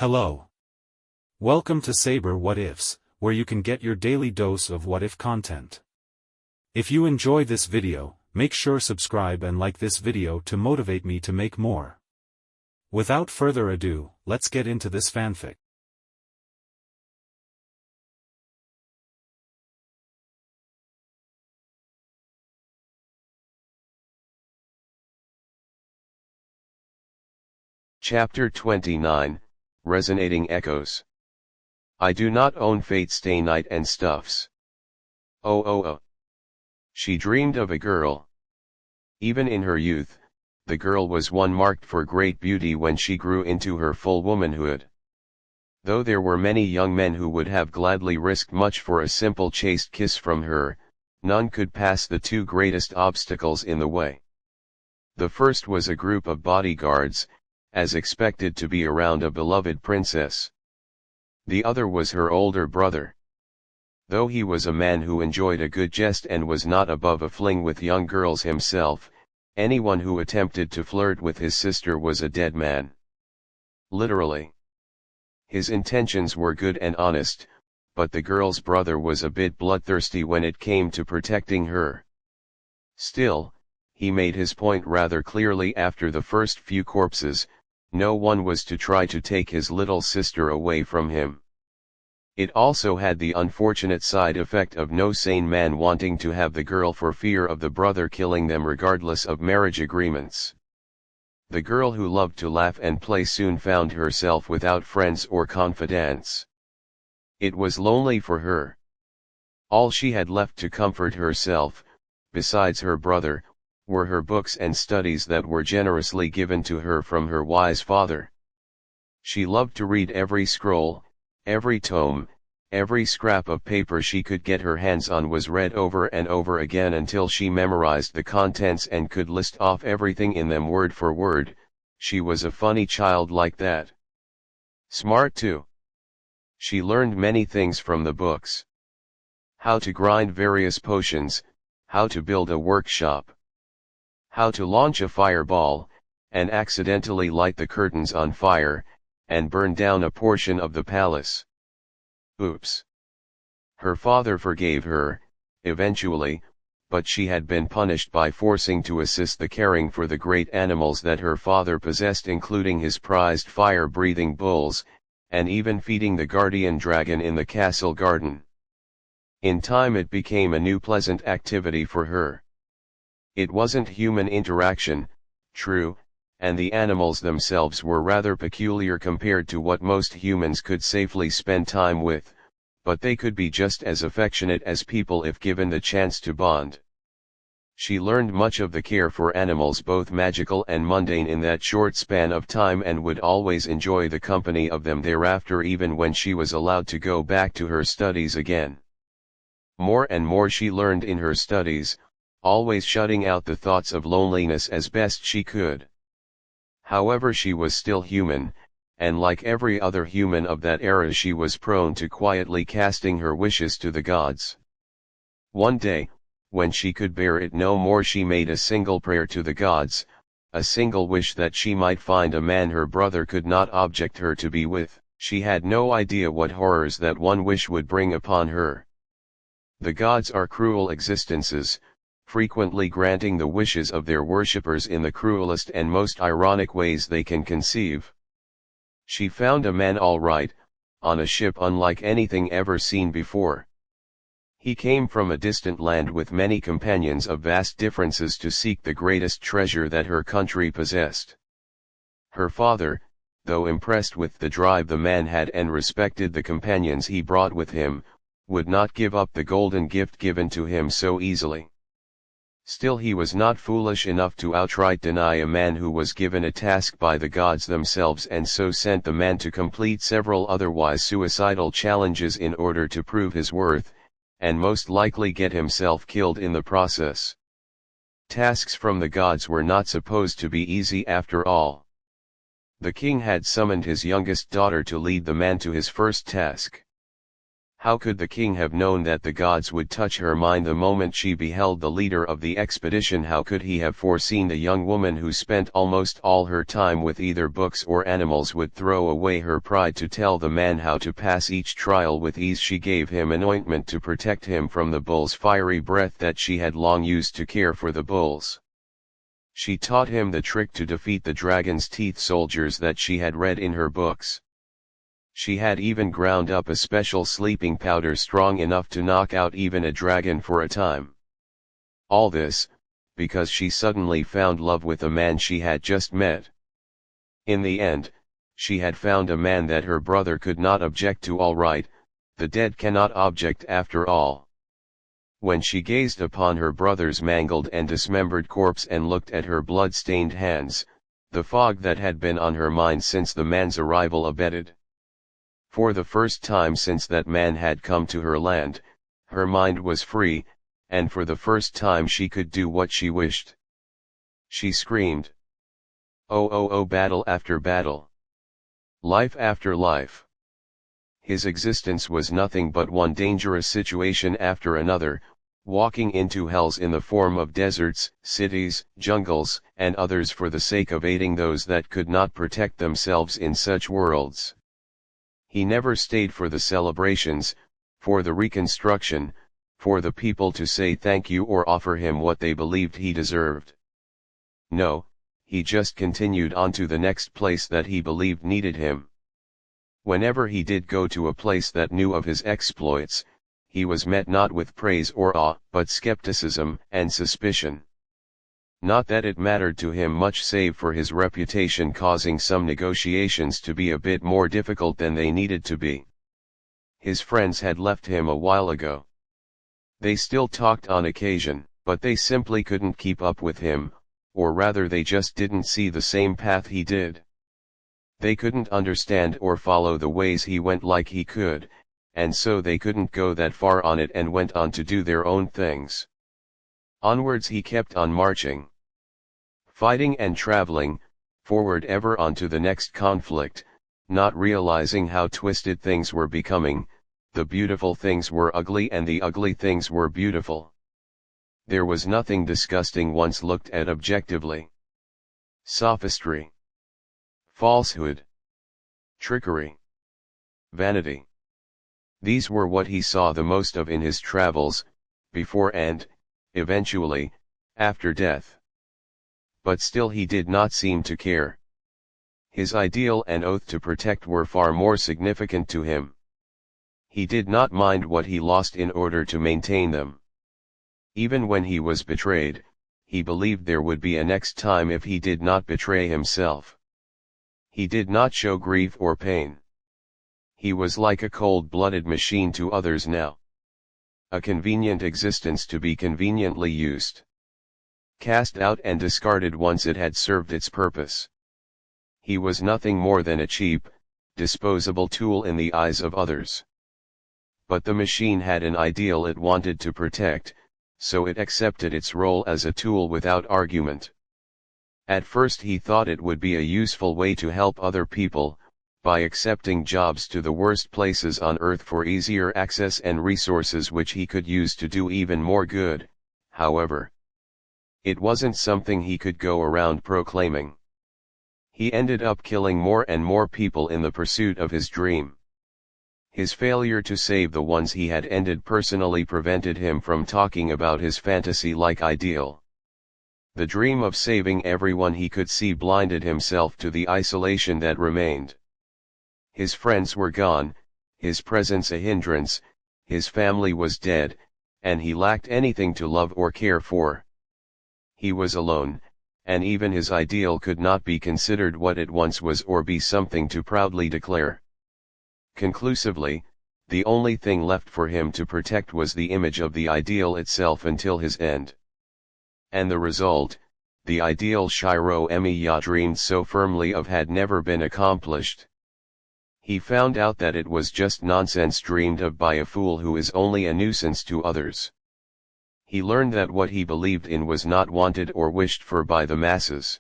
Hello. Welcome to Saber What Ifs, where you can get your daily dose of what if content. If you enjoy this video, make sure subscribe and like this video to motivate me to make more. Without further ado, let's get into this fanfic. Chapter 29, Resonating Echoes. I do not own Fate Stay Night and stuffs. Oh. She dreamed of a girl. Even in her youth, the girl was one marked for great beauty when she grew into her full womanhood. Though there were many young men who would have gladly risked much for a simple chaste kiss from her, none could pass the two greatest obstacles in the way. The first was a group of bodyguards, as expected to be around a beloved princess. The other was her older brother. Though he was a man who enjoyed a good jest and was not above a fling with young girls himself, anyone who attempted to flirt with his sister was a dead man. Literally. His intentions were good and honest, but the girl's brother was a bit bloodthirsty when it came to protecting her. Still, he made his point rather clearly after the first few corpses. No one was to try to take his little sister away from him. It also had the unfortunate side effect of no sane man wanting to have the girl for fear of the brother killing them regardless of marriage agreements. The girl who loved to laugh and play soon found herself without friends or confidants. It was lonely for her. All she had left to comfort herself, besides her brother, were her books and studies that were generously given to her from her wise father. She loved to read every scroll, every tome, every scrap of paper she could get her hands on was read over and over again until she memorized the contents and could list off everything in them word for word. She was a funny child like that. Smart too. She learned many things from the books. How to grind various potions, how to build a workshop, how to launch a fireball, and accidentally light the curtains on fire, and burn down a portion of the palace. Oops. Her father forgave her, eventually, but she had been punished by forcing to assist the caring for the great animals that her father possessed, including his prized fire-breathing bulls, and even feeding the guardian dragon in the castle garden. In time it became a new pleasant activity for her. It wasn't human interaction, true, and the animals themselves were rather peculiar compared to what most humans could safely spend time with, but they could be just as affectionate as people if given the chance to bond. She learned much of the care for animals, both magical and mundane, in that short span of time, and would always enjoy the company of them thereafter, even when she was allowed to go back to her studies again. More and more she learned in her studies, always shutting out the thoughts of loneliness as best she could. However, she was still human, and like every other human of that era, she was prone to quietly casting her wishes to the gods. One day, when she could bear it no more, she made a single prayer to the gods, a single wish that she might find a man her brother could not object her to be with. She had no idea what horrors that one wish would bring upon her. The gods are cruel existences, frequently granting the wishes of their worshippers in the cruelest and most ironic ways they can conceive. She found a man all right, on a ship unlike anything ever seen before. He came from a distant land with many companions of vast differences to seek the greatest treasure that her country possessed. Her father, though impressed with the drive the man had and respected the companions he brought with him, would not give up the golden gift given to him so easily. Still, he was not foolish enough to outright deny a man who was given a task by the gods themselves, and so sent the man to complete several otherwise suicidal challenges in order to prove his worth, and most likely get himself killed in the process. Tasks from the gods were not supposed to be easy after all. The king had summoned his youngest daughter to lead the man to his first task. How could the king have known that the gods would touch her mind the moment she beheld the leader of the expedition? How could he have foreseen the young woman who spent almost all her time with either books or animals would throw away her pride to tell the man how to pass each trial with ease? She gave him an ointment to protect him from the bull's fiery breath that she had long used to care for the bulls. She taught him the trick to defeat the dragon's teeth soldiers that she had read in her books. She had even ground up a special sleeping powder strong enough to knock out even a dragon for a time. All this, because she suddenly found love with a man she had just met. In the end, she had found a man that her brother could not object to. All right, the dead cannot object after all. When she gazed upon her brother's mangled and dismembered corpse and looked at her blood-stained hands, the fog that had been on her mind since the man's arrival abated. For the first time since that man had come to her land, her mind was free, and for the first time she could do what she wished. She screamed. Oh oh oh, battle after battle. Life after life. His existence was nothing but one dangerous situation after another, walking into hells in the form of deserts, cities, jungles, and others for the sake of aiding those that could not protect themselves in such worlds. He never stayed for the celebrations, for the reconstruction, for the people to say thank you or offer him what they believed he deserved. No, he just continued on to the next place that he believed needed him. Whenever he did go to a place that knew of his exploits, he was met not with praise or awe, but skepticism and suspicion. Not that it mattered to him much save for his reputation causing some negotiations to be a bit more difficult than they needed to be. His friends had left him a while ago. They still talked on occasion, but they simply couldn't keep up with him, or rather they just didn't see the same path he did. They couldn't understand or follow the ways he went like he could, and so they couldn't go that far on it and went on to do their own things. Onwards he kept on marching. Fighting and traveling, forward ever on to the next conflict, not realizing how twisted things were becoming. The beautiful things were ugly and the ugly things were beautiful. There was nothing disgusting once looked at objectively. Sophistry, falsehood, trickery, vanity. These were what he saw the most of in his travels, before and, eventually, after death. But still he did not seem to care. His ideal and oath to protect were far more significant to him. He did not mind what he lost in order to maintain them. Even when he was betrayed, he believed there would be a next time if he did not betray himself. He did not show grief or pain. He was like a cold-blooded machine to others now. A convenient existence to be conveniently used. Cast out and discarded once it had served its purpose. He was nothing more than a cheap, disposable tool in the eyes of others. But the machine had an ideal it wanted to protect, so it accepted its role as a tool without argument. At first he thought it would be a useful way to help other people, by accepting jobs to the worst places on earth for easier access and resources which he could use to do even more good. However, it wasn't something he could go around proclaiming. He ended up killing more and more people in the pursuit of his dream. His failure to save the ones he had ended personally prevented him from talking about his fantasy-like ideal. The dream of saving everyone he could see blinded himself to the isolation that remained. His friends were gone, his presence a hindrance, his family was dead, and he lacked anything to love or care for. He was alone, and even his ideal could not be considered what it once was or be something to proudly declare. Conclusively, the only thing left for him to protect was the image of the ideal itself until his end. And the result, the ideal Shirou Emiya dreamed so firmly of had never been accomplished. He found out that it was just nonsense dreamed of by a fool who is only a nuisance to others. He learned that what he believed in was not wanted or wished for by the masses.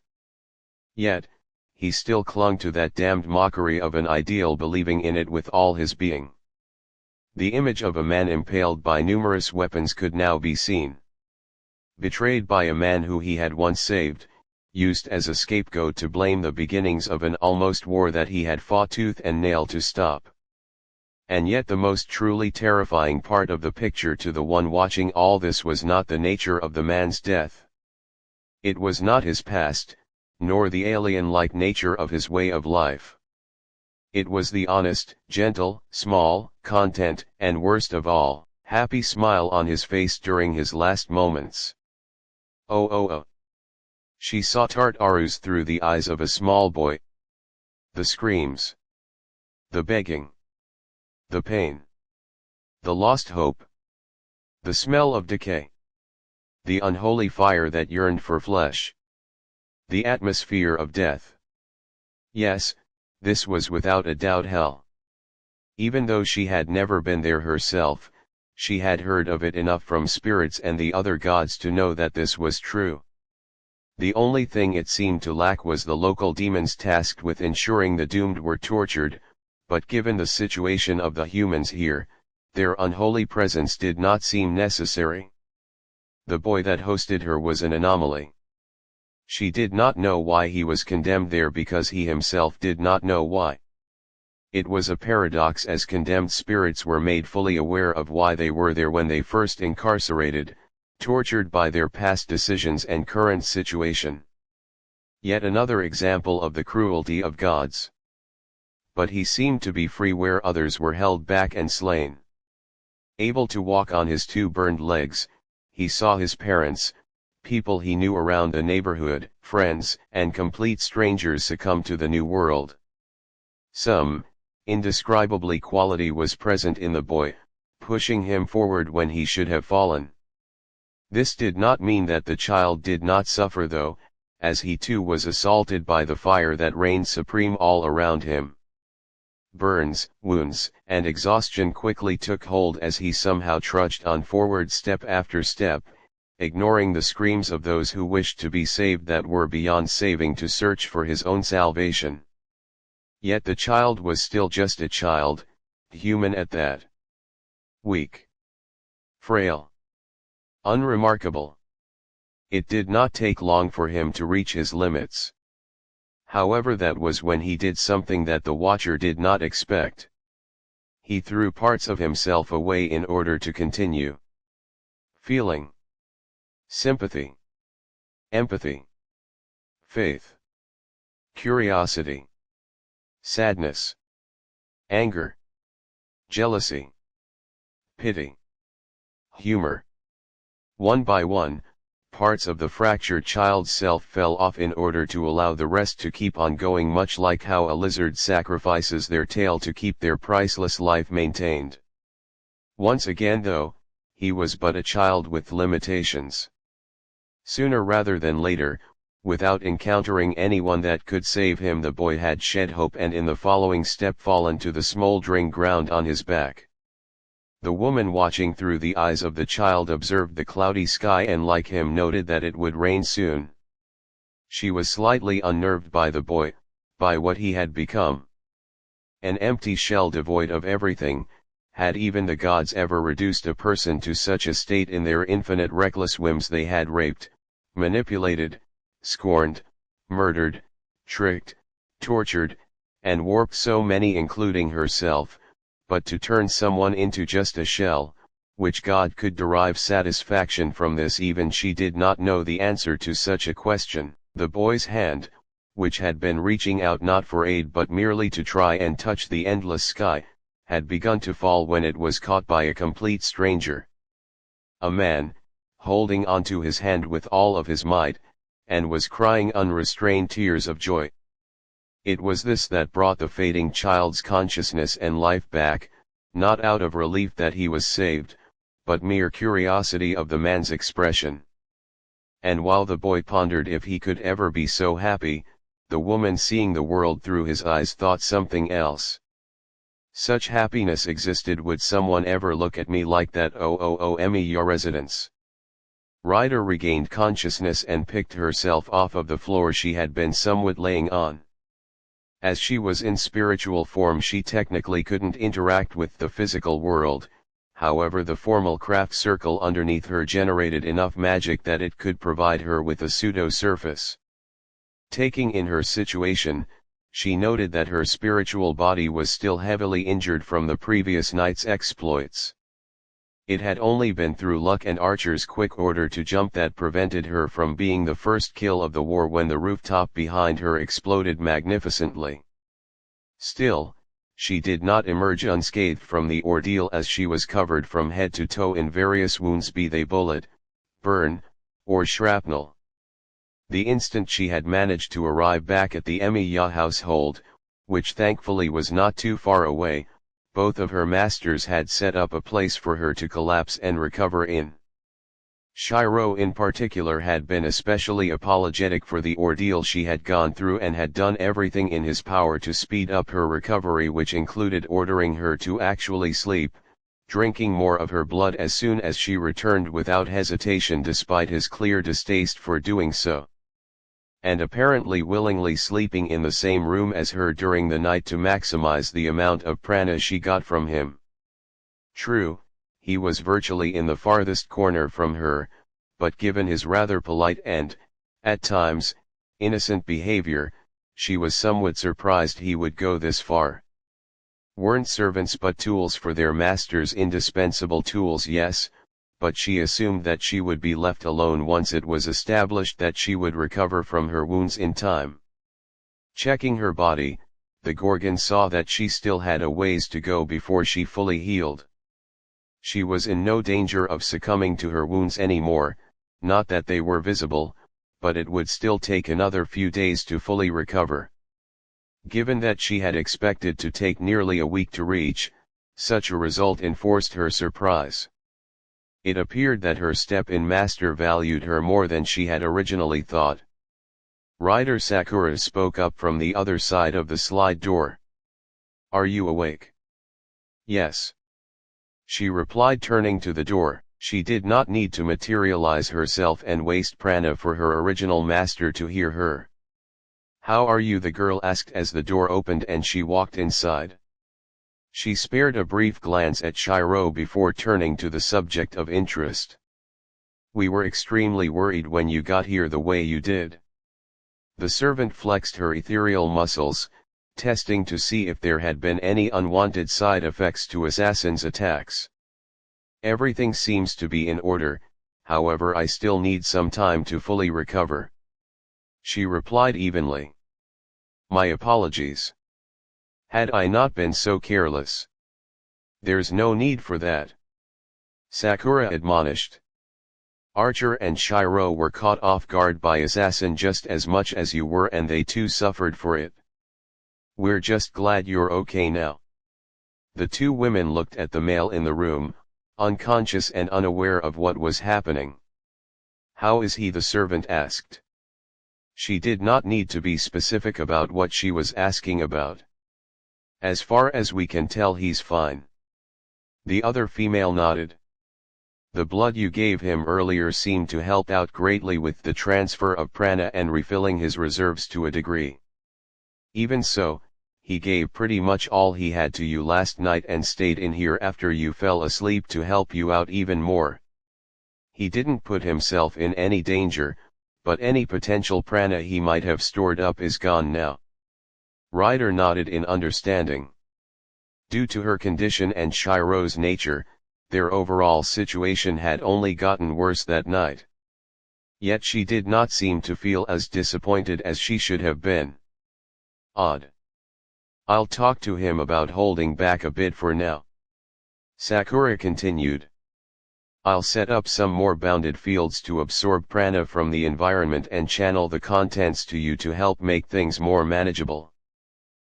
Yet, he still clung to that damned mockery of an ideal, believing in it with all his being. The image of a man impaled by numerous weapons could now be seen. Betrayed by a man who he had once saved, used as a scapegoat to blame the beginnings of an almost war that he had fought tooth and nail to stop. And yet the most truly terrifying part of the picture to the one watching all this was not the nature of the man's death. It was not his past, nor the alien-like nature of his way of life. It was the honest, gentle, small, content, and worst of all, happy smile on his face during his last moments. Oh oh oh. She saw Tartarus through the eyes of a small boy. The screams. The begging. The pain. The lost hope. The smell of decay. The unholy fire that yearned for flesh. The atmosphere of death. Yes, this was without a doubt hell. Even though she had never been there herself, she had heard of it enough from spirits and the other gods to know that this was true. The only thing it seemed to lack was the local demons tasked with ensuring the doomed were tortured, but given the situation of the humans here, their unholy presence did not seem necessary. The boy that hosted her was an anomaly. She did not know why he was condemned there because he himself did not know why. It was a paradox as condemned spirits were made fully aware of why they were there when they first incarcerated, tortured by their past decisions and current situation. Yet another example of the cruelty of gods. But he seemed to be free where others were held back and slain. Able to walk on his two burned legs, he saw his parents, people he knew around the neighborhood, friends, and complete strangers succumb to the new world. Some indescribably quality was present in the boy, pushing him forward when he should have fallen. This did not mean that the child did not suffer though, as he too was assaulted by the fire that reigned supreme all around him. Burns, wounds, and exhaustion quickly took hold as he somehow trudged on forward step after step, ignoring the screams of those who wished to be saved that were beyond saving to search for his own salvation. Yet the child was still just a child, human at that. Weak. Frail. Unremarkable. It did not take long for him to reach his limits. However, that was when he did something that the watcher did not expect. He threw parts of himself away in order to continue. Feeling. Sympathy. Empathy. Faith. Curiosity. Sadness. Anger. Jealousy. Pity. Humor. One by one, parts of the fractured child's self fell off in order to allow the rest to keep on going, much like how a lizard sacrifices their tail to keep their priceless life maintained. Once again though, he was but a child with limitations. Sooner rather than later, without encountering anyone that could save him, the boy had shed hope and in the following step fallen to the smoldering ground on his back. The woman watching through the eyes of the child observed the cloudy sky and like him noted that it would rain soon. She was slightly unnerved by the boy, by what he had become. An empty shell devoid of everything. Had even the gods ever reduced a person to such a state in their infinite reckless whims? They had raped, manipulated, scorned, murdered, tricked, tortured, and warped so many including herself, but to turn someone into just a shell, which God could derive satisfaction from this? Even she did not know the answer to such a question. The boy's hand, which had been reaching out not for aid but merely to try and touch the endless sky, had begun to fall when it was caught by a complete stranger. A man, holding onto his hand with all of his might, and was crying unrestrained tears of joy. It was this that brought the fading child's consciousness and life back, not out of relief that he was saved, but mere curiosity of the man's expression. And while the boy pondered if he could ever be so happy, the woman, seeing the world through his eyes, thought something else. Such happiness existed. Would someone ever look at me like that? Oh, Emiya residence. Ryder regained consciousness and picked herself off of the floor she had been somewhat laying on. As she was in spiritual form, she technically couldn't interact with the physical world, however the formal craft circle underneath her generated enough magic that it could provide her with a pseudo-surface. Taking in her situation, she noted that her spiritual body was still heavily injured from the previous night's exploits. It had only been through luck and Archer's quick order to jump that prevented her from being the first kill of the war when the rooftop behind her exploded magnificently. Still, she did not emerge unscathed from the ordeal, as she was covered from head to toe in various wounds, be they bullet, burn, or shrapnel. The instant she had managed to arrive back at the Emiya household, which thankfully was not too far away, both of her masters had set up a place for her to collapse and recover in. Shirou in particular had been especially apologetic for the ordeal she had gone through and had done everything in his power to speed up her recovery, which included ordering her to actually sleep, drinking more of her blood as soon as she returned without hesitation despite his clear distaste for doing so, and apparently willingly sleeping in the same room as her during the night to maximize the amount of prana she got from him. True, he was virtually in the farthest corner from her, but given his rather polite and, at times, innocent behavior, she was somewhat surprised he would go this far. Weren't servants but tools for their masters? Indispensable tools, yes, but she assumed that she would be left alone once it was established that she would recover from her wounds in time. Checking her body, the Gorgon saw that she still had a ways to go before she fully healed. She was in no danger of succumbing to her wounds anymore, not that they were visible, but it would still take another few days to fully recover. Given that she had expected to take nearly a week to reach, such a result enforced her surprise. It appeared that her step-in master valued her more than she had originally thought. Rider Sakura spoke up from the other side of the slide door. "Are you awake?" "Yes," she replied, turning to the door. She did not need to materialize herself and waste prana for her original master to hear her. "How are you?" the girl asked as the door opened and she walked inside. She spared a brief glance at Shirou before turning to the subject of interest. "We were extremely worried when you got here the way you did." The servant flexed her ethereal muscles, testing to see if there had been any unwanted side effects to Assassin's attacks. "Everything seems to be in order, however I still need some time to fully recover," she replied evenly. "My apologies. Had I not been so careless." "There's no need for that," Sakura admonished. "Archer and Shirou were caught off guard by Assassin just as much as you were, and they too suffered for it. We're just glad you're okay now." The two women looked at the male in the room, unconscious and unaware of what was happening. "How is he?" the servant asked. She did not need to be specific about what she was asking about. "As far as we can tell, he's fine." The other female nodded. "The blood you gave him earlier seemed to help out greatly with the transfer of prana and refilling his reserves to a degree. Even so, he gave pretty much all he had to you last night and stayed in here after you fell asleep to help you out even more. He didn't put himself in any danger, but any potential prana he might have stored up is gone now." Ryder nodded in understanding. Due to her condition and Shirou's nature, their overall situation had only gotten worse that night. Yet she did not seem to feel as disappointed as she should have been. "Odd. I'll talk to him about holding back a bit for now," Sakura continued. "I'll set up some more bounded fields to absorb prana from the environment and channel the contents to you to help make things more manageable.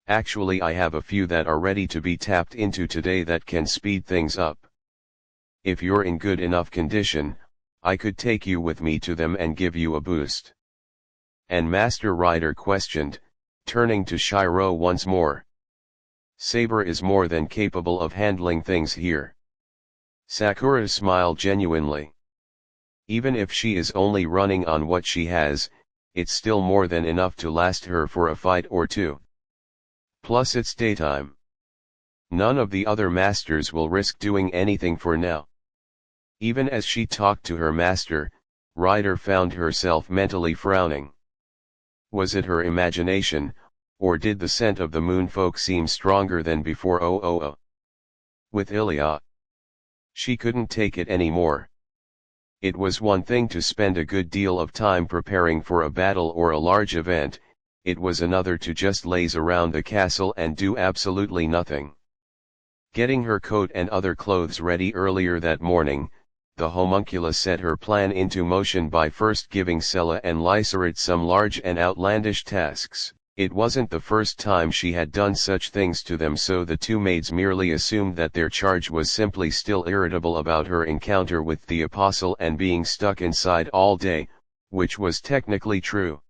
Actually, I have a few that are ready to be tapped into today that can speed things up. If you're in good enough condition, I could take you with me to them and give you a boost." And Master Rider questioned, turning to Shirou once more. "Saber is more than capable of handling things here." Sakura smiled genuinely. Even if she is only running on what she has, it's still more than enough to last her for a fight or two. Plus it's daytime. None of the other masters will risk doing anything for now. Even as she talked to her master, Ryder found herself mentally frowning. Was it her imagination, or did the scent of the moonfolk seem stronger than before? With Emiya, she couldn't take it anymore. It was one thing to spend a good deal of time preparing for a battle or a large event, it was another to just laze around the castle and do absolutely nothing. Getting her coat and other clothes ready earlier that morning, the homunculus set her plan into motion by first giving Sela and Lysarit some large and outlandish tasks. It wasn't the first time she had done such things to them, so the two maids merely assumed that their charge was simply still irritable about her encounter with the apostle and being stuck inside all day, which was technically true.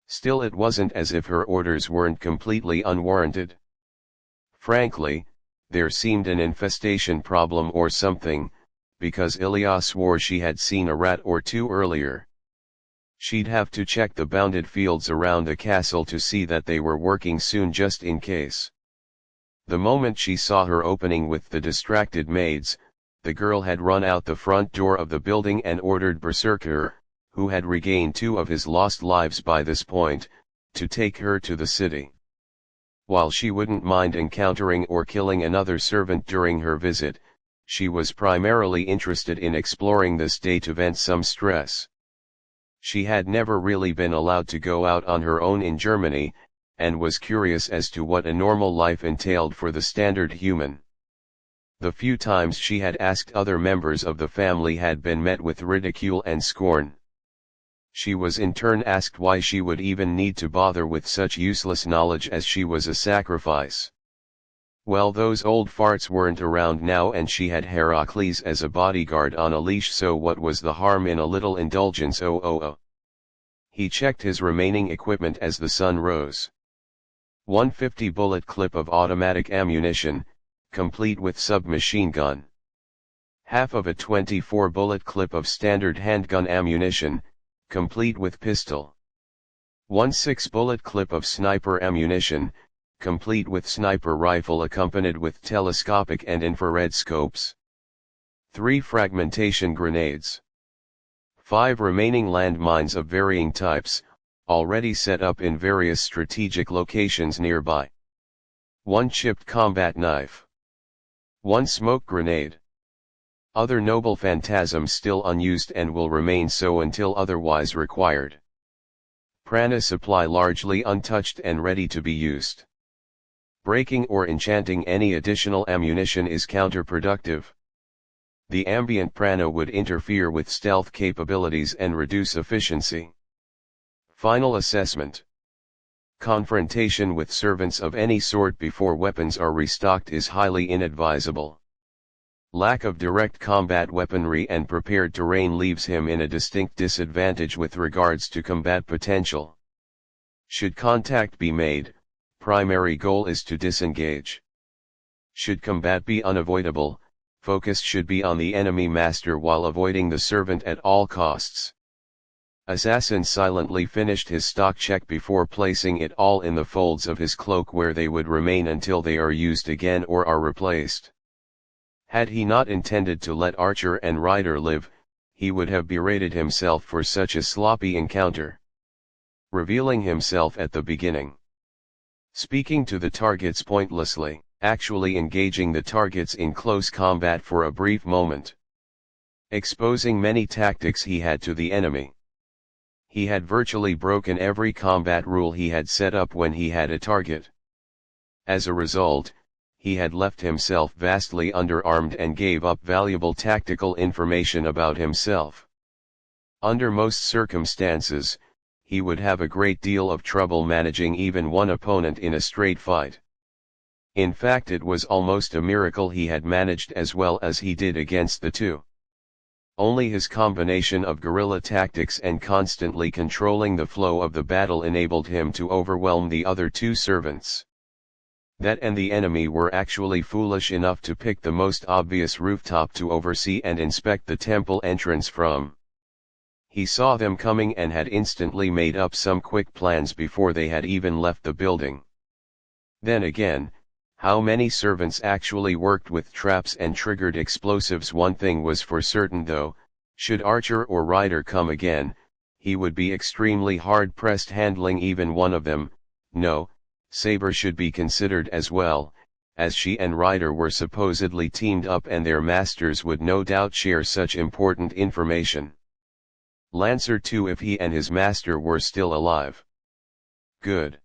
Still, it wasn't as if her orders weren't completely unwarranted. Frankly, there seemed an infestation problem or something, because Emiya swore she had seen a rat or two earlier. She'd have to check the bounded fields around the castle to see that they were working soon, just in case. The moment she saw her opening with the distracted maids, the girl had run out the front door of the building and ordered Berserker, who had regained 2 of his lost lives by this point, to take her to the city. While she wouldn't mind encountering or killing another servant during her visit, she was primarily interested in exploring the state to vent some stress. She had never really been allowed to go out on her own in Germany, and was curious as to what a normal life entailed for the standard human. The few times she had asked other members of the family had been met with ridicule and scorn. She was in turn asked why she would even need to bother with such useless knowledge, as she was a sacrifice. Well, those old farts weren't around now, and she had Heracles as a bodyguard on a leash, so what was the harm in a little indulgence? He checked his remaining equipment as the sun rose. 150 bullet clip of automatic ammunition, complete with submachine gun. Half of a 24 bullet clip of standard handgun ammunition, complete with pistol. 1 6 bullet clip of sniper ammunition, complete with sniper rifle accompanied with telescopic and infrared scopes. 3 fragmentation grenades. 5 remaining landmines of varying types, already set up in various strategic locations nearby. 1 chipped combat knife. 1 smoke grenade. Other noble phantasms still unused and will remain so until otherwise required. Prana supply largely untouched and ready to be used. Breaking or enchanting any additional ammunition is counterproductive. The ambient prana would interfere with stealth capabilities and reduce efficiency. Final assessment. Confrontation with servants of any sort before weapons are restocked is highly inadvisable. Lack of direct combat weaponry and prepared terrain leaves him in a distinct disadvantage with regards to combat potential. Should contact be made, primary goal is to disengage. Should combat be unavoidable, focus should be on the enemy master while avoiding the servant at all costs. Assassin silently finished his stock check before placing it all in the folds of his cloak, where they would remain until they are used again or are replaced. Had he not intended to let Archer and Ryder live, he would have berated himself for such a sloppy encounter. Revealing himself at the beginning. Speaking to the targets pointlessly, actually engaging the targets in close combat for a brief moment. Exposing many tactics he had to the enemy. He had virtually broken every combat rule he had set up when he had a target. As a result, he had left himself vastly underarmed and gave up valuable tactical information about himself. Under most circumstances, he would have a great deal of trouble managing even one opponent in a straight fight. In fact, it was almost a miracle he had managed as well as he did against the two. Only his combination of guerrilla tactics and constantly controlling the flow of the battle enabled him to overwhelm the other two servants. That and the enemy were actually foolish enough to pick the most obvious rooftop to oversee and inspect the temple entrance from. He saw them coming and had instantly made up some quick plans before they had even left the building. Then again, how many servants actually worked with traps and triggered explosives? One thing was for certain though, should Archer or Ryder come again, he would be extremely hard-pressed handling even one of them. No, Saber should be considered as well, as she and Ryder were supposedly teamed up and their masters would no doubt share such important information. Lancer too, if he and his master were still alive. Good.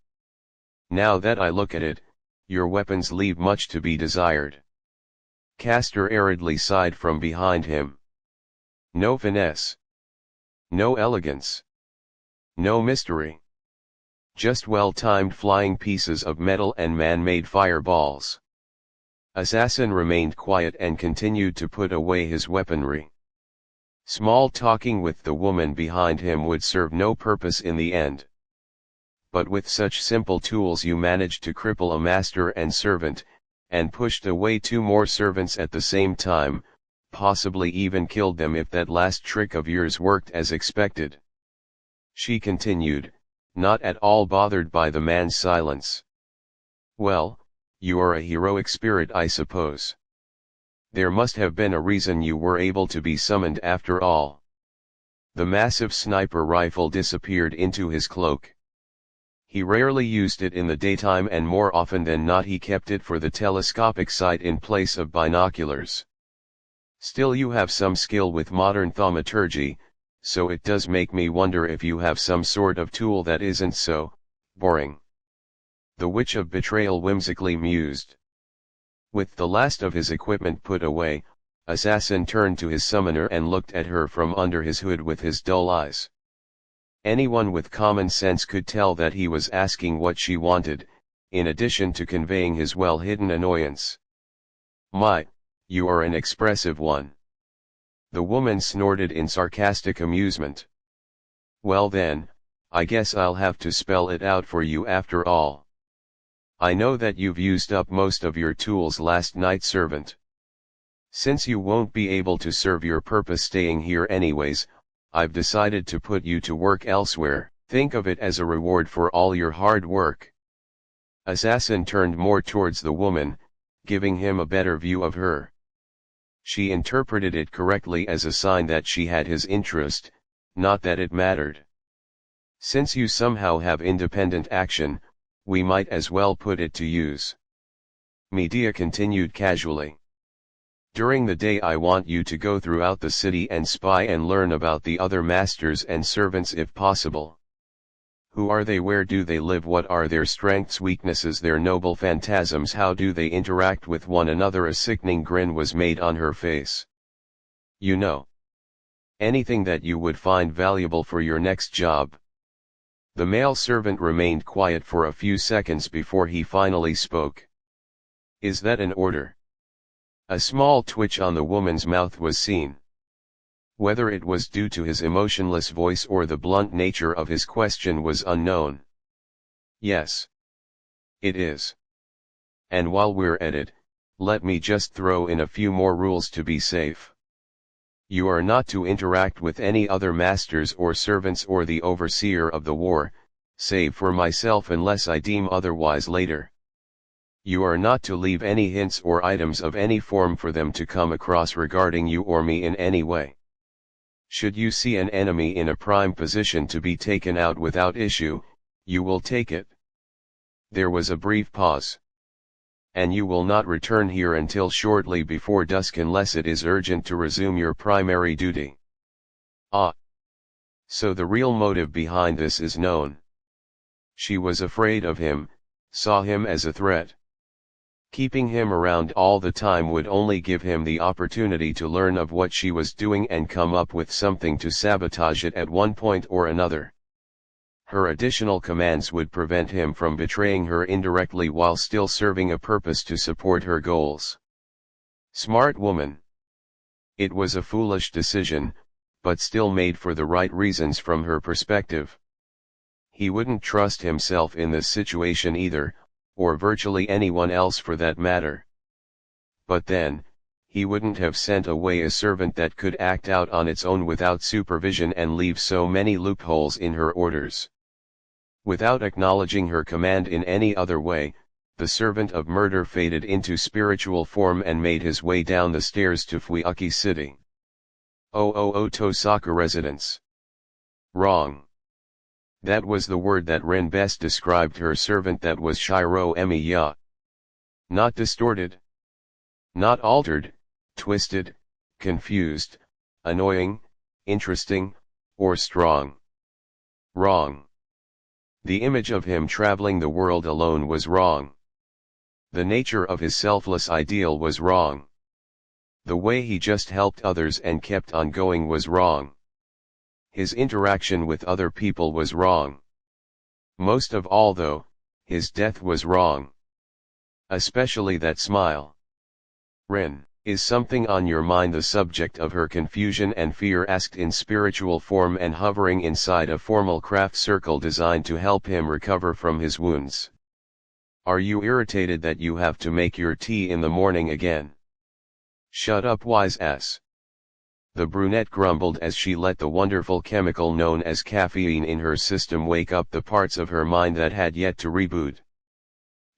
Now that I look at it, your weapons leave much to be desired. Castor aridly sighed from behind him. No finesse. No elegance. No mystery. Just well-timed flying pieces of metal and man-made fireballs. Assassin remained quiet and continued to put away his weaponry. Small talking with the woman behind him would serve no purpose in the end. But with such simple tools you managed to cripple a master and servant, and pushed away 2 more servants at the same time, possibly even killed them if that last trick of yours worked as expected. She continued, not at all bothered by the man's silence. Well, you are a heroic spirit, I suppose. There must have been a reason you were able to be summoned after all. The massive sniper rifle disappeared into his cloak. He rarely used it in the daytime, and more often than not he kept it for the telescopic sight in place of binoculars. Still, you have some skill with modern thaumaturgy, so it does make me wonder if you have some sort of tool that isn't so boring. The Witch of Betrayal whimsically mused. With the last of his equipment put away, Assassin turned to his summoner and looked at her from under his hood with his dull eyes. Anyone with common sense could tell that he was asking what she wanted, in addition to conveying his well-hidden annoyance. My, you are an expressive one. The woman snorted in sarcastic amusement. Well then, I guess I'll have to spell it out for you after all. I know that you've used up most of your tools last night, servant. Since you won't be able to serve your purpose staying here anyways, I've decided to put you to work elsewhere. Think of it as a reward for all your hard work. Assassin turned more towards the woman, giving him a better view of her. She interpreted it correctly as a sign that she had his interest, not that it mattered. Since you somehow have independent action, we might as well put it to use. Medea continued casually. During the day I want you to go throughout the city and spy and learn about the other masters and servants if possible. Who are they? Where do they live? What are their strengths, weaknesses, their noble phantasms? How do they interact with one another? A sickening grin was made on her face. You know. Anything that you would find valuable for your next job. The male servant remained quiet for a few seconds before he finally spoke. Is that an order? A small twitch on the woman's mouth was seen. Whether it was due to his emotionless voice or the blunt nature of his question was unknown. Yes. It is. And while we're at it, let me just throw in a few more rules to be safe. You are not to interact with any other masters or servants or the overseer of the war, save for myself unless I deem otherwise later. You are not to leave any hints or items of any form for them to come across regarding you or me in any way. Should you see an enemy in a prime position to be taken out without issue, you will take it. There was a brief pause. And you will not return here until shortly before dusk unless it is urgent to resume your primary duty. Ah. So the real motive behind this is known. She was afraid of him, saw him as a threat. Keeping him around all the time would only give him the opportunity to learn of what she was doing and come up with something to sabotage it at one point or another. Her additional commands would prevent him from betraying her indirectly while still serving a purpose to support her goals. Smart woman. It was a foolish decision, but still made for the right reasons from her perspective. He wouldn't trust himself in this situation either, or virtually anyone else for that matter. But then, he wouldn't have sent away a servant that could act out on its own without supervision and leave so many loopholes in her orders. Without acknowledging her command in any other way, the servant of murder faded into spiritual form and made his way down the stairs to Fuiuki City. Tosaka residence. Wrong. That was the word that Rin best described her servant, that was Shirou Emiya. Not distorted. Not altered, twisted, confused, annoying, interesting, or strong. Wrong. The image of him traveling the world alone was wrong. The nature of his selfless ideal was wrong. The way he just helped others and kept on going was wrong. His interaction with other people was wrong. Most of all though, his death was wrong. Especially that smile. Rin, is something on your mind? The subject of her confusion and fear asked in spiritual form and hovering inside a formal craft circle designed to help him recover from his wounds. Are you irritated that you have to make your tea in the morning again? Shut up, wise ass. The brunette grumbled as she let the wonderful chemical known as caffeine in her system wake up the parts of her mind that had yet to reboot.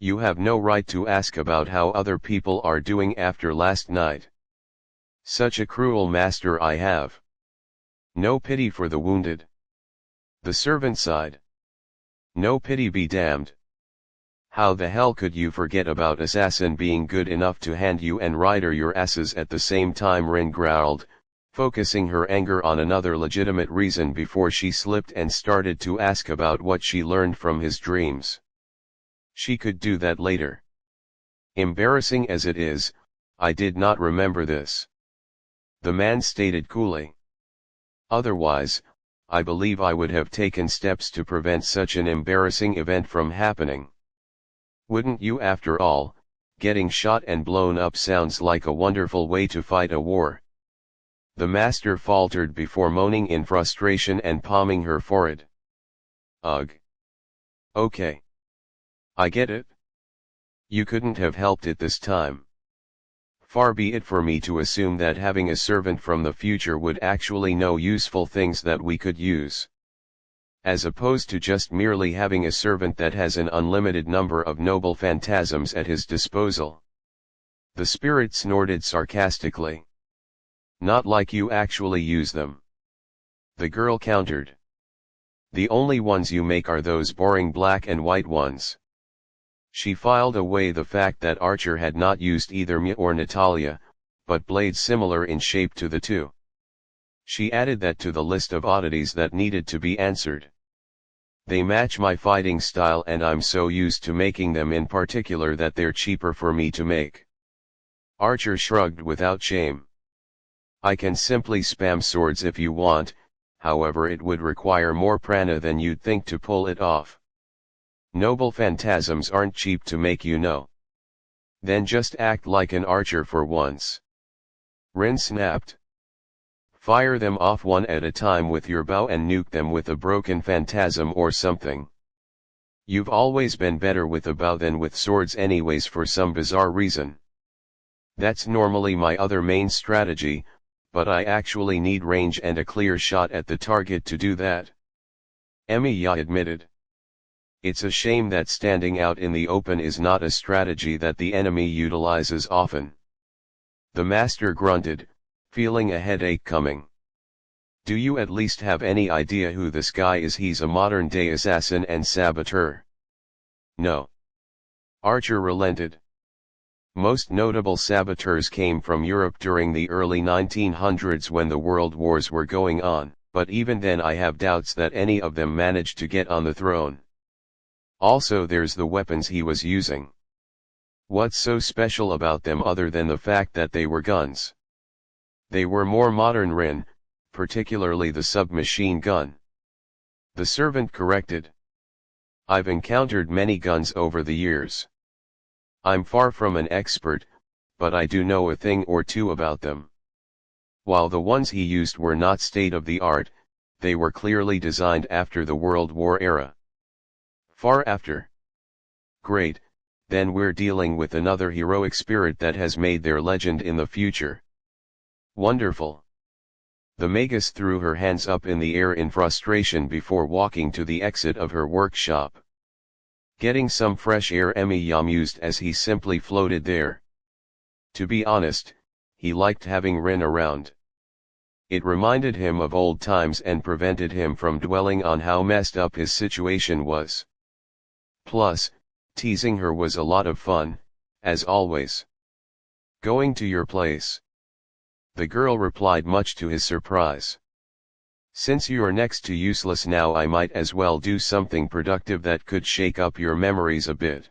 You have no right to ask about how other people are doing after last night. Such a cruel master I have. No pity for the wounded. The servant sighed. No pity be damned. How the hell could you forget about assassin being good enough to hand you and Ryder your asses at the same time? Rin growled, focusing her anger on another legitimate reason before she slipped and started to ask about what she learned from his dreams. She could do that later. Embarrassing as it is, I did not remember this. The man stated coolly. Otherwise, I believe I would have taken steps to prevent such an embarrassing event from happening. Wouldn't you? After all, getting shot and blown up sounds like a wonderful way to fight a war. The master faltered before moaning in frustration and palming her forehead. Ugh. Okay. I get it. You couldn't have helped it this time. Far be it for me to assume that having a servant from the future would actually know useful things that we could use. As opposed to just merely having a servant that has an unlimited number of noble phantasms at his disposal. The spirit snorted sarcastically. Not like you actually use them. The girl countered. The only ones you make are those boring black and white ones. She filed away the fact that Archer had not used either Mia or Natalia, but blades similar in shape to the two. She added that to the list of oddities that needed to be answered. They match my fighting style and I'm so used to making them in particular that they're cheaper for me to make. Archer shrugged without shame. I can simply spam swords if you want, however it would require more prana than you'd think to pull it off. Noble phantasms aren't cheap to make, you know. Then just act like an archer for once. Rin snapped. Fire them off one at a time with your bow and nuke them with a broken phantasm or something. You've always been better with a bow than with swords anyways for some bizarre reason. That's normally my other main strategy, but I actually need range and a clear shot at the target to do that. Emiya admitted. It's a shame that standing out in the open is not a strategy that the enemy utilizes often. The master grunted, feeling a headache coming. Do you at least have any idea who this guy is? He's a modern-day assassin and saboteur. No. Archer relented. Most notable saboteurs came from Europe during the early 1900s when the world wars were going on, but even then I have doubts that any of them managed to get on the throne. Also there's the weapons he was using. What's so special about them other than the fact that they were guns? They were more modern, Rin, particularly the submachine gun. The servant corrected. I've encountered many guns over the years. I'm far from an expert, but I do know a thing or two about them. While the ones he used were not state-of-the-art, they were clearly designed after the World War era. Far after. Great, then we're dealing with another heroic spirit that has made their legend in the future. Wonderful. The magus threw her hands up in the air in frustration before walking to the exit of her workshop. Getting some fresh air, Emiya mused as he simply floated there. To be honest, he liked having Rin around. It reminded him of old times and prevented him from dwelling on how messed up his situation was. Plus, teasing her was a lot of fun, as always. "Going to your place?" the girl replied, much to his surprise. "Since you're next to useless now, I might as well do something productive that could shake up your memories a bit.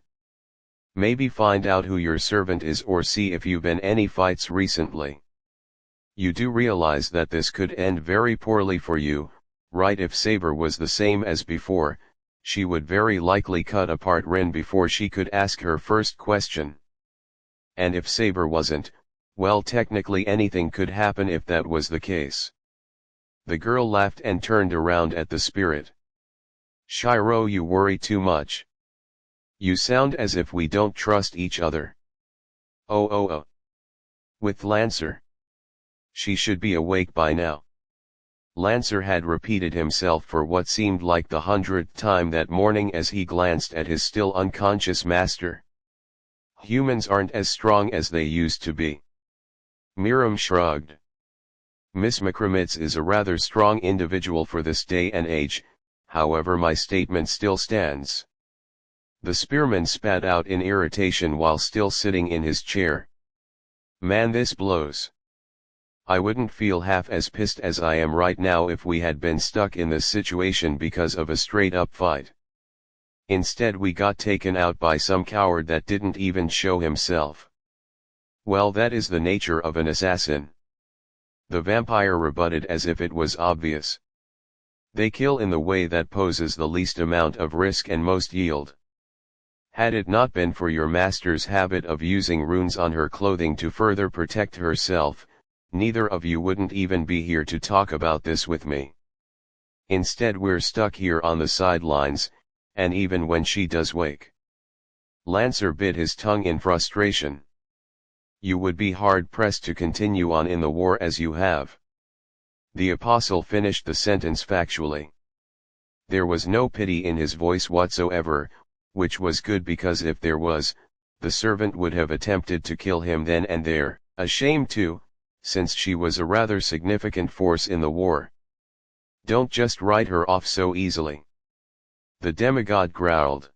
Maybe find out who your servant is or see if you've been any fights recently. You do realize that this could end very poorly for you, right? If Saber was the same as before, she would very likely cut apart Rin before she could ask her first question. And if Saber wasn't, well, technically anything could happen if that was the case." The girl laughed and turned around at the spirit. "Shirou, you worry too much. You sound as if we don't trust each other." Oh. With Lancer. She should be awake by now." Lancer had repeated himself for what seemed like the 100th time that morning as he glanced at his still unconscious master. "Humans aren't as strong as they used to be." Miriam shrugged. "Miss Makromitz is a rather strong individual for this day and age, however my statement still stands." The spearman spat out in irritation while still sitting in his chair. "Man, this blows. I wouldn't feel half as pissed as I am right now if we had been stuck in this situation because of a straight-up fight. Instead we got taken out by some coward that didn't even show himself." "Well, that is the nature of an assassin," the vampire rebutted as if it was obvious. "They kill in the way that poses the least amount of risk and most yield. Had it not been for your master's habit of using runes on her clothing to further protect herself, neither of you wouldn't even be here to talk about this with me. Instead we're stuck here on the sidelines, and even when she does wake." Lancer bit his tongue in frustration. "You would be hard-pressed to continue on in the war as you have." The apostle finished the sentence factually. There was no pity in his voice whatsoever, which was good because if there was, the servant would have attempted to kill him then and there. A shame too, since she was a rather significant force in the war. "Don't just write her off so easily," the demigod growled.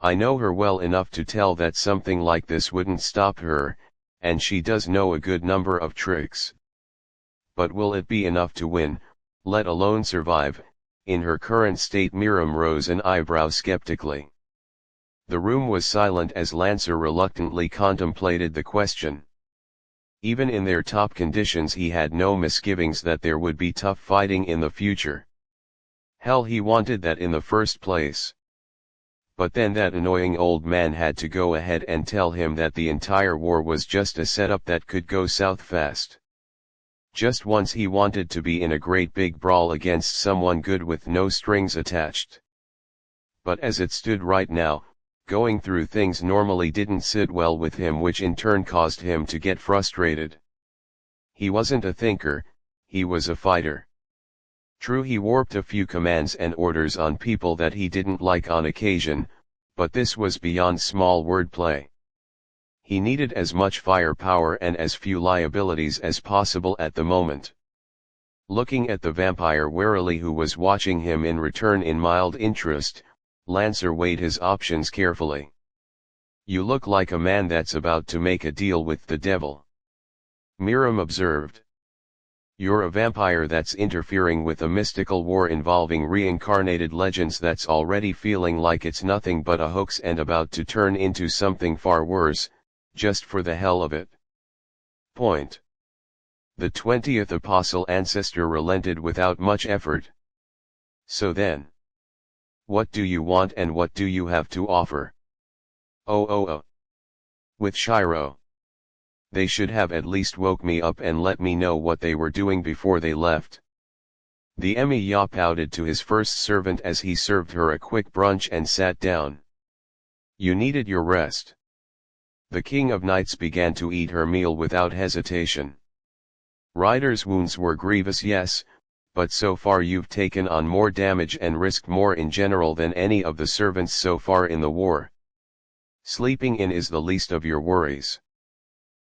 "I know her well enough to tell that something like this wouldn't stop her, and she does know a good number of tricks. But will it be enough to win, let alone survive, in her current state?" Miriam rose an eyebrow skeptically. The room was silent as Lancer reluctantly contemplated the question. Even in their top conditions he had no misgivings that there would be tough fighting in the future. Hell, he wanted that in the first place. But then that annoying old man had to go ahead and tell him that the entire war was just a setup that could go south fast. Just once he wanted to be in a great big brawl against someone good with no strings attached. But as it stood right now, going through things normally didn't sit well with him, which in turn caused him to get frustrated. He wasn't a thinker, he was a fighter. True, he warped a few commands and orders on people that he didn't like on occasion, but this was beyond small wordplay. He needed as much firepower and as few liabilities as possible at the moment. Looking at the vampire warily who was watching him in return in mild interest, Lancer weighed his options carefully. "You look like a man that's about to make a deal with the devil," Miriam observed. "You're a vampire that's interfering with a mystical war involving reincarnated legends that's already feeling like it's nothing but a hoax and about to turn into something far worse, just for the hell of it." Point. The 20th apostle ancestor relented without much effort. "So then, what do you want and what do you have to offer?" Oh. With Shirou. They should have at least woke me up and let me know what they were doing before they left." The Emiya pouted to his first servant as he served her a quick brunch and sat down. "You needed your rest." The King of Knights began to eat her meal without hesitation. "Ryder's wounds were grievous, yes, but so far you've taken on more damage and risked more in general than any of the servants so far in the war. Sleeping in is the least of your worries.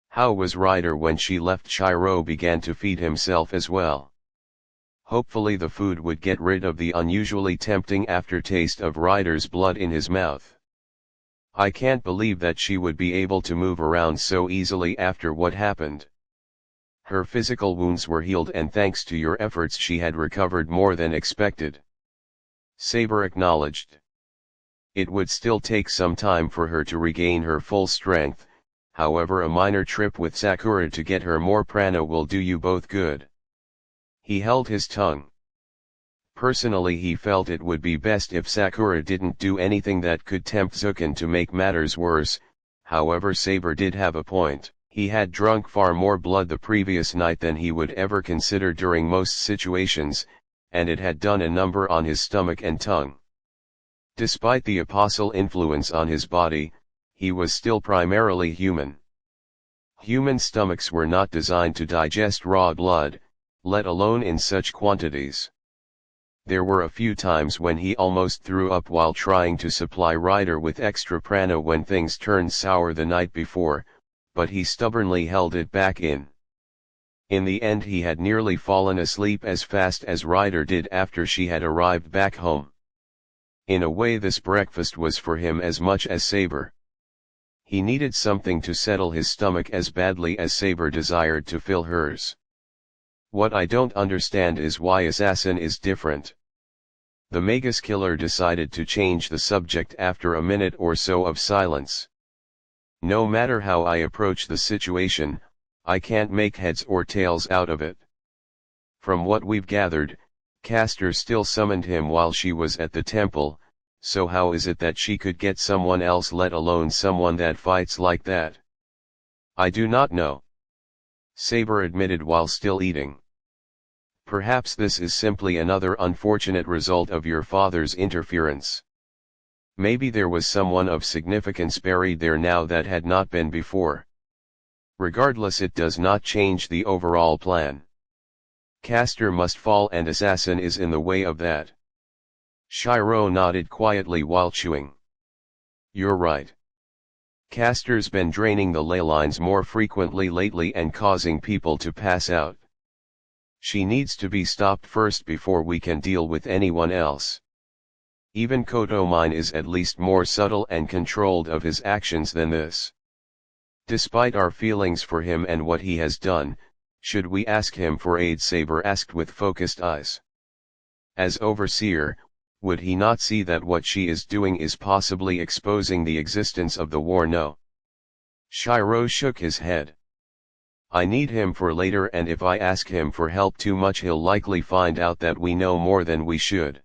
How was Ryder when she left? Shirou began to feed himself as well. Hopefully the food would get rid of the unusually tempting aftertaste of Ryder's blood in his mouth. I can't believe that she would be able to move around so easily after what happened. Her physical wounds were healed, and thanks to your efforts she had recovered more than expected. Saber acknowledged. It would still take some time for her to regain her full strength, however a minor trip with Sakura to get her more prana will do you both good. He held his tongue. Personally he felt it would be best if Sakura didn't do anything that could tempt Zukin to make matters worse, however Saber did have a point. He had drunk far more blood the previous night than he would ever consider during most situations, and it had done a number on his stomach and tongue. Despite the apostle influence on his body, he was still primarily human. Human stomachs were not designed to digest raw blood, let alone in such quantities. There were a few times when he almost threw up while trying to supply Ryder with extra prana when things turned sour the night before, but he stubbornly held it back in. In the end he had nearly fallen asleep as fast as Ryder did after she had arrived back home. In a way this breakfast was for him as much as Saber. He needed something to settle his stomach as badly as Saber desired to fill hers. What I don't understand is why Assassin is different. The magus killer decided to change the subject after a minute or so of silence. No matter how I approach the situation, I can't make heads or tails out of it. From what we've gathered, Castor still summoned him while she was at the temple, so how is it that she could get someone else, let alone someone that fights like that? I do not know. Saber admitted while still eating. Perhaps this is simply another unfortunate result of your father's interference. Maybe there was someone of significance buried there now that had not been before. Regardless, it does not change the overall plan. Castor must fall and Assassin is in the way of that. Shirou nodded quietly while chewing. You're right. Castor's been draining the ley lines more frequently lately and causing people to pass out. She needs to be stopped first before we can deal with anyone else. Even Kotomine is at least more subtle and controlled of his actions than this. Despite our feelings for him and what he has done, should we ask him for aid? Saber asked with focused eyes. As overseer, would he not see that what she is doing is possibly exposing the existence of the war? No. Shirou shook his head. I need him for later, and if I ask him for help too much he'll likely find out that we know more than we should.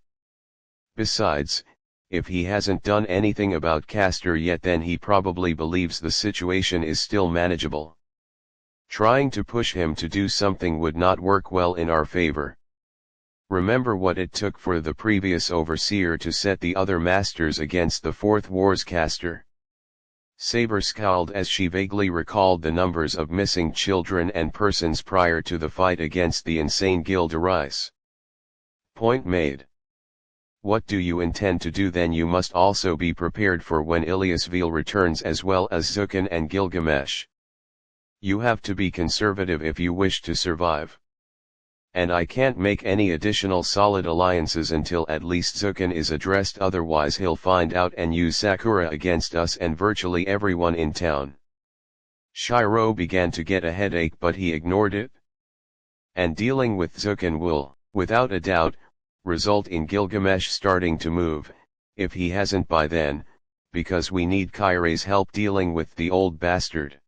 Besides, if he hasn't done anything about Castor yet, then he probably believes the situation is still manageable. Trying to push him to do something would not work well in our favor. Remember what it took for the previous overseer to set the other masters against the Fourth War's Castor. Saber scowled as she vaguely recalled the numbers of missing children and persons prior to the fight against the insane Gilderais. Point made. What do you intend to do then? You must also be prepared for when Ilyasville returns, as well as Zukin and Gilgamesh. You have to be conservative if you wish to survive. And I can't make any additional solid alliances until at least Zukin is addressed, otherwise he'll find out and use Sakura against us and virtually everyone in town. Shirou began to get a headache, but he ignored it. And dealing with Zukin will, without a doubt, result in Gilgamesh starting to move, if he hasn't by then, because we need Kaire's help dealing with the old bastard.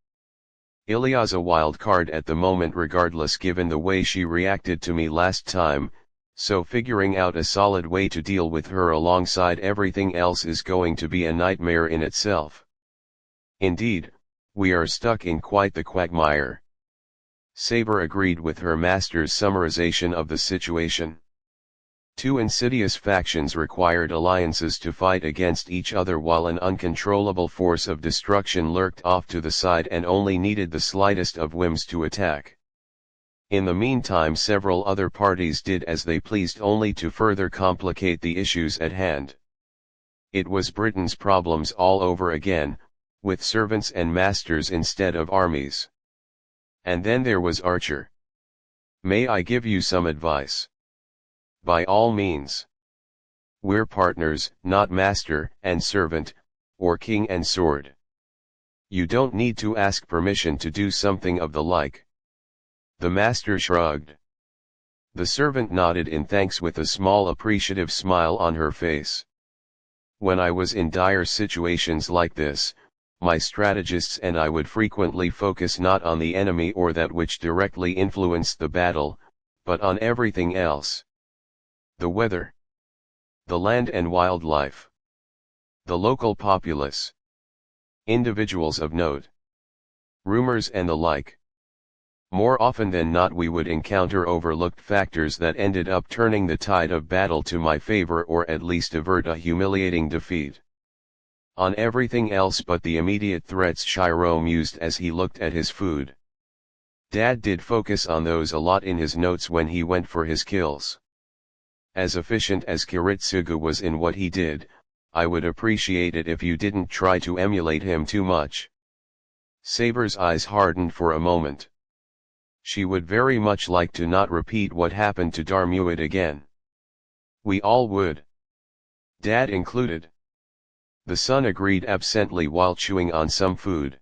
Ilya's a wild card at the moment regardless, given the way she reacted to me last time, so figuring out a solid way to deal with her alongside everything else is going to be a nightmare in itself. Indeed, we are stuck in quite the quagmire. Saber agreed with her master's summarization of the situation. Two insidious factions required alliances to fight against each other, while an uncontrollable force of destruction lurked off to the side and only needed the slightest of whims to attack. In the meantime several other parties did as they pleased only to further complicate the issues at hand. It was Britain's problems all over again, with servants and masters instead of armies. And then there was Archer. May I give you some advice? By all means. We're partners, not master and servant, or king and sword. You don't need to ask permission to do something of the like. The master shrugged. The servant nodded in thanks with a small appreciative smile on her face. When I was in dire situations like this, my strategists and I would frequently focus not on the enemy or that which directly influenced the battle, but on everything else. The weather, the land and wildlife, the local populace, individuals of note, rumors and the like. More often than not we would encounter overlooked factors that ended up turning the tide of battle to my favor or at least avert a humiliating defeat. On everything else but the immediate threats Shirou mused as he looked at his food. Dad did focus on those a lot in his notes when he went for his kills. As efficient as Kiritsugu was in what he did, I would appreciate it if you didn't try to emulate him too much. Saber's eyes hardened for a moment. She would very much like to not repeat what happened to Darmuid again. We all would. Dad included. The son agreed absently while chewing on some food.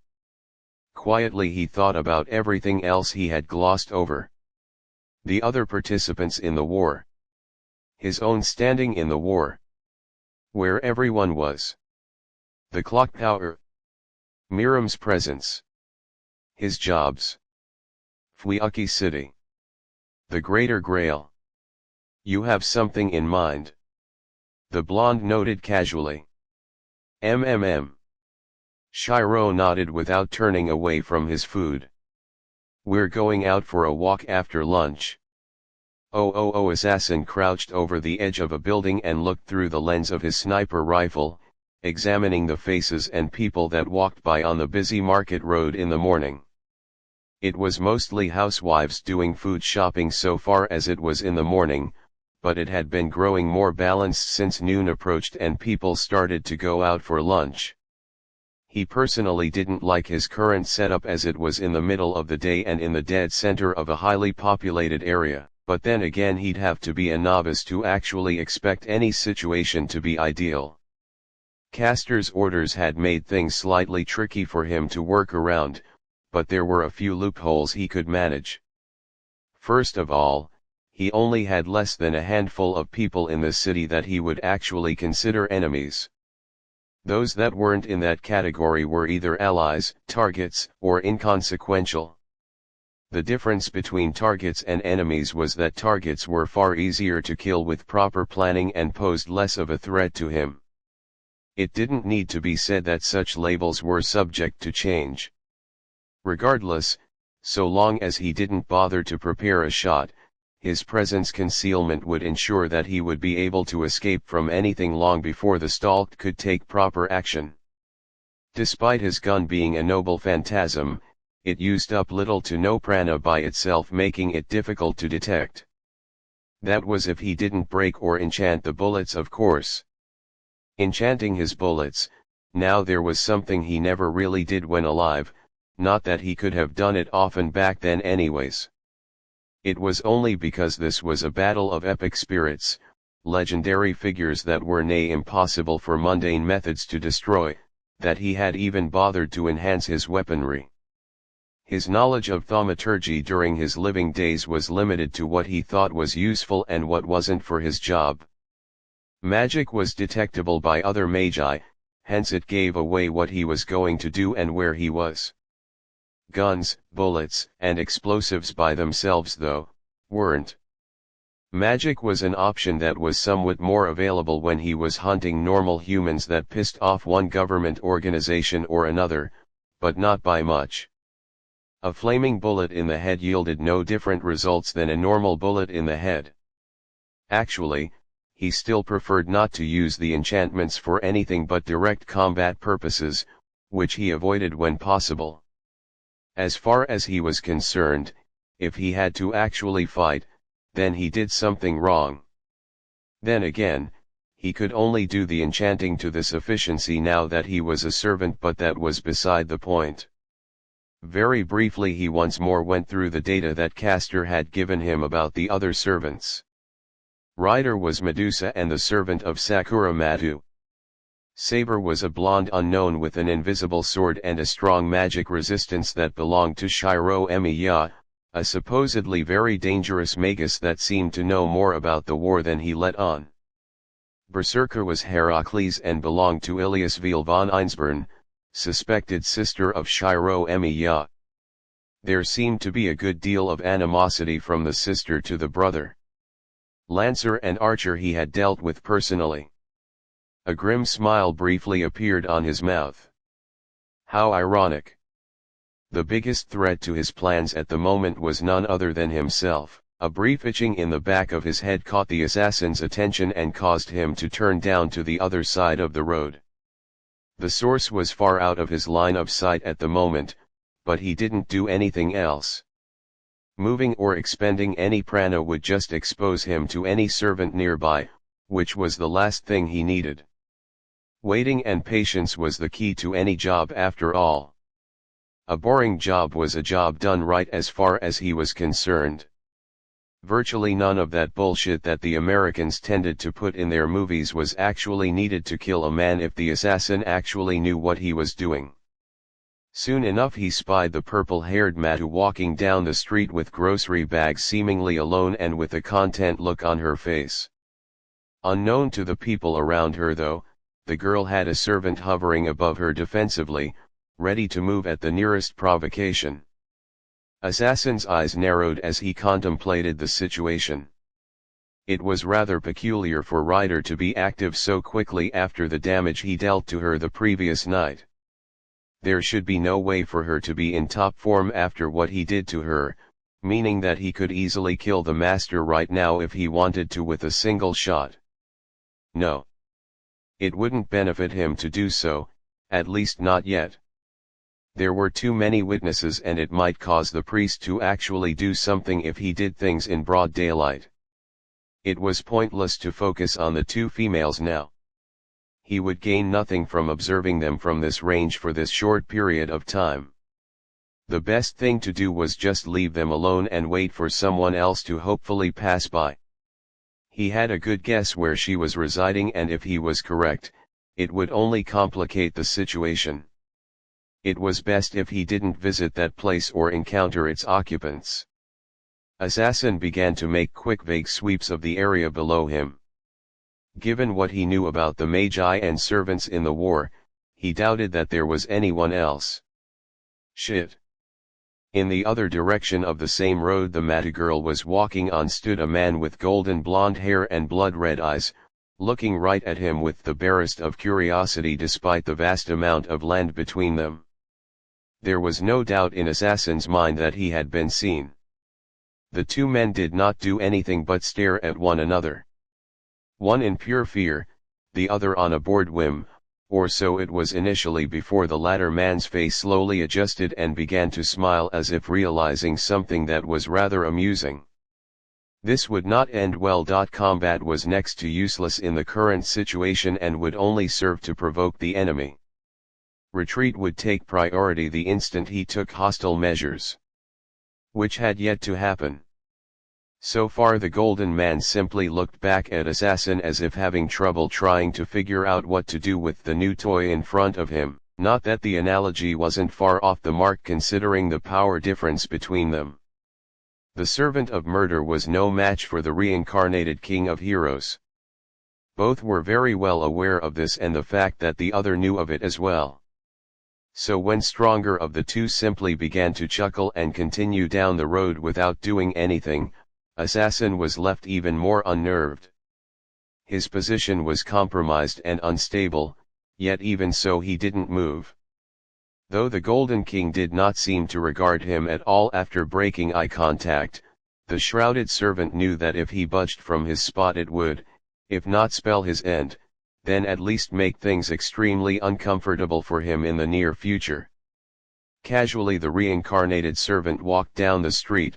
Quietly he thought about everything else he had glossed over. The other participants in the war. His own standing in the war. Where everyone was. The clock tower. Miriam's presence. His jobs. Fuyuki City. The Greater Grail. You have something in mind. The blonde noted casually. Shirou nodded without turning away from his food. We're going out for a walk after lunch. Assassin crouched over the edge of a building and looked through the lens of his sniper rifle, examining the faces and people that walked by on the busy market road in the morning. It was mostly housewives doing food shopping so far as it was in the morning, but it had been growing more balanced since noon approached and people started to go out for lunch. He personally didn't like his current setup as it was in the middle of the day and in the dead center of a highly populated area, but then again he'd have to be a novice to actually expect any situation to be ideal. Castor's orders had made things slightly tricky for him to work around, but there were a few loopholes he could manage. First of all, he only had less than a handful of people in the city that he would actually consider enemies. Those that weren't in that category were either allies, targets, or inconsequential. The difference between targets and enemies was that targets were far easier to kill with proper planning and posed less of a threat to him. It didn't need to be said that such labels were subject to change. Regardless, so long as he didn't bother to prepare a shot, his presence concealment would ensure that he would be able to escape from anything long before the stalked could take proper action. Despite his gun being a noble phantasm, it used up little to no prana by itself, making it difficult to detect. That was if he didn't break or enchant the bullets, of course. Enchanting his bullets, now there was something he never really did when alive, not that he could have done it often back then anyways. It was only because this was a battle of epic spirits, legendary figures that were nay impossible for mundane methods to destroy, that he had even bothered to enhance his weaponry. His knowledge of thaumaturgy during his living days was limited to what he thought was useful and what wasn't for his job. Magic was detectable by other magi, hence it gave away what he was going to do and where he was. Guns, bullets, and explosives by themselves, though, weren't. Magic was an option that was somewhat more available when he was hunting normal humans that pissed off one government organization or another, but not by much. A flaming bullet in the head yielded no different results than a normal bullet in the head. Actually, he still preferred not to use the enchantments for anything but direct combat purposes, which he avoided when possible. As far as he was concerned, if he had to actually fight, then he did something wrong. Then again, he could only do the enchanting to this efficiency now that he was a servant, but that was beside the point. Very briefly he once more went through the data that Castor had given him about the other servants. Rider was Medusa and the servant of Sakura Matu. Saber was a blonde unknown with an invisible sword and a strong magic resistance that belonged to Shirou Emiya, a supposedly very dangerous magus that seemed to know more about the war than he let on. Berserker was Heracles and belonged to Iliasville von Einsborn, suspected sister of Shirou Emiya. There seemed to be a good deal of animosity from the sister to the brother. Lancer and Archer he had dealt with personally. A grim smile briefly appeared on his mouth. How ironic. The biggest threat to his plans at the moment was none other than himself. A brief itching in the back of his head caught the assassin's attention and caused him to turn down to the other side of the road. The source was far out of his line of sight at the moment, but he didn't do anything else. Moving or expending any prana would just expose him to any servant nearby, which was the last thing he needed. Waiting and patience was the key to any job after all. A boring job was a job done right as far as he was concerned. Virtually none of that bullshit that the Americans tended to put in their movies was actually needed to kill a man if the assassin actually knew what he was doing. Soon enough he spied the purple-haired Matu walking down the street with grocery bags, seemingly alone and with a content look on her face. Unknown to the people around her though, the girl had a servant hovering above her defensively, ready to move at the nearest provocation. Assassin's eyes narrowed as he contemplated the situation. It was rather peculiar for Ryder to be active so quickly after the damage he dealt to her the previous night. There should be no way for her to be in top form after what he did to her, meaning that he could easily kill the master right now if he wanted to with a single shot. No. It wouldn't benefit him to do so, at least not yet. There were too many witnesses and it might cause the priest to actually do something if he did things in broad daylight. It was pointless to focus on the two females now. He would gain nothing from observing them from this range for this short period of time. The best thing to do was just leave them alone and wait for someone else to hopefully pass by. He had a good guess where she was residing, and if he was correct, it would only complicate the situation. It was best if he didn't visit that place or encounter its occupants. Assassin began to make quick vague sweeps of the area below him. Given what he knew about the magi and servants in the war, he doubted that there was anyone else. Shit. In the other direction of the same road the Mata girl was walking on stood a man with golden blonde hair and blood-red eyes, looking right at him with the barest of curiosity despite the vast amount of land between them. There was no doubt in Assassin's mind that he had been seen. The two men did not do anything but stare at one another. One in pure fear, the other on a bored whim, or so it was initially before the latter man's face slowly adjusted and began to smile as if realizing something that was rather amusing. This would not end well. Combat was next to useless in the current situation and would only serve to provoke the enemy. Retreat would take priority the instant he took hostile measures. Which had yet to happen. So far the Golden Man simply looked back at Assassin as if having trouble trying to figure out what to do with the new toy in front of him, not that the analogy wasn't far off the mark considering the power difference between them. The servant of murder was no match for the reincarnated king of heroes. Both were very well aware of this and the fact that the other knew of it as well. So when stronger of the two simply began to chuckle and continue down the road without doing anything, Assassin was left even more unnerved. His position was compromised and unstable, yet even so he didn't move. Though the Golden King did not seem to regard him at all after breaking eye contact, the shrouded servant knew that if he budged from his spot it would, if not spell his end, then at least make things extremely uncomfortable for him in the near future. Casually the reincarnated servant walked down the street,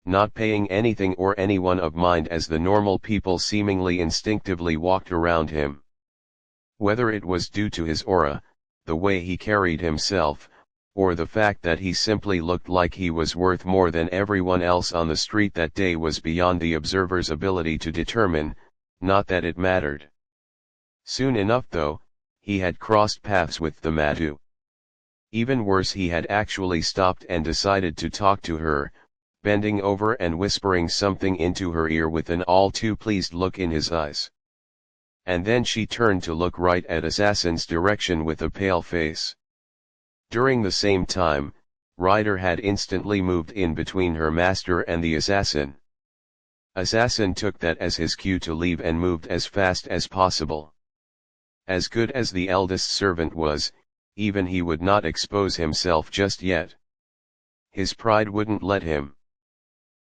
not paying anything or anyone of mind as the normal people seemingly instinctively walked around him. Whether it was due to his aura, the way he carried himself, or the fact that he simply looked like he was worth more than everyone else on the street that day was beyond the observer's ability to determine, not that it mattered. Soon enough though, he had crossed paths with the Matu. Even worse, he had actually stopped and decided to talk to her, bending over and whispering something into her ear with an all too pleased look in his eyes. And then she turned to look right at Assassin's direction with a pale face. During the same time, Ryder had instantly moved in between her master and the assassin. Assassin took that as his cue to leave and moved as fast as possible. As good as the eldest servant was, even he would not expose himself just yet. His pride wouldn't let him.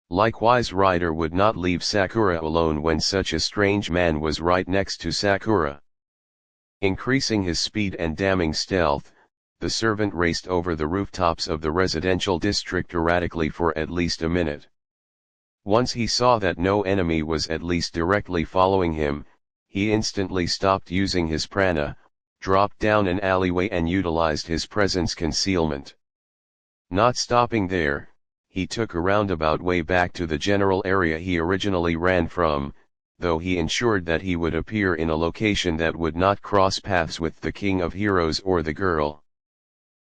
Likewise, Ryder would not leave Sakura alone when such a strange man was right next to Sakura. Increasing his speed and damning stealth, the servant raced over the rooftops of the residential district erratically for at least a minute. Once he saw that no enemy was at least directly following him, he instantly stopped using his prana, dropped down an alleyway and utilized his presence concealment. Not stopping there, he took a roundabout way back to the general area he originally ran from, though he ensured that he would appear in a location that would not cross paths with the King of Heroes or the girl.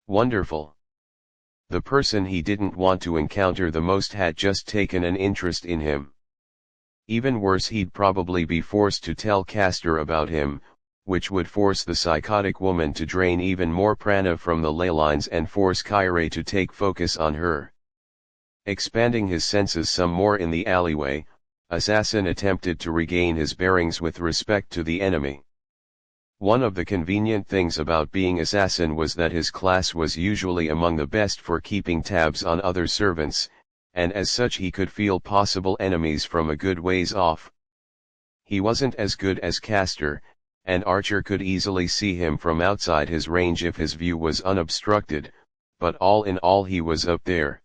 Wonderful. The person he didn't want to encounter the most had just taken an interest in him. Even worse, he'd probably be forced to tell Castor about him, which would force the psychotic woman to drain even more prana from the ley lines and force Kairi to take focus on her. Expanding his senses some more in the alleyway, Assassin attempted to regain his bearings with respect to the enemy. One of the convenient things about being Assassin was that his class was usually among the best for keeping tabs on other servants, and as such he could feel possible enemies from a good ways off. He wasn't as good as Castor, and Archer could easily see him from outside his range if his view was unobstructed, but all in all he was up there.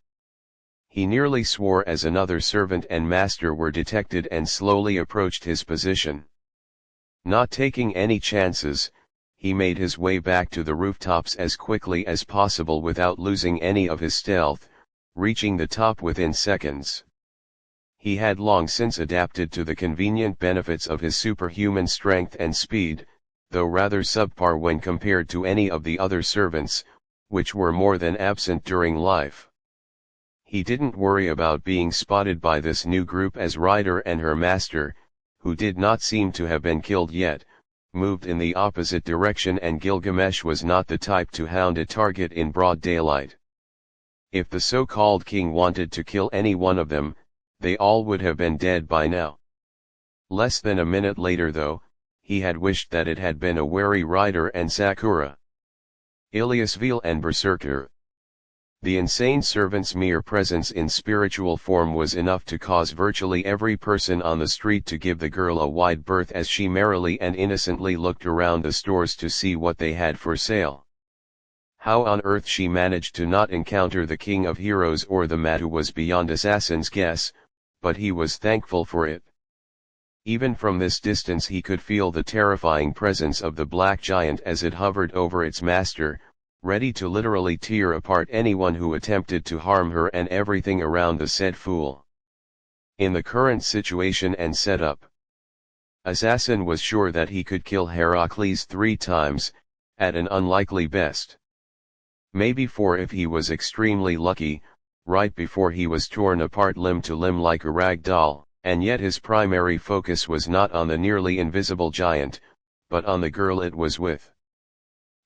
He nearly swore as another servant and master were detected and slowly approached his position. Not taking any chances, he made his way back to the rooftops as quickly as possible without losing any of his stealth, reaching the top within seconds. He had long since adapted to the convenient benefits of his superhuman strength and speed, though rather subpar when compared to any of the other servants, which were more than absent during life. He didn't worry about being spotted by this new group as Ryder and her master, who did not seem to have been killed yet, moved in the opposite direction, and Gilgamesh was not the type to hound a target in broad daylight. If the so-called king wanted to kill any one of them, they all would have been dead by now. Less than a minute later though, he had wished that it had been a wary Ryder and Sakura. Ilyasville and Berserker. The insane servant's mere presence in spiritual form was enough to cause virtually every person on the street to give the girl a wide berth as she merrily and innocently looked around the stores to see what they had for sale. How on earth she managed to not encounter the King of Heroes or the Matu was beyond Assassin's guess, but he was thankful for it. Even from this distance he could feel the terrifying presence of the black giant as it hovered over its master, ready to literally tear apart anyone who attempted to harm her and everything around the said fool. In the current situation and setup, Assassin was sure that he could kill Heracles 3 times, at an unlikely best. Maybe 4 if he was extremely lucky, right before he was torn apart limb to limb like a rag doll, and yet his primary focus was not on the nearly invisible giant, but on the girl it was with.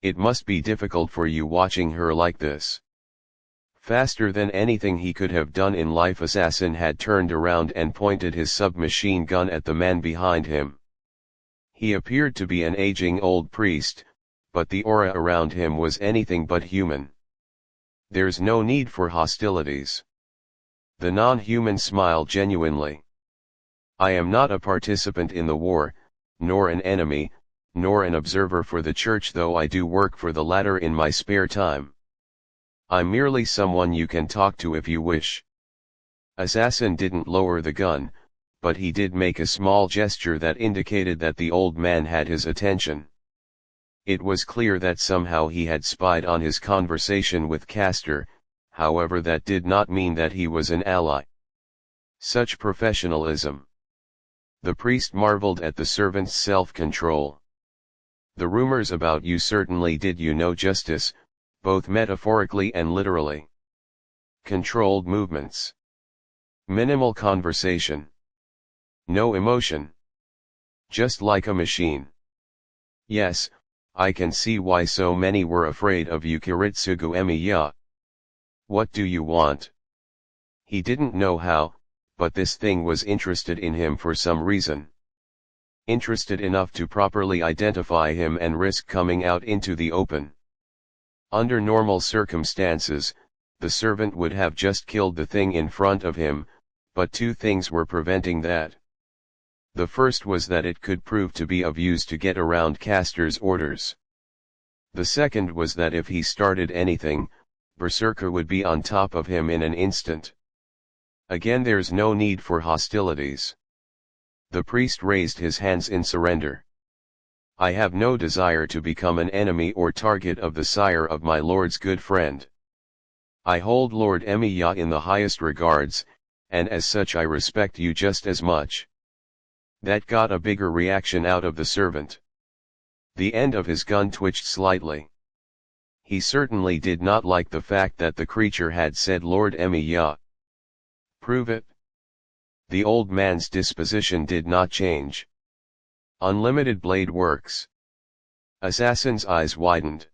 It must be difficult for you watching her like this. Faster than anything he could have done in life, Assassin had turned around and pointed his submachine gun at the man behind him. He appeared to be an aging old priest, but the aura around him was anything but human. There's no need for hostilities. The non-human smiled genuinely. I am not a participant in the war, nor an enemy, nor an observer for the church, though I do work for the latter in my spare time. I'm merely someone you can talk to if you wish. Assassin didn't lower the gun, but he did make a small gesture that indicated that the old man had his attention. It was clear that somehow he had spied on his conversation with Castor, however that did not mean that he was an ally. Such professionalism. The priest marveled at the servant's self-control. The rumors about you certainly did you no justice, both metaphorically and literally. Controlled movements. Minimal conversation. No emotion. Just like a machine. Yes, I can see why so many were afraid of you, Shirou Emiya. What do you want? He didn't know how, but this thing was interested in him for some reason. Interested enough to properly identify him and risk coming out into the open. Under normal circumstances, the servant would have just killed the thing in front of him, but two things were preventing that. The first was that it could prove to be of use to get around Castor's orders. The second was that if he started anything, Berserker would be on top of him in an instant. Again, there's no need for hostilities. The priest raised his hands in surrender. I have no desire to become an enemy or target of the sire of my lord's good friend. I hold Lord Emiya in the highest regards, and as such I respect you just as much. That got a bigger reaction out of the servant. The end of his gun twitched slightly. He certainly did not like the fact that the creature had said Lord Emiya. Prove it. The old man's disposition did not change. Unlimited blade works. Assassin's eyes widened.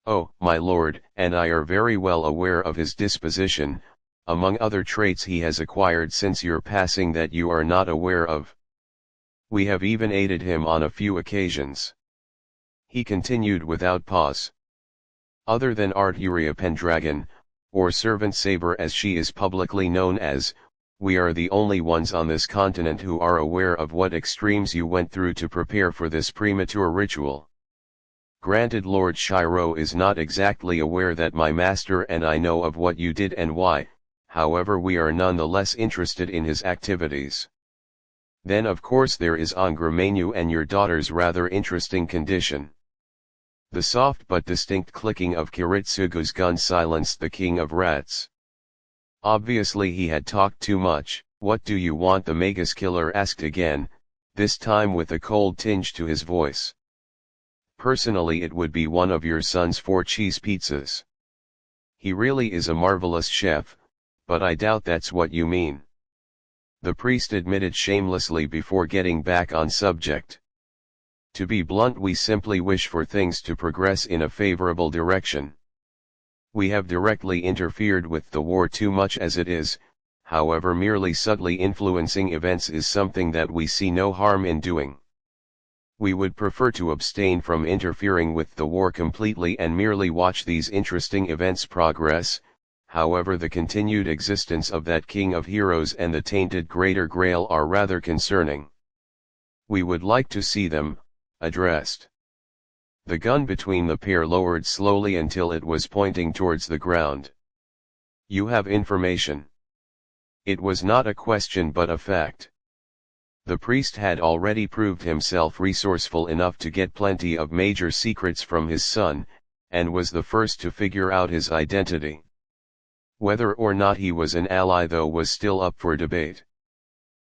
Oh, my lord, and I are very well aware of his disposition, among other traits he has acquired since your passing that you are not aware of. We have even aided him on a few occasions. He continued without pause. Other than Arturia Pendragon, or Servant Saber as she is publicly known as, we are the only ones on this continent who are aware of what extremes you went through to prepare for this premature ritual. Granted, Lord Shirou is not exactly aware that my master and I know of what you did and why, however we are nonetheless interested in his activities. Then of course there is Angramenyu and your daughter's rather interesting condition. The soft but distinct clicking of Kiritsugu's gun silenced the king of rats. Obviously he had talked too much. What do you want? The magus killer asked again, this time with a cold tinge to his voice. Personally it would be one of your son's 4 cheese pizzas. He really is a marvelous chef, but I doubt that's what you mean. The priest admitted shamelessly before getting back on subject. To be blunt, we simply wish for things to progress in a favorable direction. We have directly interfered with the war too much as it is, however merely subtly influencing events is something that we see no harm in doing. We would prefer to abstain from interfering with the war completely and merely watch these interesting events progress. However, the continued existence of that King of Heroes and the tainted Greater Grail are rather concerning. We would like to see them addressed. The gun between the pair lowered slowly until it was pointing towards the ground. You have information. It was not a question but a fact. The priest had already proved himself resourceful enough to get plenty of major secrets from his son, and was the first to figure out his identity. Whether or not he was an ally though was still up for debate.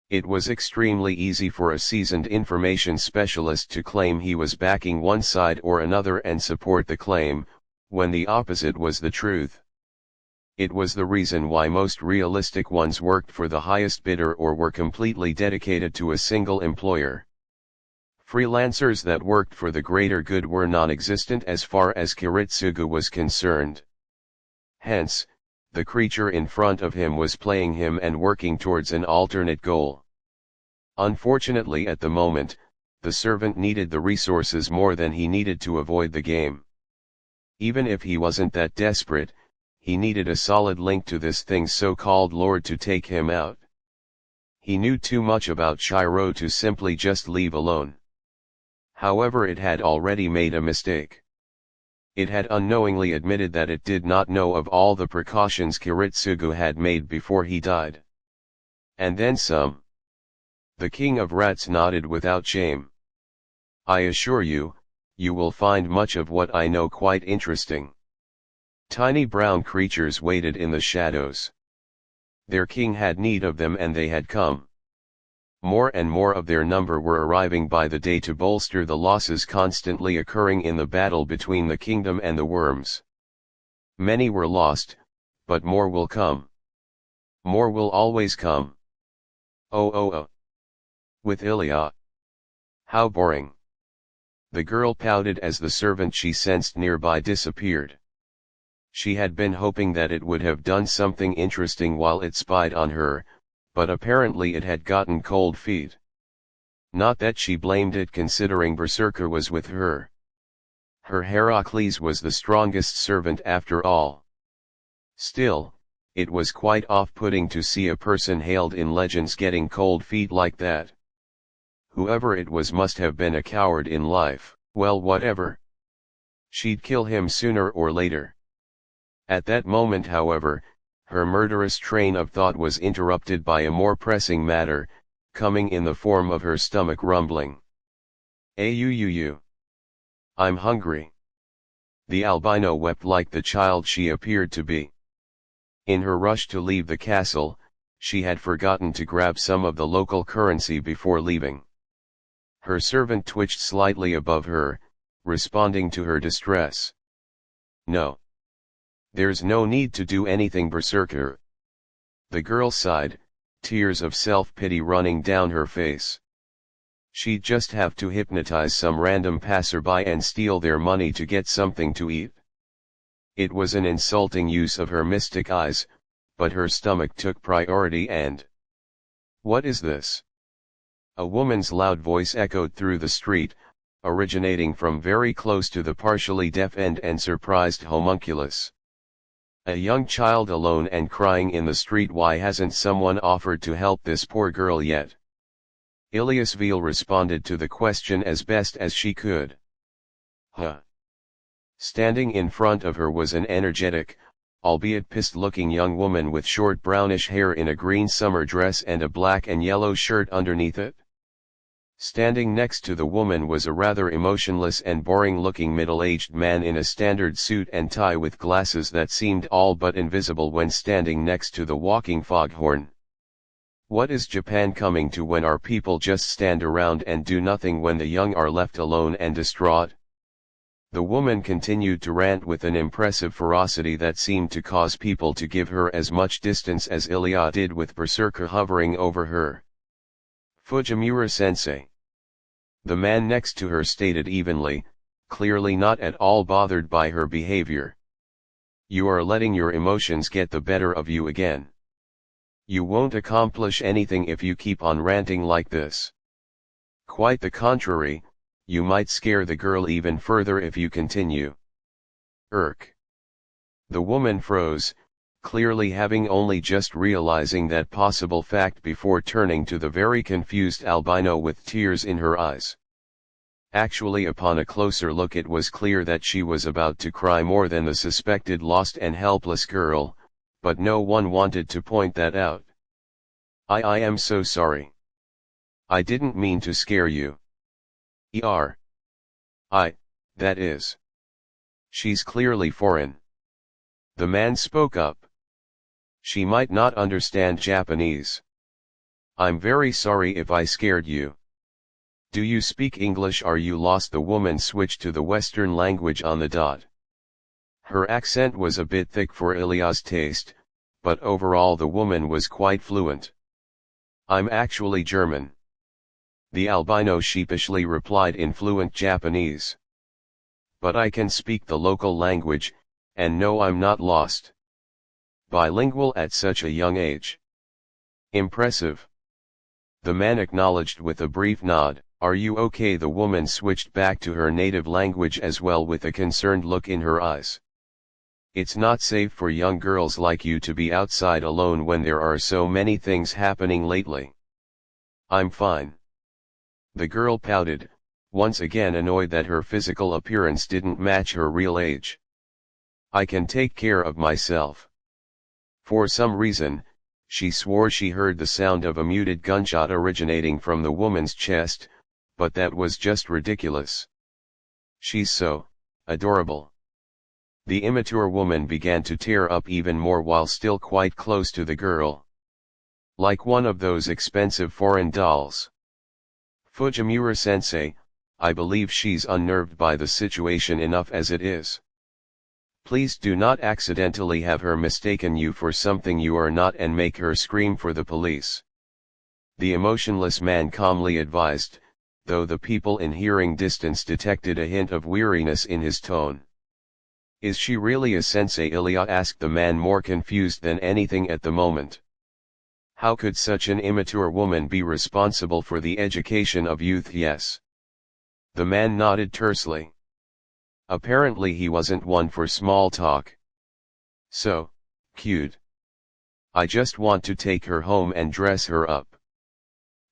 It was extremely easy for a seasoned information specialist to claim he was backing one side or another and support the claim, when the opposite was the truth. It was the reason why most realistic ones worked for the highest bidder or were completely dedicated to a single employer. Freelancers that worked for the greater good were non-existent as far as Kiritsugu was concerned. Hence, the creature in front of him was playing him and working towards an alternate goal. Unfortunately at the moment, the servant needed the resources more than he needed to avoid the game. Even if he wasn't that desperate, he needed a solid link to this thing's so-called lord to take him out. He knew too much about Shirou to simply just leave alone. However, it had already made a mistake. It had unknowingly admitted that it did not know of all the precautions Kiritsugu had made before he died. And then some. The king of rats nodded without shame. I assure you, you will find much of what I know quite interesting. Tiny brown creatures waited in the shadows. Their king had need of them and they had come. More and more of their number were arriving by the day to bolster the losses constantly occurring in the battle between the kingdom and the worms. Many were lost, but more will come. More will always come. Oh. With Ilya. How boring. The girl pouted as the servant she sensed nearby disappeared. She had been hoping that it would have done something interesting while it spied on her, but apparently it had gotten cold feet. Not that she blamed it considering Berserker was with her. Her Heracles was the strongest servant after all. Still, it was quite off-putting to see a person hailed in legends getting cold feet like that. Whoever it was must have been a coward in life. Well, whatever. She'd kill him sooner or later. At that moment, however, her murderous train of thought was interrupted by a more pressing matter, coming in the form of her stomach rumbling. Ayuyuyu. I'm hungry. The albino wept like the child she appeared to be. In her rush to leave the castle, she had forgotten to grab some of the local currency before leaving. Her servant twitched slightly above her, responding to her distress. No. There's no need to do anything, Berserker. The girl sighed, tears of self-pity running down her face. She'd just have to hypnotize some random passerby and steal their money to get something to eat. It was an insulting use of her mystic eyes, but her stomach took priority and... What is this? A woman's loud voice echoed through the street, originating from very close to the partially deafened and surprised homunculus. A young child alone and crying in the street. Why hasn't someone offered to help this poor girl yet? Ilyasville responded to the question as best as she could. Huh. Standing in front of her was an energetic, albeit pissed-looking young woman with short brownish hair in a green summer dress and a black and yellow shirt underneath it. Standing next to the woman was a rather emotionless and boring-looking middle-aged man in a standard suit and tie with glasses that seemed all but invisible when standing next to the walking foghorn. What is Japan coming to when our people just stand around and do nothing when the young are left alone and distraught? The woman continued to rant with an impressive ferocity that seemed to cause people to give her as much distance as Ilya did with Berserker hovering over her. Fujimura-sensei. The man next to her stated evenly, clearly not at all bothered by her behavior. You are letting your emotions get the better of you again. You won't accomplish anything if you keep on ranting like this. Quite the contrary, you might scare the girl even further if you continue. Irk. The woman froze, clearly having only just realizing that possible fact before turning to the very confused albino with tears in her eyes. Actually, upon a closer look, it was clear that she was about to cry more than the suspected lost and helpless girl, but no one wanted to point that out. I am so sorry. I didn't mean to scare you. That is. She's clearly foreign. The man spoke up. She might not understand Japanese. I'm very sorry if I scared you. Do you speak English? Are you lost? The woman switched to the Western language on the dot. Her accent was a bit thick for Ilya's taste, but overall the woman was quite fluent. I'm actually German. The albino sheepishly replied in fluent Japanese. But I can speak the local language, and no, I'm not lost. Bilingual at such a young age. Impressive. The man acknowledged with a brief nod. Are you okay? The woman switched back to her native language as well with a concerned look in her eyes. It's not safe for young girls like you to be outside alone when there are so many things happening lately. I'm fine. The girl pouted, once again annoyed that her physical appearance didn't match her real age. I can take care of myself. For some reason, she swore she heard the sound of a muted gunshot originating from the woman's chest, but that was just ridiculous. She's so adorable. The immature woman began to tear up even more while still quite close to the girl. Like one of those expensive foreign dolls. Fujimura-sensei, I believe she's unnerved by the situation enough as it is. Please do not accidentally have her mistaken you for something you are not and make her scream for the police. The emotionless man calmly advised, though the people in hearing distance detected a hint of weariness in his tone. Is she really a sensei? Ilya asked the man, more confused than anything at the moment. How could such an immature woman be responsible for the education of youth? Yes. The man nodded tersely. Apparently he wasn't one for small talk. So, cute. I just want to take her home and dress her up.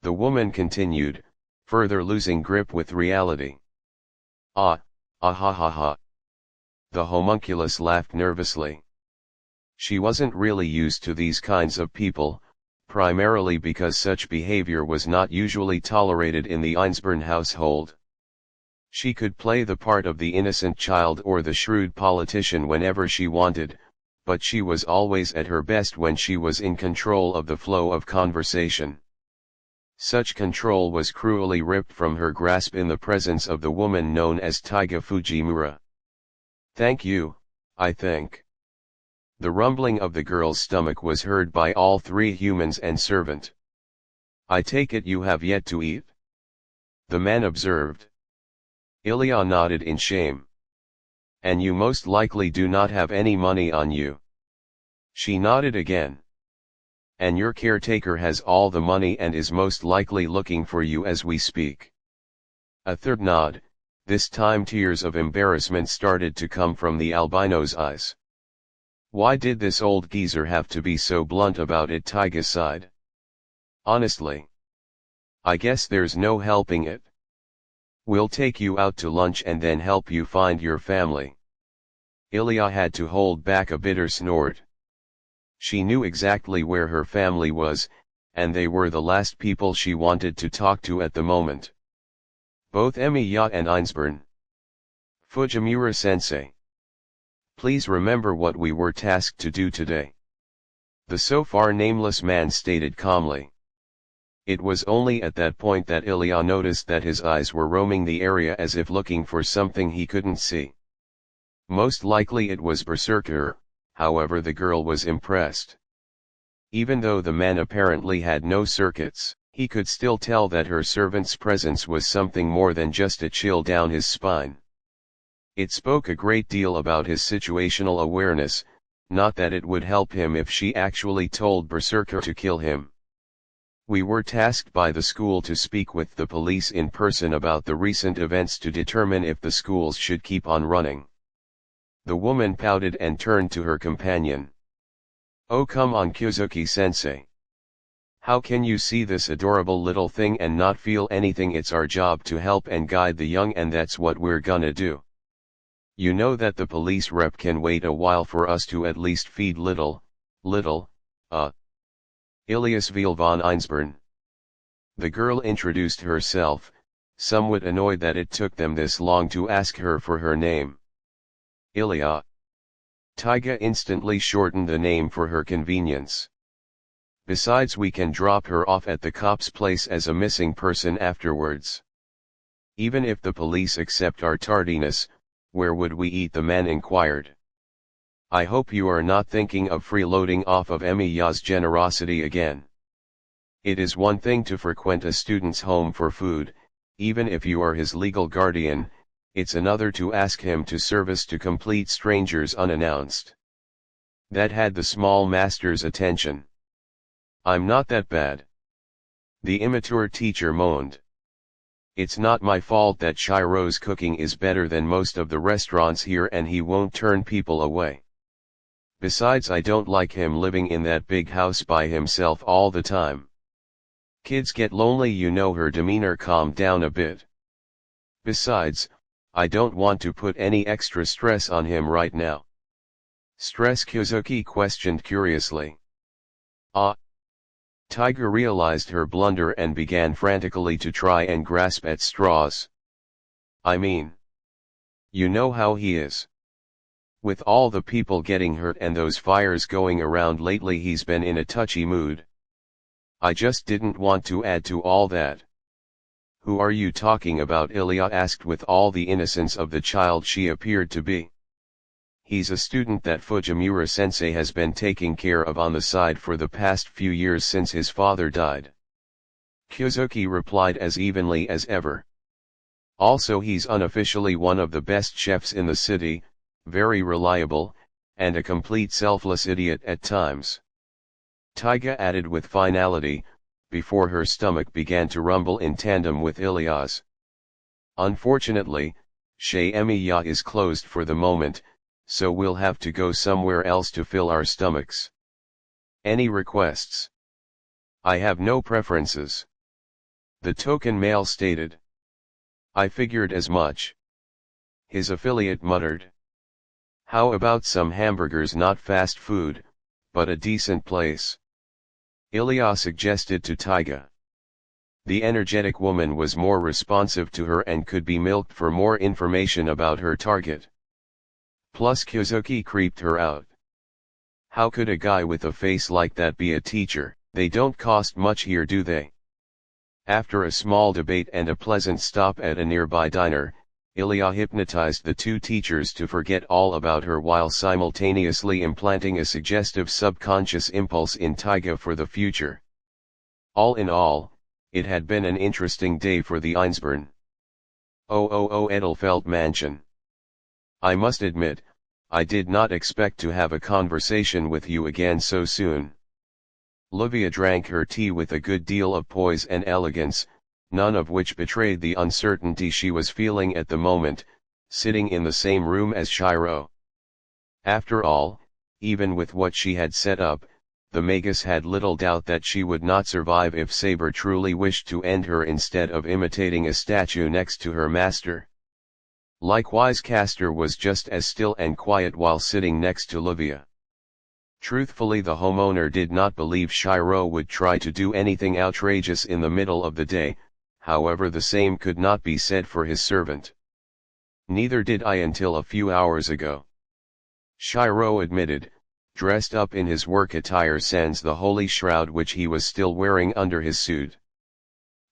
The woman continued, further losing grip with reality. Ah ha ha ha. The homunculus laughed nervously. She wasn't really used to these kinds of people, primarily because such behavior was not usually tolerated in the Einsborn household. She could play the part of the innocent child or the shrewd politician whenever she wanted, but she was always at her best when she was in control of the flow of conversation. Such control was cruelly ripped from her grasp in the presence of the woman known as Taiga Fujimura. Thank you, I think. The rumbling of the girl's stomach was heard by all three humans and servant. I take it you have yet to eat? The man observed. Ilya nodded in shame. And you most likely do not have any money on you. She nodded again. And your caretaker has all the money and is most likely looking for you as we speak. A third nod, this time tears of embarrassment started to come from the albino's eyes. Why did this old geezer have to be so blunt about it? Taiga sighed. Honestly. I guess there's no helping it. We'll take you out to lunch and then help you find your family. Ilya had to hold back a bitter snort. She knew exactly where her family was, and they were the last people she wanted to talk to at the moment. Both Emiya and Einsborn. Fujimura-sensei. Please remember what we were tasked to do today. The so far nameless man stated calmly. It was only at that point that Ilya noticed that his eyes were roaming the area as if looking for something he couldn't see. Most likely it was Berserker, however the girl was impressed. Even though the man apparently had no circuits, he could still tell that her servant's presence was something more than just a chill down his spine. It spoke a great deal about his situational awareness, not that it would help him if she actually told Berserker to kill him. We were tasked by the school to speak with the police in person about the recent events to determine if the schools should keep on running. The woman pouted and turned to her companion. Oh come on Kyozuki-sensei. How can you see this adorable little thing and not feel anything? It's our job to help and guide the young, and that's what we're gonna do. You know that the police rep can wait a while for us to at least feed Iliasville von Einsborn. The girl introduced herself, somewhat annoyed that it took them this long to ask her for her name. Ilya. Taiga instantly shortened the name for her convenience. Besides, we can drop her off at the cop's place as a missing person afterwards. Even if the police accept our tardiness, where would we eat? The man inquired. I hope you are not thinking of freeloading off of Emiya's generosity again. It is one thing to frequent a student's home for food, even if you are his legal guardian, it's another to ask him to service to complete strangers unannounced. That had the small master's attention. I'm not that bad. The immature teacher moaned. It's not my fault that Shirou's cooking is better than most of the restaurants here and he won't turn people away. Besides, I don't like him living in that big house by himself all the time. Kids get lonely, you know. Her demeanor calmed down a bit. Besides, I don't want to put any extra stress on him right now. Stress? Kyozuki questioned curiously. Ah. Tiger realized her blunder and began frantically to try and grasp at straws. I mean, you know how he is. With all the people getting hurt and those fires going around lately, he's been in a touchy mood. I just didn't want to add to all that. Who are you talking about? Ilya asked with all the innocence of the child she appeared to be. He's a student that Fujimura-sensei has been taking care of on the side for the past few years since his father died. Kyozuki replied as evenly as ever. Also, he's unofficially one of the best chefs in the city, very reliable, and a complete selfless idiot at times. Taiga added with finality, before her stomach began to rumble in tandem with Ilya's. Unfortunately, Shirou Emiya is closed for the moment, so we'll have to go somewhere else to fill our stomachs. Any requests? I have no preferences. The token male stated. I figured as much. His affiliate muttered. How about some hamburgers? Not fast food, but a decent place. Ilya suggested to Taiga. The energetic woman was more responsive to her and could be milked for more information about her target. Plus Kyozuki creeped her out. How could a guy with a face like that be a teacher? They don't cost much here, do they? After a small debate and a pleasant stop at a nearby diner, Ilya hypnotized the two teachers to forget all about her while simultaneously implanting a suggestive subconscious impulse in Taiga for the future. All in all, it had been an interesting day for the Einsborn. Edelfelt Mansion. I must admit, I did not expect to have a conversation with you again so soon. Livia drank her tea with a good deal of poise and elegance, none of which betrayed the uncertainty she was feeling at the moment, sitting in the same room as Shirou. After all, even with what she had set up, the magus had little doubt that she would not survive if Saber truly wished to end her instead of imitating a statue next to her master. Likewise, Castor was just as still and quiet while sitting next to Livia. Truthfully, the homeowner did not believe Shirou would try to do anything outrageous in the middle of the day, however the same could not be said for his servant. Neither did I until a few hours ago. Shirou admitted, dressed up in his work attire sans the holy shroud which he was still wearing under his suit.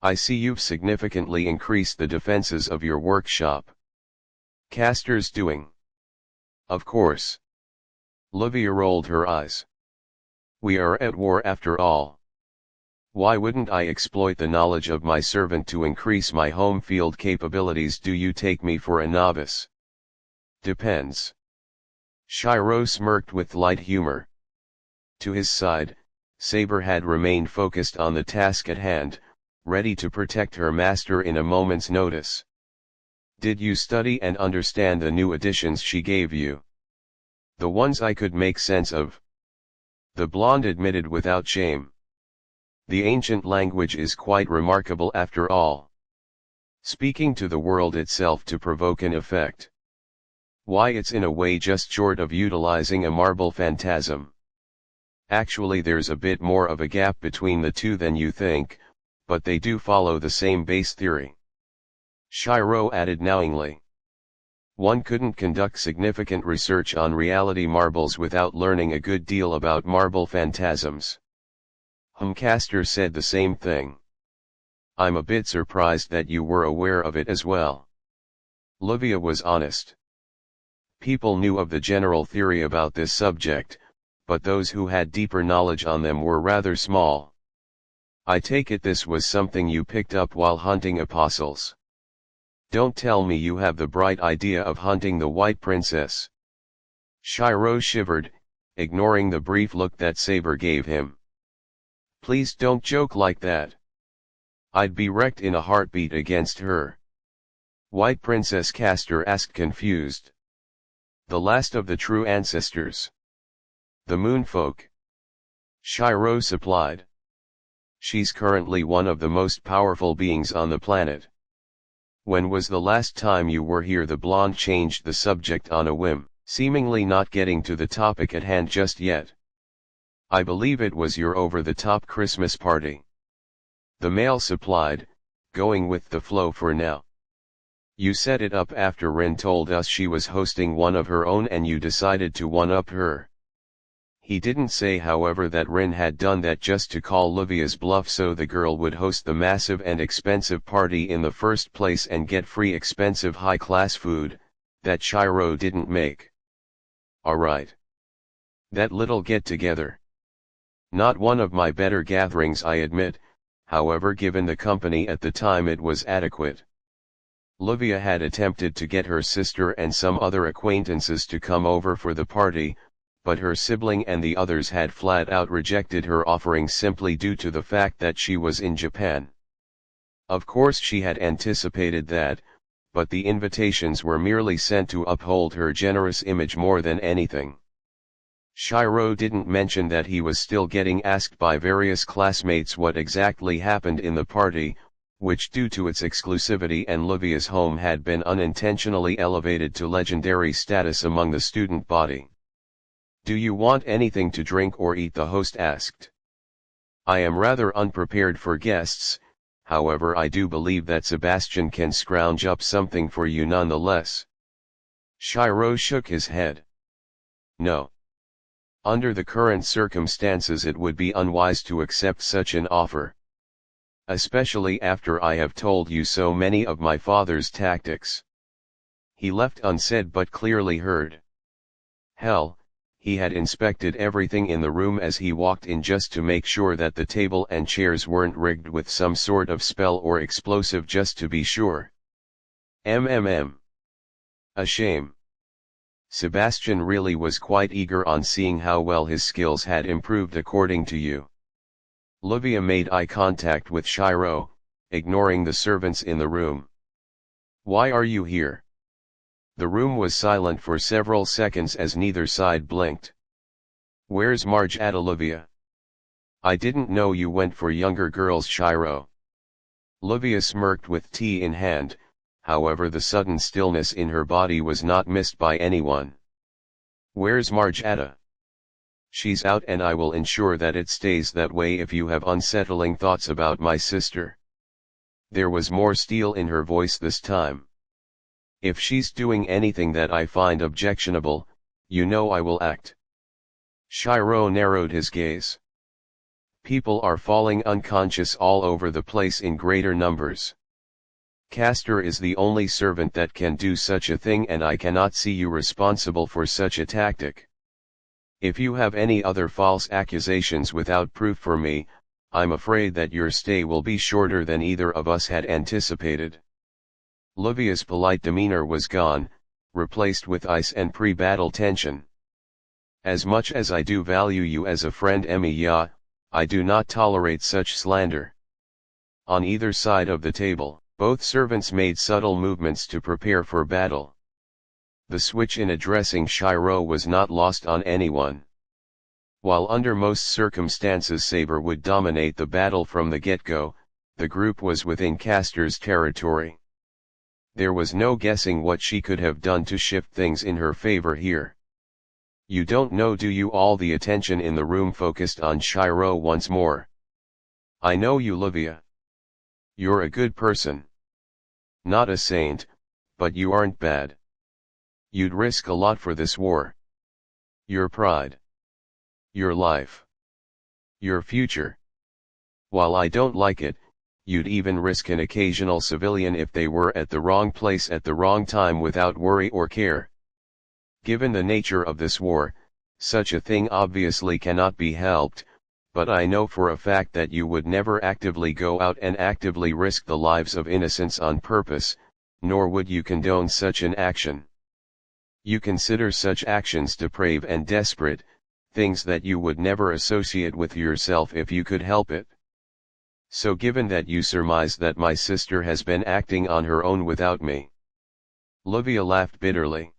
I see you've significantly increased the defenses of your workshop. Castor's doing. Of course. Livia rolled her eyes. We are at war after all. Why wouldn't I exploit the knowledge of my servant to increase my home field capabilities? Do you take me for a novice? Depends. Shirou smirked with light humor. To his side, Saber had remained focused on the task at hand, ready to protect her master in a moment's notice. Did you study and understand the new additions she gave you? The ones I could make sense of. The blonde admitted without shame. The ancient language is quite remarkable after all. Speaking to the world itself to provoke an effect. Why, it's in a way just short of utilizing a marble phantasm. Actually, there's a bit more of a gap between the two than you think, but they do follow the same base theory. Shirou added knowingly. One couldn't conduct significant research on reality marbles without learning a good deal about marble phantasms. Castor said the same thing. I'm a bit surprised that you were aware of it as well. Livia was honest. People knew of the general theory about this subject, but those who had deeper knowledge on them were rather small. I take it this was something you picked up while hunting apostles. Don't tell me you have the bright idea of hunting the White Princess. Shirou shivered, ignoring the brief look that Saber gave him. Please don't joke like that. I'd be wrecked in a heartbeat against her. White Princess? Castor asked, confused. The last of the true ancestors. The Moonfolk. Shirou supplied. She's currently one of the most powerful beings on the planet. When was the last time you were here? The blonde changed the subject on a whim, seemingly not getting to the topic at hand just yet. I believe it was your over-the-top Christmas party. The male supplied, going with the flow for now. You set it up after Rin told us she was hosting one of her own and you decided to one-up her. He didn't say however that Rin had done that just to call Livia's bluff so the girl would host the massive and expensive party in the first place and get free expensive high-class food, that Shirou didn't make. Alright. That little get-together. Not one of my better gatherings I admit, however given the company at the time it was adequate. Livia had attempted to get her sister and some other acquaintances to come over for the party, but her sibling and the others had flat out rejected her offering simply due to the fact that she was in Japan. Of course she had anticipated that, but the invitations were merely sent to uphold her generous image more than anything. Shirou didn't mention that he was still getting asked by various classmates what exactly happened in the party, which due to its exclusivity and Livia's home had been unintentionally elevated to legendary status among the student body. Do you want anything to drink or eat? The host asked. I am rather unprepared for guests, however I do believe that Sebastian can scrounge up something for you nonetheless. Shirou shook his head. No. Under the current circumstances it would be unwise to accept such an offer. Especially after I have told you so many of my father's tactics. He left unsaid but clearly heard. Hell, he had inspected everything in the room as he walked in just to make sure that the table and chairs weren't rigged with some sort of spell or explosive just to be sure. A shame. Sebastian really was quite eager on seeing how well his skills had improved according to you. Livia made eye contact with Shirou, ignoring the servants in the room. Why are you here? The room was silent for several seconds as neither side blinked. Where's Marge at? Livia? I didn't know you went for younger girls. Shirou. Livia smirked with tea in hand, however the sudden stillness in her body was not missed by anyone. Where's Marge at? She's out and I will ensure that it stays that way if you have unsettling thoughts about my sister. There was more steel in her voice this time. If she's doing anything that I find objectionable, you know I will act. Shirou narrowed his gaze. People are falling unconscious all over the place in greater numbers. Castor is the only servant that can do such a thing and I cannot see you responsible for such a tactic. If you have any other false accusations without proof for me, I'm afraid that your stay will be shorter than either of us had anticipated. Livia's polite demeanor was gone, replaced with ice and pre-battle tension. As much as I do value you as a friend Emiya, I do not tolerate such slander. On either side of the table, both servants made subtle movements to prepare for battle. The switch in addressing Shirou was not lost on anyone. While under most circumstances Saber would dominate the battle from the get-go, the group was within Castor's territory. There was no guessing what she could have done to shift things in her favor here. You don't know, do you? All the attention in the room focused on Shirou once more. I know you, Livia. You're a good person. Not a saint, but you aren't bad. You'd risk a lot for this war. Your pride. Your life. Your future. While I don't like it, you'd even risk an occasional civilian if they were at the wrong place at the wrong time without worry or care. Given the nature of this war, such a thing obviously cannot be helped, but I know for a fact that you would never actively go out and actively risk the lives of innocents on purpose, nor would you condone such an action. You consider such actions depraved and desperate, things that you would never associate with yourself if you could help it. So given that you surmise that my sister has been acting on her own without me. Livia laughed bitterly.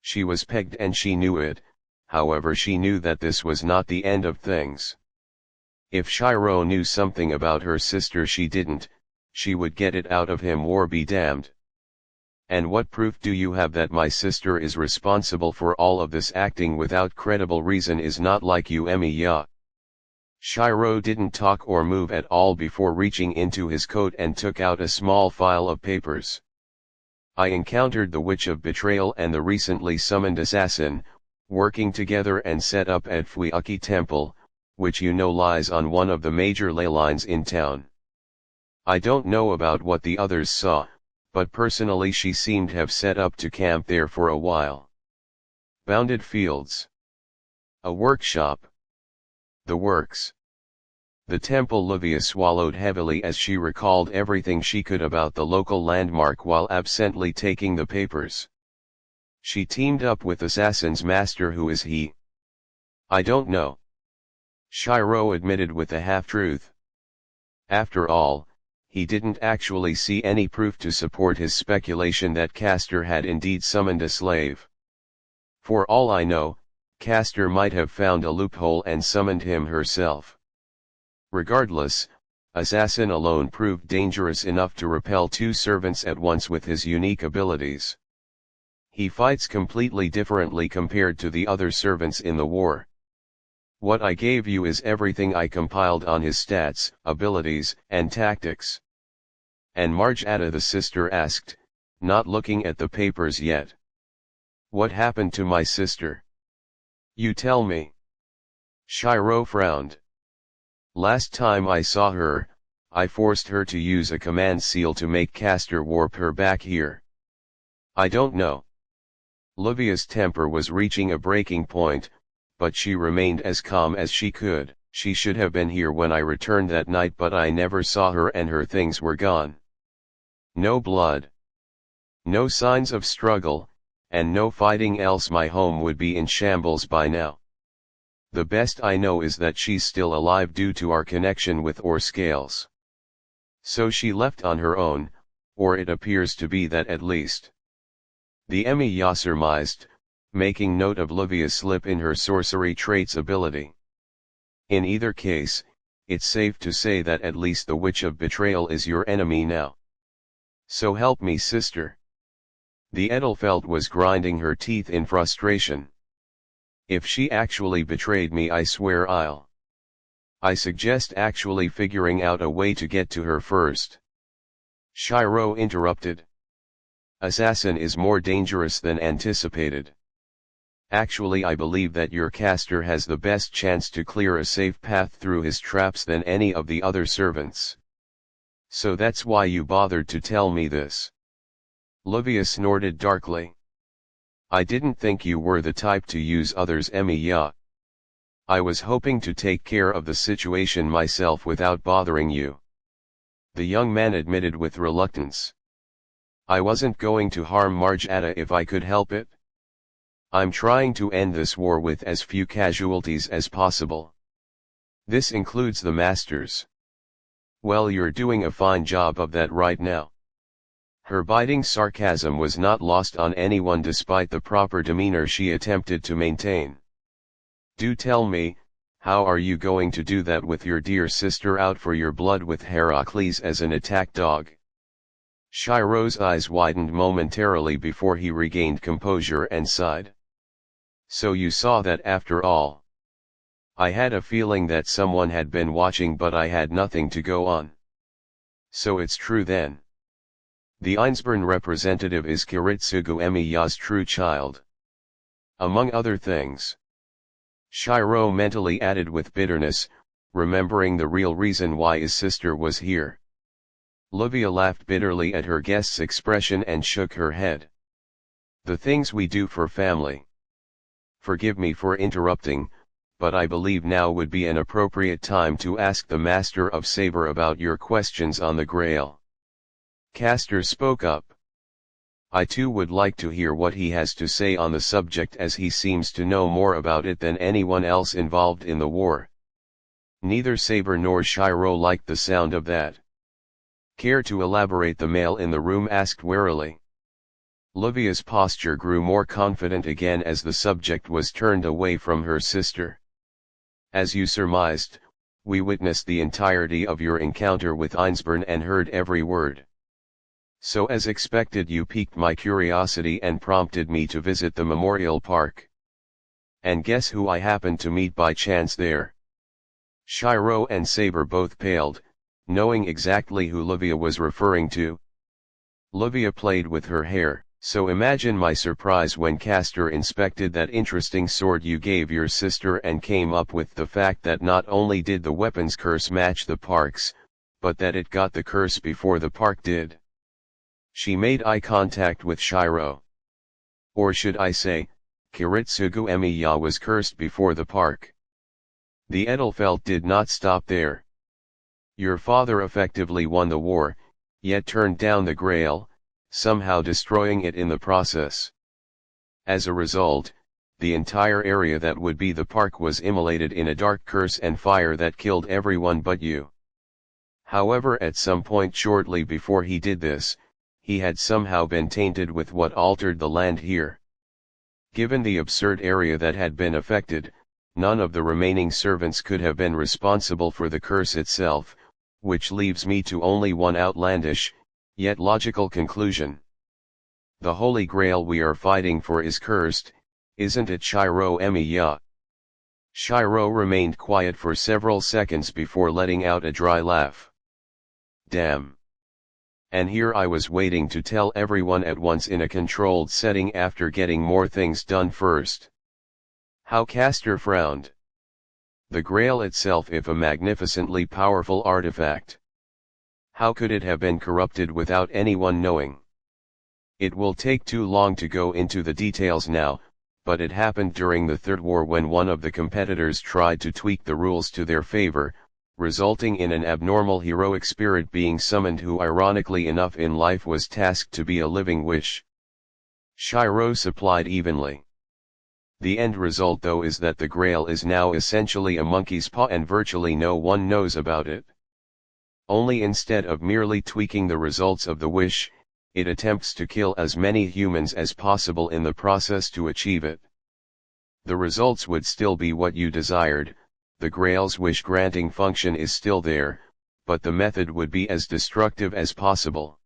She was pegged and she knew it, however she knew that this was not the end of things. If Shirou knew something about her sister she didn't, she would get it out of him, war be damned. And what proof do you have that my sister is responsible for all of this? Acting without credible reason is not like you, Emiya. Shirou didn't talk or move at all before reaching into his coat and took out a small file of papers. I encountered the Witch of Betrayal and the recently summoned assassin, working together and set up at Fuiuki Temple, which you know lies on one of the major ley lines in town. I don't know about what the others saw, but personally she seemed have set up to camp there for a while. Bounded fields. A workshop. The works. The temple. Livia swallowed heavily as she recalled everything she could about the local landmark while absently taking the papers. She teamed up with Assassin's master. Who is he? I don't know. Shirou admitted with a half-truth. After all, he didn't actually see any proof to support his speculation that Castor had indeed summoned a slave. For all I know, Castor might have found a loophole and summoned him herself. Regardless, Assassin alone proved dangerous enough to repel two servants at once with his unique abilities. He fights completely differently compared to the other servants in the war. What I gave you is everything I compiled on his stats, abilities, and tactics. And Marjata, the sister asked, not looking at the papers yet. What happened to my sister? You tell me. Shirou frowned. Last time I saw her, I forced her to use a command seal to make Castor warp her back here. I don't know. Livia's temper was reaching a breaking point, but she remained as calm as she could. She should have been here when I returned that night, but I never saw her and her things were gone. No blood. No signs of struggle, and no fighting, else my home would be in shambles by now. The best I know is that she's still alive due to our connection with Ore Scales. So she left on her own, or it appears to be that at least. The Emiya surmised, making note of Livia's slip in her sorcery traits ability. In either case, it's safe to say that at least the Witch of Betrayal is your enemy now. So help me, sister. The Edelfelt was grinding her teeth in frustration. If she actually betrayed me, I swear I suggest actually figuring out a way to get to her first. Shirou interrupted. Assassin is more dangerous than anticipated. Actually, I believe that your Castor has the best chance to clear a safe path through his traps than any of the other servants. So that's why you bothered to tell me this. Livia snorted darkly. I didn't think you were the type to use others, Emiya. I was hoping to take care of the situation myself without bothering you. The young man admitted with reluctance. I wasn't going to harm Marjata if I could help it. I'm trying to end this war with as few casualties as possible. This includes the masters. Well, you're doing a fine job of that right now. Her biting sarcasm was not lost on anyone despite the proper demeanor she attempted to maintain. Do tell me, how are you going to do that with your dear sister out for your blood with Heracles as an attack dog? Shirou's eyes widened momentarily before he regained composure and sighed. So you saw that after all. I had a feeling that someone had been watching, but I had nothing to go on. So it's true then. The Einsborn representative is Kiritsugu Emiya's true child. Among other things. Shirou mentally added with bitterness, remembering the real reason why his sister was here. Livia laughed bitterly at her guest's expression and shook her head. The things we do for family. Forgive me for interrupting, but I believe now would be an appropriate time to ask the Master of Saber about your questions on the Grail. Castor spoke up. I too would like to hear what he has to say on the subject, as he seems to know more about it than anyone else involved in the war. Neither Saber nor Shirou liked the sound of that. Care to elaborate? The male in the room asked warily. Livia's posture grew more confident again as the subject was turned away from her sister. As you surmised, We witnessed the entirety of your encounter with Einsborn and heard every word. So as expected, you piqued my curiosity and prompted me to visit the memorial park. And guess who I happened to meet by chance there? Shirou and Saber both paled, knowing exactly who Livia was referring to. Livia played with her hair, so imagine my surprise when Castor inspected that interesting sword you gave your sister and came up with the fact that not only did the weapon's curse match the park's, but that it got the curse before the park did. She made eye contact with Shirou. Or should I say, Shirou Emiya was cursed before the park. The Edelfelt did not stop there. Your father effectively won the war, yet turned down the Grail, somehow destroying it in the process. As a result, the entire area that would be the park was immolated in a dark curse and fire that killed everyone but you. However, at some point shortly before he did this, he had somehow been tainted with what altered the land here. Given the absurd area that had been affected, none of the remaining servants could have been responsible for the curse itself, which leaves me to only one outlandish, yet logical conclusion. The Holy Grail we are fighting for is cursed, isn't it, Shirou Emiya? Shirou remained quiet for several seconds before letting out a dry laugh. Damn. And here I was waiting to tell everyone at once in a controlled setting after getting more things done first. How Castor frowned. The Grail itself, if a magnificently powerful artifact, how could it have been corrupted without anyone knowing? It will take too long to go into the details now, but it happened during the Third War when one of the competitors tried to tweak the rules to their favor, resulting in an abnormal heroic spirit being summoned who ironically enough in life was tasked to be a living wish. Shirou supplied evenly. The end result though is that the Grail is now essentially a monkey's paw and virtually no one knows about it. Only instead of merely tweaking the results of the wish, it attempts to kill as many humans as possible in the process to achieve it. The results would still be what you desired, the Grail's wish-granting function is still there, but the method would be as destructive as possible.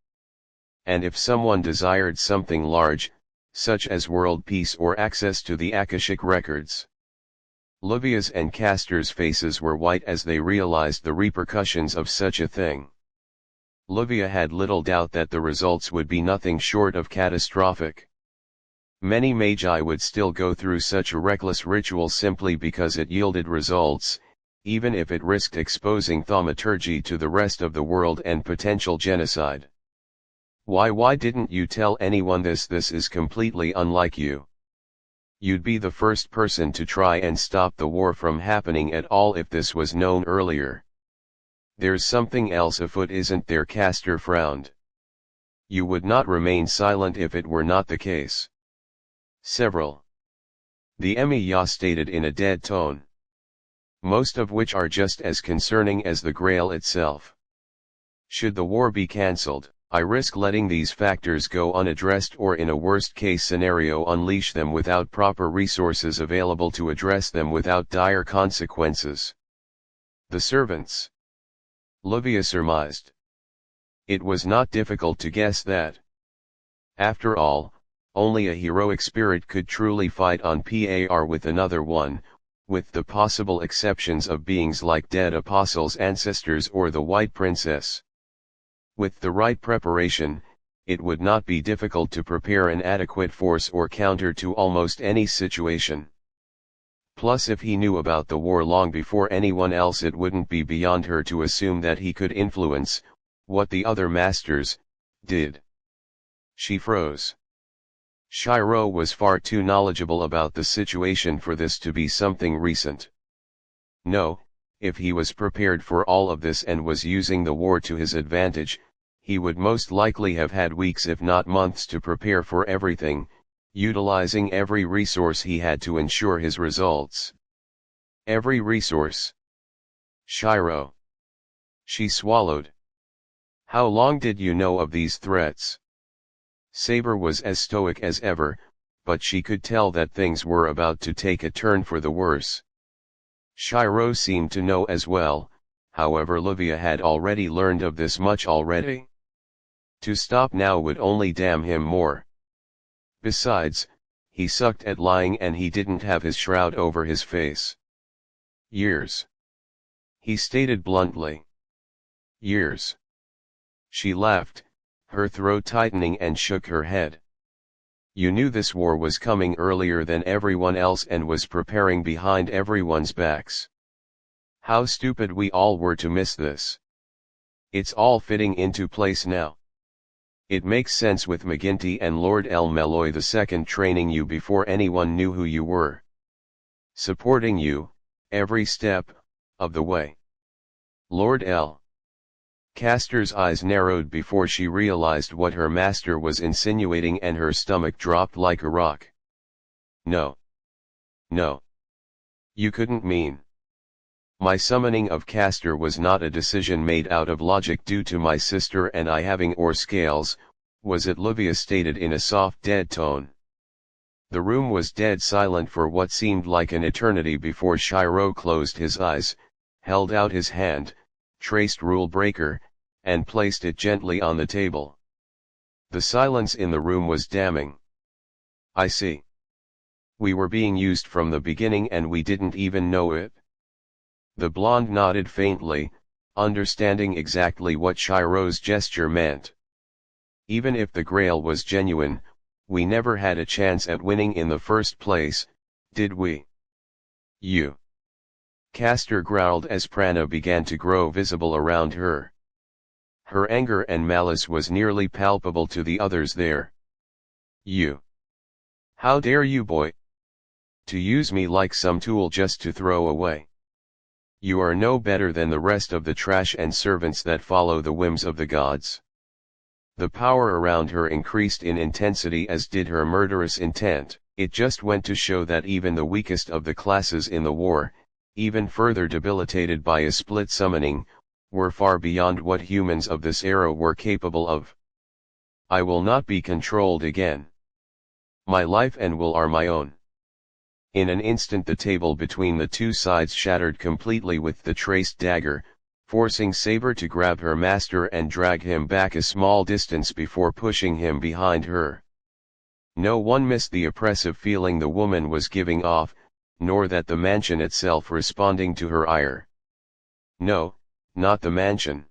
And if someone desired something large, such as world peace or access to the Akashic records. Livia's and Castor's faces were white as they realized the repercussions of such a thing. Livia had little doubt that the results would be nothing short of catastrophic. Many magi would still go through such a reckless ritual simply because it yielded results, even if it risked exposing thaumaturgy to the rest of the world and potential genocide. Why didn't you tell anyone this? This is completely unlike you. You'd be the first person to try and stop the war from happening at all if this was known earlier. There's something else afoot, isn't there? Castor frowned. You would not remain silent if it were not the case. Several. The Emiya stated in a dead tone. Most of which are just as concerning as the Grail itself. Should the war be cancelled, I risk letting these factors go unaddressed or in a worst-case scenario unleash them without proper resources available to address them without dire consequences. The servants. Livia surmised. It was not difficult to guess that. After all, only a heroic spirit could truly fight on par with another one, with the possible exceptions of beings like dead apostles' ancestors or the White Princess. With the right preparation, it would not be difficult to prepare an adequate force or counter to almost any situation. Plus, if he knew about the war long before anyone else, it wouldn't be beyond her to assume that he could influence what the other masters did. She froze. Shirou was far too knowledgeable about the situation for this to be something recent. No, if he was prepared for all of this and was using the war to his advantage, he would most likely have had weeks if not months to prepare for everything, utilizing every resource he had to ensure his results. Every resource. Shirou. She swallowed. How long did you know of these threats? Saber was as stoic as ever, but she could tell that things were about to take a turn for the worse. Shirou seemed to know as well, however Livia had already learned of this much already. To stop now would only damn him more. Besides, he sucked at lying and he didn't have his shroud over his face. Years. He stated bluntly. Years. She laughed, her throat tightening, and shook her head. You knew this war was coming earlier than everyone else and was preparing behind everyone's backs. How stupid we all were to miss this. It's all fitting into place now. It makes sense with McGinty and Lord El Meloy II training you before anyone knew who you were. Supporting you, every step of the way. Lord L. Castor's eyes narrowed before she realized what her master was insinuating, and her stomach dropped like a rock. No. No. You couldn't mean. My summoning of Castor was not a decision made out of logic due to my sister and I having or scales, was it? Livia stated in a soft dead tone. The room was dead silent for what seemed like an eternity before Shirou closed his eyes, held out his hand, traced Rule Breaker, and placed it gently on the table. The silence in the room was damning. I see. We were being used from the beginning and we didn't even know it. The blonde nodded faintly, understanding exactly what Shirou's gesture meant. Even if the Grail was genuine, we never had a chance at winning in the first place, did we? You. Castor growled as prana began to grow visible around her. Her anger and malice was nearly palpable to the others there. You. How dare you, boy? To use me like some tool just to throw away. You are no better than the rest of the trash and servants that follow the whims of the gods. The power around her increased in intensity as did her murderous intent. It just went to show that even the weakest of the classes in the war, even further debilitated by a split summoning, were far beyond what humans of this era were capable of. I will not be controlled again. My life and will are my own. In an instant the table between the two sides shattered completely with the traced dagger, forcing Saber to grab her master and drag him back a small distance before pushing him behind her. No one missed the oppressive feeling the woman was giving off, nor that the mansion itself responding to her ire. No, not the mansion.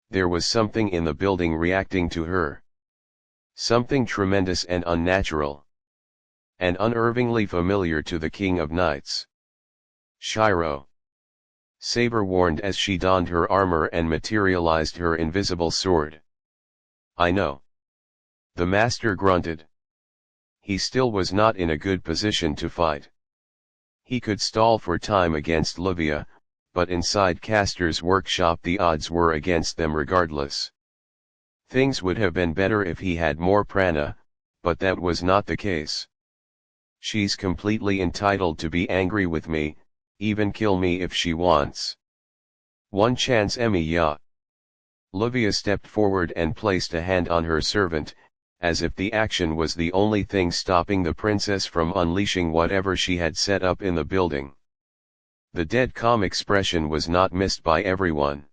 There was something in the building reacting to her. Something tremendous and unnatural. And unervingly familiar to the King of Knights. Shirou. Saber warned as she donned her armor and materialized her invisible sword. I know. The master grunted. He still was not in a good position to fight. He could stall for time against Livia, but inside Castor's workshop the odds were against them regardless. Things would have been better if he had more prana, but that was not the case. She's completely entitled to be angry with me, even kill me if she wants. One chance, Emiya. Livia stepped forward and placed a hand on her servant, as if the action was the only thing stopping the princess from unleashing whatever she had set up in the building. The dead calm expression was not missed by everyone.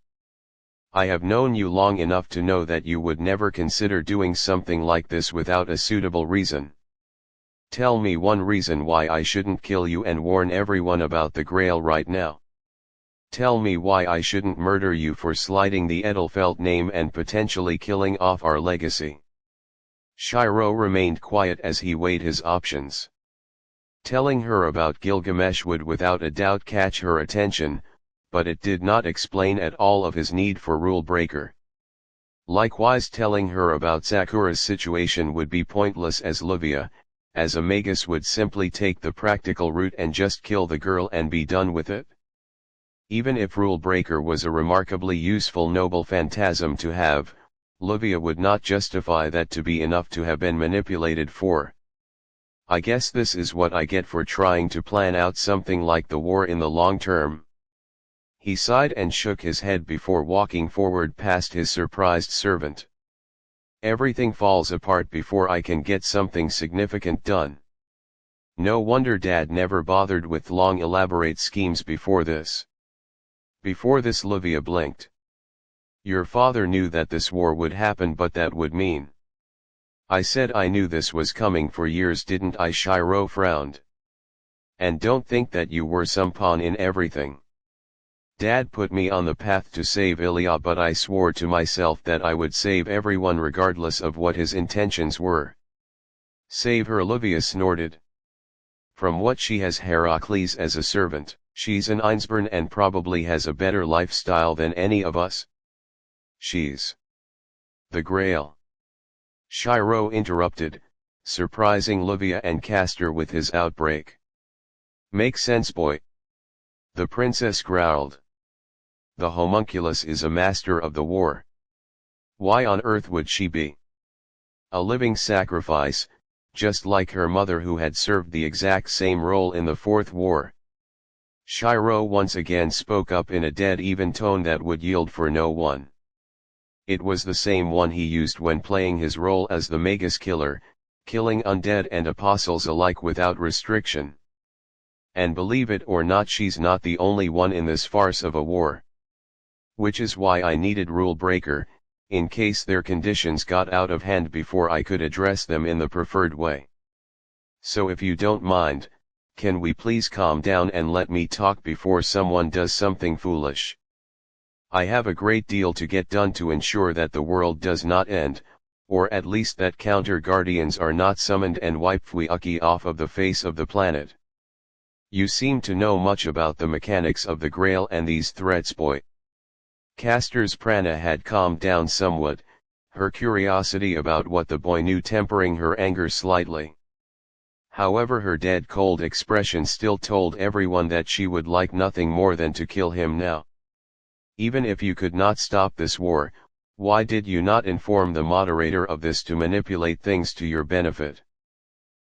I have known you long enough to know that you would never consider doing something like this without a suitable reason. Tell me one reason why I shouldn't kill you and warn everyone about the Grail right now. Tell me why I shouldn't murder you for slighting the Edelfelt name and potentially killing off our legacy. Shirou remained quiet as he weighed his options. Telling her about Gilgamesh would without a doubt catch her attention, but it did not explain at all of his need for Rule Breaker. Likewise, telling her about Sakura's situation would be pointless, as Livia, as a magus, would simply take the practical route and just kill the girl and be done with it. Even if Rule Breaker was a remarkably useful noble phantasm to have, Livia would not justify that to be enough to have been manipulated for. I guess this is what I get for trying to plan out something like the war in the long term. He sighed and shook his head before walking forward past his surprised servant. Everything falls apart before I can get something significant done. No wonder Dad never bothered with long elaborate schemes before this. Before this Livia blinked. Your father knew that this war would happen, but that would mean. I said I knew this was coming for years, didn't I? Shirou frowned. And don't think that you were some pawn in everything. Dad put me on the path to save Emiya, but I swore to myself that I would save everyone regardless of what his intentions were. Save her? Livia snorted. From what she has Heracles as a servant, she's an Einsborn and probably has a better lifestyle than any of us. She's the Grail. Shirou interrupted, surprising Livia and Castor with his outbreak. Makes sense, boy. The princess growled. The homunculus is a master of the war. Why on earth would she be a living sacrifice, just like her mother, who had served the exact same role in the Fourth War? Shirou once again spoke up in a dead even tone that would yield for no one. It was the same one he used when playing his role as the magus killer, killing undead and apostles alike without restriction. And believe it or not, she's not the only one in this farce of a war. Which is why I needed Rule Breaker, in case their conditions got out of hand before I could address them in the preferred way. So if you don't mind, can we please calm down and let me talk before someone does something foolish? I have a great deal to get done to ensure that the world does not end, or at least that counter-guardians are not summoned and wipe Fuiki off of the face of the planet. You seem to know much about the mechanics of the Grail and these threats, boy. Castor's prana had calmed down somewhat, her curiosity about what the boy knew tempering her anger slightly. However, her dead cold expression still told everyone that she would like nothing more than to kill him now. Even if you could not stop this war, why did you not inform the moderator of this to manipulate things to your benefit?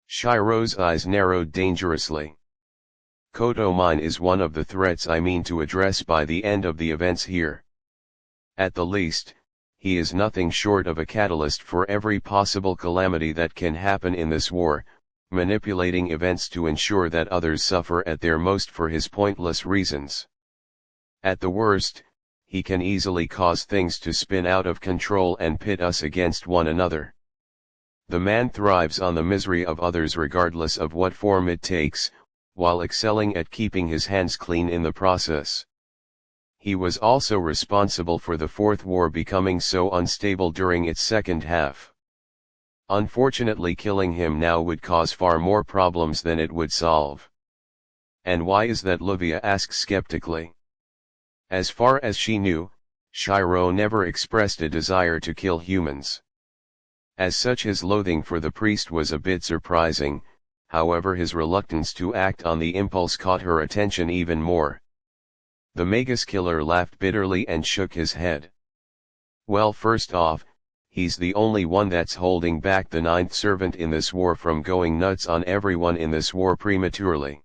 Shirou's eyes narrowed dangerously. Koto mine is one of the threats I mean to address by the end of the events here. At the least, he is nothing short of a catalyst for every possible calamity that can happen in this war, manipulating events to ensure that others suffer at their most for his pointless reasons. At the worst, he can easily cause things to spin out of control and pit us against one another. The man thrives on the misery of others regardless of what form it takes, while excelling at keeping his hands clean in the process. He was also responsible for the Fourth War becoming so unstable during its second half. Unfortunately, killing him now would cause far more problems than it would solve. And why is that? Livia asked skeptically. As far as she knew, Shirou never expressed a desire to kill humans. As such, his loathing for the priest was a bit surprising, however his reluctance to act on the impulse caught her attention even more. The magus killer laughed bitterly and shook his head. Well, first off, he's the only one that's holding back the ninth servant in this war from going nuts on everyone in this war prematurely.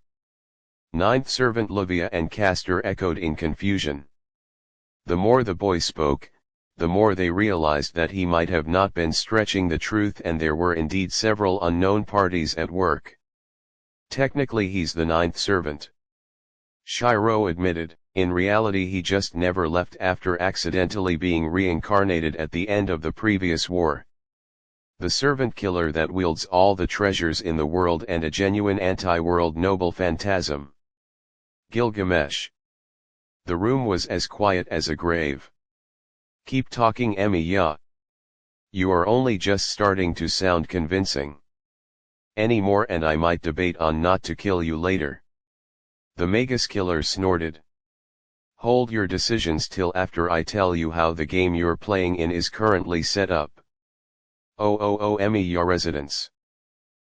Ninth servant? Livia and Castor echoed in confusion. The more the boy spoke, the more they realized that he might have not been stretching the truth and there were indeed several unknown parties at work. Technically he's the ninth servant, Shirou admitted. In reality he just never left after accidentally being reincarnated at the end of the previous war. The servant killer that wields all the treasures in the world and a genuine anti-world noble phantasm. Gilgamesh. The room was as quiet as a grave. Keep talking, Emiya. You are only just starting to sound convincing. Any more and I might debate on not to kill you later. The magus killer snorted. Hold your decisions till after I tell you how the game you're playing in is currently set up. Oh, Emiya residence.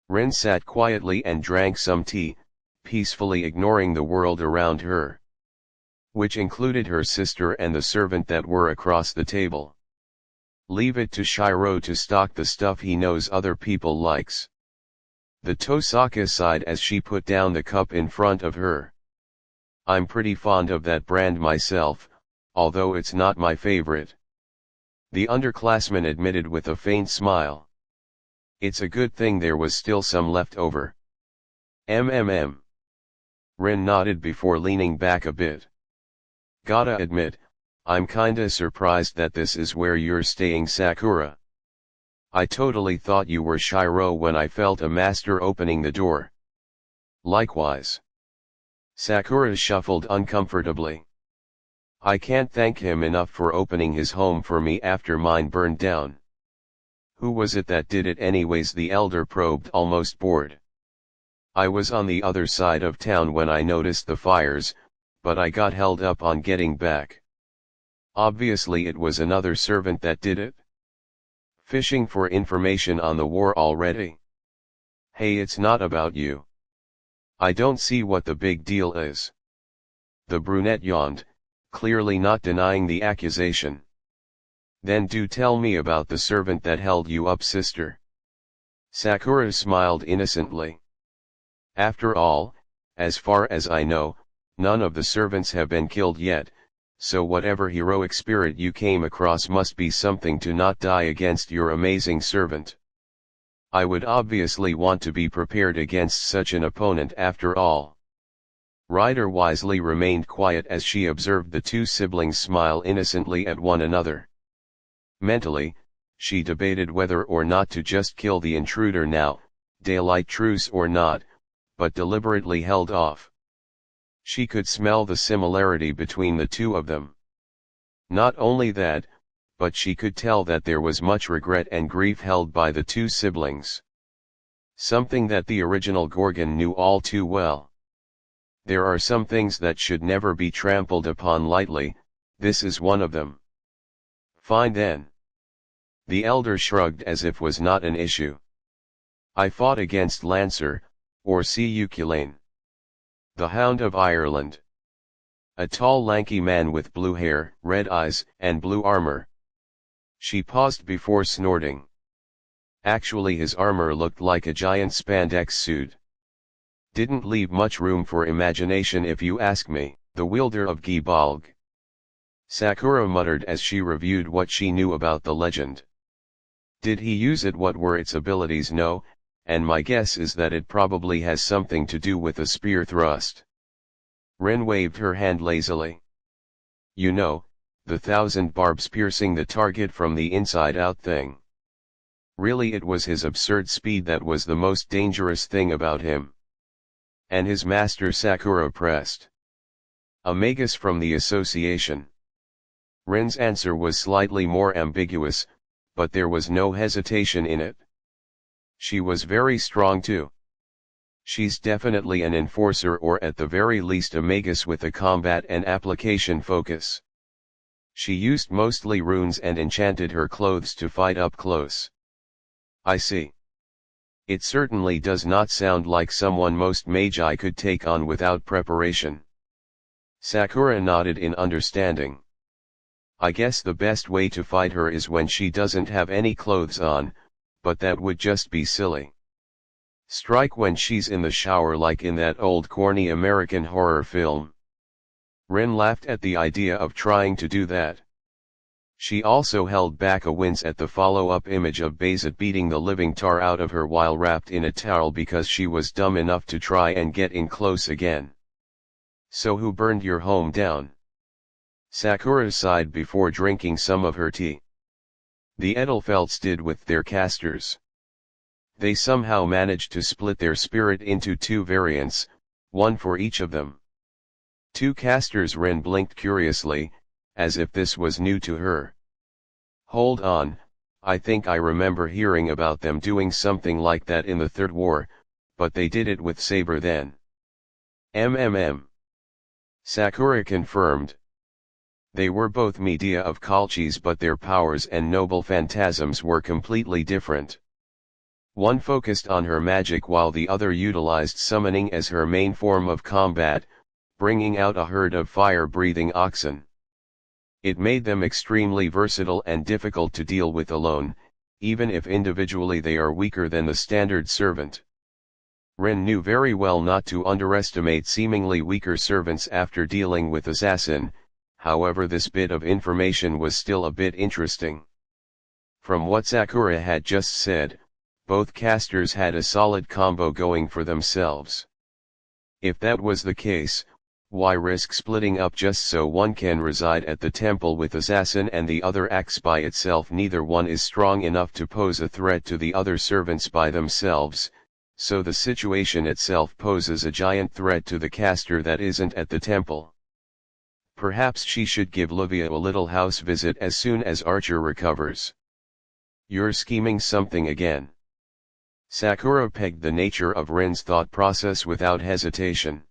Rin sat quietly and drank some tea, peacefully ignoring the world around her. Which included her sister and the servant that were across the table. Leave it to Shirou to stock the stuff he knows other people likes. The Tosaka sighed as she put down the cup in front of her. I'm pretty fond of that brand myself, although it's not my favorite. The underclassman admitted with a faint smile. It's a good thing there was still some left over. Rin nodded before leaning back a bit. Gotta admit, I'm kinda surprised that this is where you're staying, Sakura. I totally thought you were Shirou when I felt a master opening the door. Likewise. Sakura shuffled uncomfortably. I can't thank him enough for opening his home for me after mine burned down. Who was it that did it anyways? The elder probed, almost bored. I was on the other side of town when I noticed the fires, but I got held up on getting back. Obviously it was another servant that did it. Fishing for information on the war already? Hey, it's not about you. I don't see what the big deal is. The brunette yawned, clearly not denying the accusation. Then do tell me about the servant that held you up, sister. Sakura smiled innocently. After all, as far as I know, none of the servants have been killed yet, so whatever heroic spirit you came across must be something to not die against your amazing servant. I would obviously want to be prepared against such an opponent after all. Ryder wisely remained quiet as she observed the two siblings smile innocently at one another. Mentally, she debated whether or not to just kill the intruder now, daylight truce or not, but deliberately held off. She could smell the similarity between the two of them. Not only that, but she could tell that there was much regret and grief held by the two siblings. Something that the original Gorgon knew all too well. There are some things that should never be trampled upon lightly, this is one of them. Fine then. The elder shrugged as if was not an issue. I fought against Lancer, or Cuculain. The Hound of Ireland. A tall lanky man with blue hair, red eyes, and blue armor. She paused before snorting. Actually his armor looked like a giant spandex suit. Didn't leave much room for imagination if you ask me. The wielder of Gibalg. Sakura muttered as she reviewed what she knew about the legend. Did he use it? What were its abilities? No, and my guess is that it probably has something to do with a spear thrust. Ren waved her hand lazily. You know, the 1,000 barbs piercing the target from the inside out thing. Really, it was his absurd speed that was the most dangerous thing about him. And his master? Sakura pressed. A magus from the association. Ren's answer was slightly more ambiguous, but there was no hesitation in it. She was very strong too. She's definitely an enforcer, or at the very least a magus with a combat and application focus. She used mostly runes and enchanted her clothes to fight up close. I see. It certainly does not sound like someone most magi could take on without preparation. Sakura nodded in understanding. I guess the best way to fight her is when she doesn't have any clothes on, but that would just be silly. Strike when she's in the shower, like in that old corny American horror film. Ren laughed at the idea of trying to do that. She also held back a wince at the follow-up image of Bayzet beating the living tar out of her while wrapped in a towel because she was dumb enough to try and get in close again. So who burned your home down? Sakura sighed before drinking some of her tea. The Edelfelts did with their casters. They somehow managed to split their spirit into two variants, one for each of them. Two casters? Ren blinked curiously, as if this was new to her. Hold on, I think I remember hearing about them doing something like that in the Third War, but they did it with Saber then. Sakura confirmed. They were both media of Kalchis, but their powers and noble phantasms were completely different. One focused on her magic while the other utilized summoning as her main form of combat, bringing out a herd of fire-breathing oxen. It made them extremely versatile and difficult to deal with alone, even if individually they are weaker than the standard servant. Ren knew very well not to underestimate seemingly weaker servants after dealing with Assassin, however this bit of information was still a bit interesting. From what Sakura had just said, both casters had a solid combo going for themselves. If that was the case, why risk splitting up just so one can reside at the temple with assassin and the other acts by itself? Neither one is strong enough to pose a threat to the other servants by themselves, so the situation itself poses a giant threat to the caster that isn't at the temple. Perhaps she should give Livia a little house visit as soon as Archer recovers. You're scheming something again. Sakura pegged the nature of Rin's thought process without hesitation.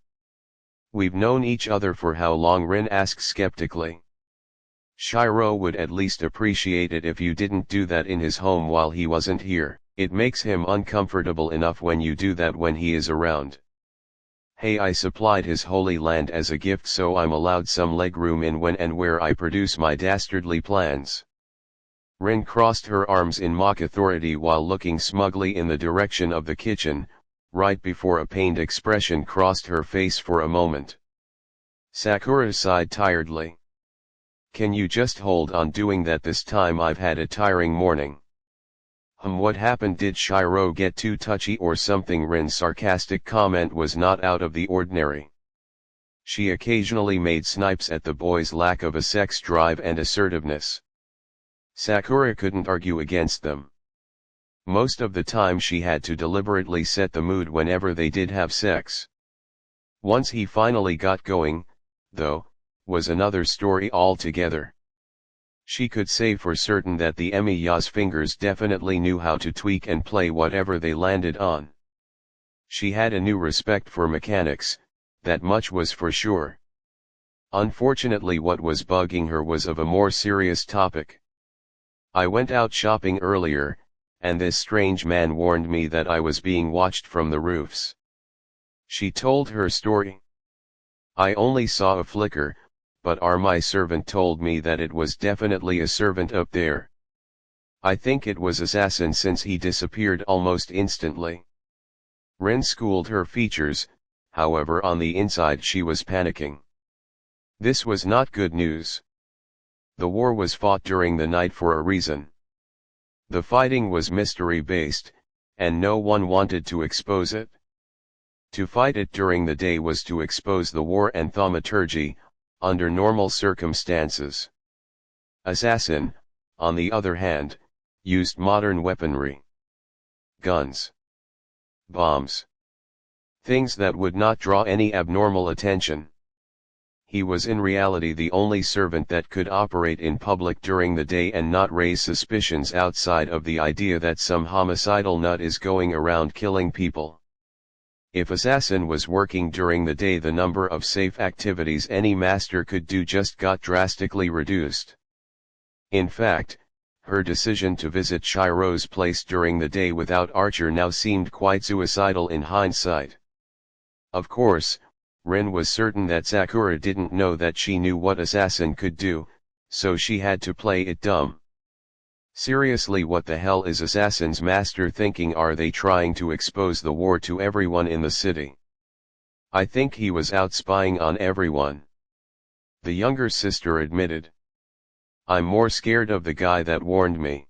We've known each other for how long? Rin asked skeptically. Shirou would at least appreciate it if you didn't do that in his home while he wasn't here. It makes him uncomfortable enough when you do that when he is around. Hey, I supplied his holy land as a gift, so I'm allowed some legroom in when and where I produce my dastardly plans. Rin crossed her arms in mock authority while looking smugly in the direction of the kitchen, right before a pained expression crossed her face for a moment. Sakura sighed tiredly. Can you just hold on doing that this time? I've had a tiring morning. What happened? Did Shirou get too touchy or something? Rin's sarcastic comment was not out of the ordinary. She occasionally made snipes at the boy's lack of a sex drive and assertiveness. Sakura couldn't argue against them. Most of the time she had to deliberately set the mood whenever they did have sex. Once he finally got going, though, was another story altogether. She could say for certain that the Emiya's fingers definitely knew how to tweak and play whatever they landed on. She had a new respect for mechanics, that much was for sure. Unfortunately, what was bugging her was of a more serious topic. I went out shopping earlier, and this strange man warned me that I was being watched from the roofs. She told her story. I only saw a flicker, but my servant told me that it was definitely a servant up there. I think it was assassin since he disappeared almost instantly. Rin schooled her features, however on the inside she was panicking. This was not good news. The war was fought during the night for a reason. The fighting was mystery-based, and no one wanted to expose it. To fight it during the day was to expose the war and thaumaturgy, under normal circumstances. Assassin, on the other hand, used modern weaponry. Guns. Bombs. Things that would not draw any abnormal attention. He was in reality the only servant that could operate in public during the day and not raise suspicions outside of the idea that some homicidal nut is going around killing people. If assassin was working during the day, the number of safe activities any master could do just got drastically reduced. In fact, her decision to visit Shirou's place during the day without Archer now seemed quite suicidal in hindsight. Of course, Rin was certain that Sakura didn't know that she knew what assassin could do, so she had to play it dumb. Seriously, what the hell is assassin's master thinking? Are they trying to expose the war to everyone in the city? I think he was out spying on everyone. The younger sister admitted. I'm more scared of the guy that warned me.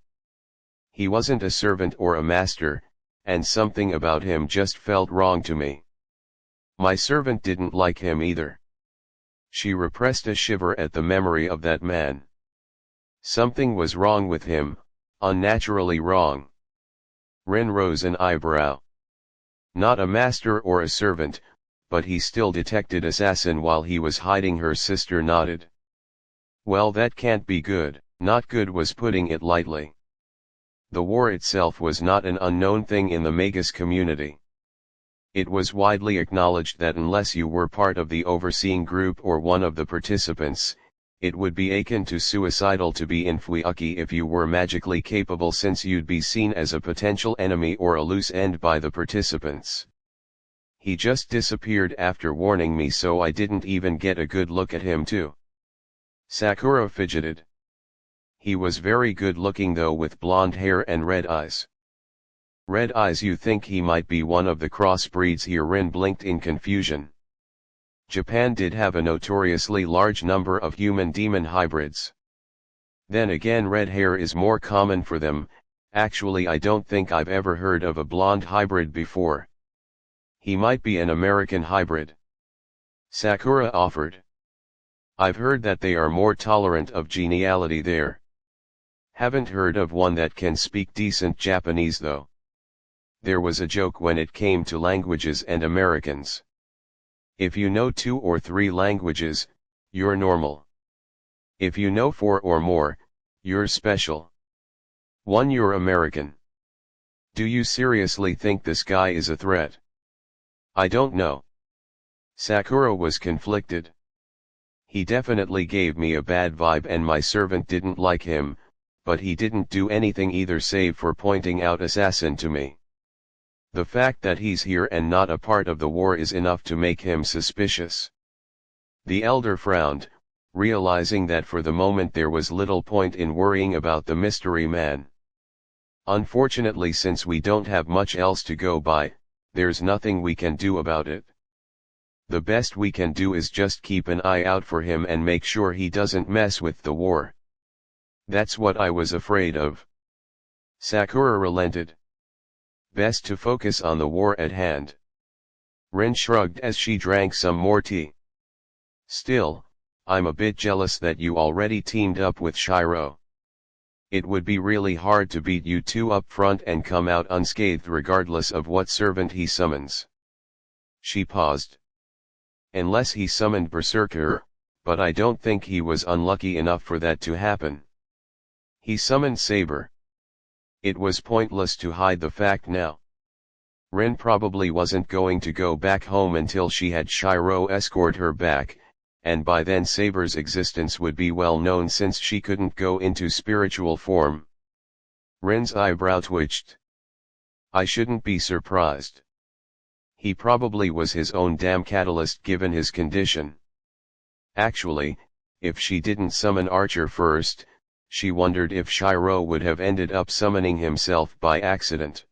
He wasn't a servant or a master, and something about him just felt wrong to me. My servant didn't like him either. She repressed a shiver at the memory of that man. Something was wrong with him, unnaturally wrong. Rin rose an eyebrow. Not a master or a servant, but he still detected assassin while he was hiding. Her sister nodded. Well, that can't be good. Not good was putting it lightly. The war itself was not an unknown thing in the magus community. It was widely acknowledged that unless you were part of the overseeing group or one of the participants, it would be akin to suicidal to be in Fuiuki if you were magically capable, since you'd be seen as a potential enemy or a loose end by the participants. He just disappeared after warning me, so I didn't even get a good look at him too. Sakura fidgeted. He was very good looking though, with blonde hair and red eyes. Red eyes? You think he might be one of the crossbreeds here? Rin blinked in confusion. Japan did have a notoriously large number of human-demon hybrids. Then again, red hair is more common for them. Actually, I don't think I've ever heard of a blonde hybrid before. He might be an American hybrid. Sakura offered. I've heard that they are more tolerant of geniality there. Haven't heard of one that can speak decent Japanese though. There was a joke when it came to languages and Americans. If you know 2 or 3 languages, you're normal. If you know 4 or more, you're special. 1, you're American. Do you seriously think this guy is a threat? I don't know. Sakura was conflicted. He definitely gave me a bad vibe and my servant didn't like him, but he didn't do anything either save for pointing out assassin to me. The fact that he's here and not a part of the war is enough to make him suspicious. The elder frowned, realizing that for the moment there was little point in worrying about the mystery man. Unfortunately, since we don't have much else to go by, there's nothing we can do about it. The best we can do is just keep an eye out for him and make sure he doesn't mess with the war. That's what I was afraid of. Sakura relented. Best to focus on the war at hand. Rin shrugged as she drank some more tea. Still, I'm a bit jealous that you already teamed up with Shirou. It would be really hard to beat you two up front and come out unscathed regardless of what servant he summons. She paused. Unless he summoned Berserker, but I don't think he was unlucky enough for that to happen. He summoned Saber. It was pointless to hide the fact now. Rin probably wasn't going to go back home until she had Shirou escort her back, and by then Saber's existence would be well known since she couldn't go into spiritual form. Rin's eyebrow twitched. I shouldn't be surprised. He probably was his own damn catalyst given his condition. Actually, if she didn't summon Archer first, she wondered if Shirou would have ended up summoning himself by accident.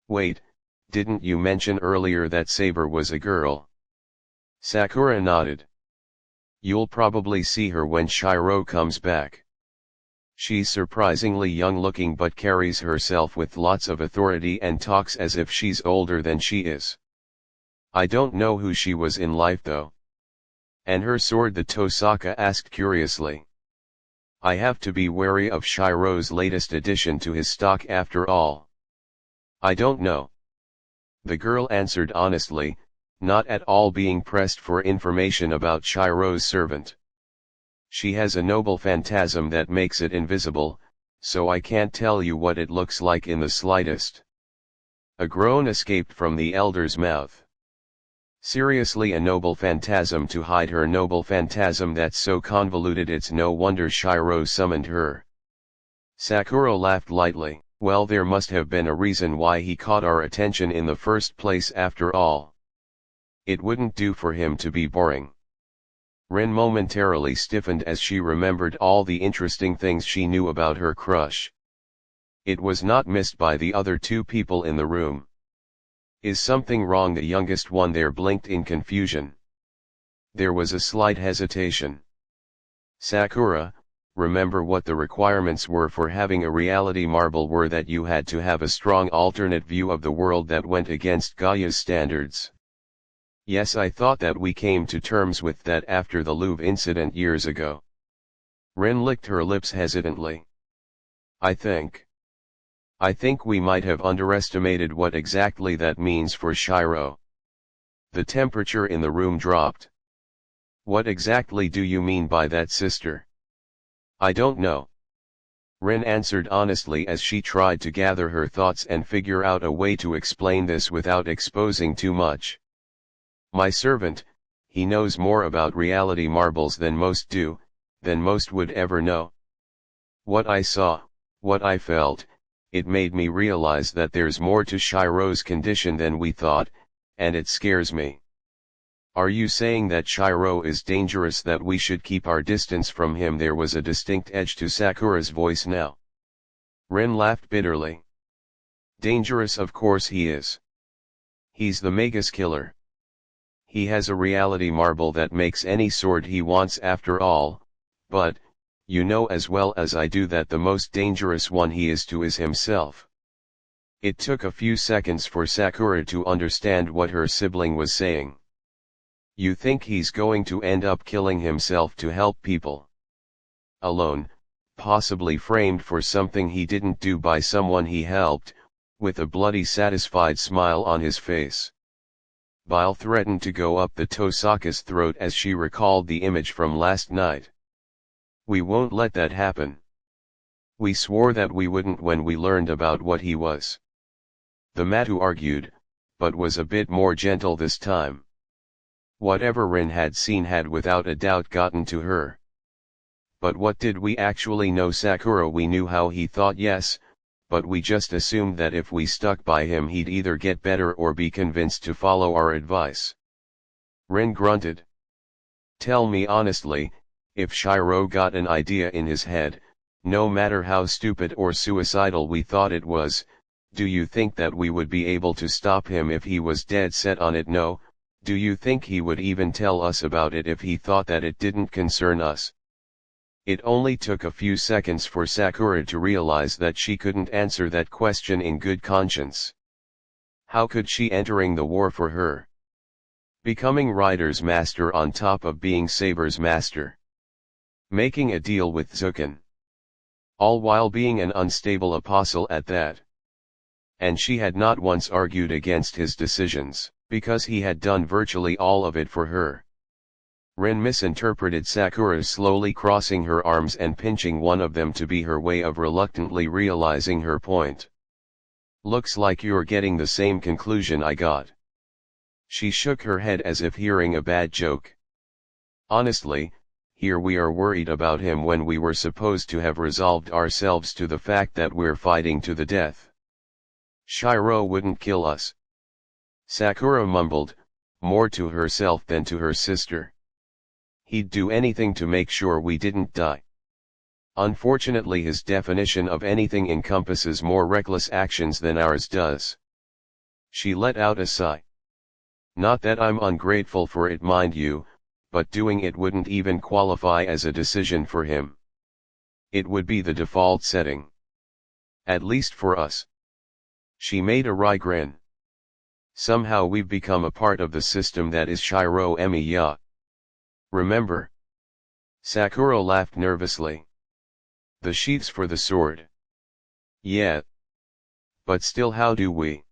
Wait, didn't you mention earlier that Saber was a girl? Sakura nodded. You'll probably see her when Shirou comes back. She's surprisingly young looking but carries herself with lots of authority and talks as if she's older than she is. I don't know who she was in life though. And her sword, the Tosaka asked curiously. I have to be wary of Shirou's latest addition to his stock after all. I don't know. The girl answered honestly, not at all being pressed for information about Shirou's servant. She has a noble phantasm that makes it invisible, so I can't tell you what it looks like in the slightest. A groan escaped from the elder's mouth. Seriously, a noble phantasm to hide her noble phantasm that's so convoluted it's no wonder Shirou summoned her. Sakura laughed lightly. Well, there must have been a reason why he caught our attention in the first place after all. It wouldn't do for him to be boring. Rin momentarily stiffened as she remembered all the interesting things she knew about her crush. It was not missed by the other 2 people in the room. Is something wrong? The youngest one there blinked in confusion. There was a slight hesitation. Sakura, remember what the requirements were for having a reality marble were that you had to have a strong alternate view of the world that went against Gaia's standards. Yes, I thought that we came to terms with that after the Louvre incident years ago. Rin licked her lips hesitantly. I think we might have underestimated what exactly that means for Shirou. The temperature in the room dropped. What exactly do you mean by that, sister? I don't know. Rin answered honestly as she tried to gather her thoughts and figure out a way to explain this without exposing too much. My servant, he knows more about reality marbles than most do, than most would ever know. What I saw, what I felt, it made me realize that there's more to Shirou's condition than we thought, and it scares me. Are you saying that Shirou is dangerous, that we should keep our distance from him? There was a distinct edge to Sakura's voice now. Rin laughed bitterly. Dangerous, of course he is. He's the magus killer. He has a reality marble that makes any sword he wants after all, but, you know as well as I do that the most dangerous one he is to is himself. It took a few seconds for Sakura to understand what her sibling was saying. You think he's going to end up killing himself to help people? Alone, possibly framed for something he didn't do by someone he helped, with a bloody satisfied smile on his face. Bile threatened to go up the Tosaka's throat as she recalled the image from last night. We won't let that happen. We swore that we wouldn't when we learned about what he was. The Matu argued, but was a bit more gentle this time. Whatever Rin had seen had without a doubt gotten to her. But what did we actually know? Sakura, we knew how he thought, yes, but we just assumed that if we stuck by him he'd either get better or be convinced to follow our advice. Rin grunted. Tell me honestly, if Shirou got an idea in his head, no matter how stupid or suicidal we thought it was, do you think that we would be able to stop him if he was dead set on it? No. Do you think he would even tell us about it if he thought that it didn't concern us? It only took a few seconds for Sakura to realize that she couldn't answer that question in good conscience. How could she entering the war for her? Becoming Rider's master on top of being Saber's master. Making a deal with Zukin. All while being an unstable apostle at that. And she had not once argued against his decisions, because he had done virtually all of it for her. Rin misinterpreted Sakura slowly crossing her arms and pinching one of them to be her way of reluctantly realizing her point. Looks like you're getting the same conclusion I got. She shook her head as if hearing a bad joke. Honestly, here we are worried about him when we were supposed to have resolved ourselves to the fact that we're fighting to the death. Shirou wouldn't kill us. Sakura mumbled, more to herself than to her sister. He'd do anything to make sure we didn't die. Unfortunately, his definition of anything encompasses more reckless actions than ours does. She let out a sigh. Not that I'm ungrateful for it, mind you, but doing it wouldn't even qualify as a decision for him. It would be the default setting. At least for us. She made a wry grin. Somehow we've become a part of the system that is Shirou Emiya. Remember? Sakura laughed nervously. The sheaths for the sword. Yeah. But still, how do we?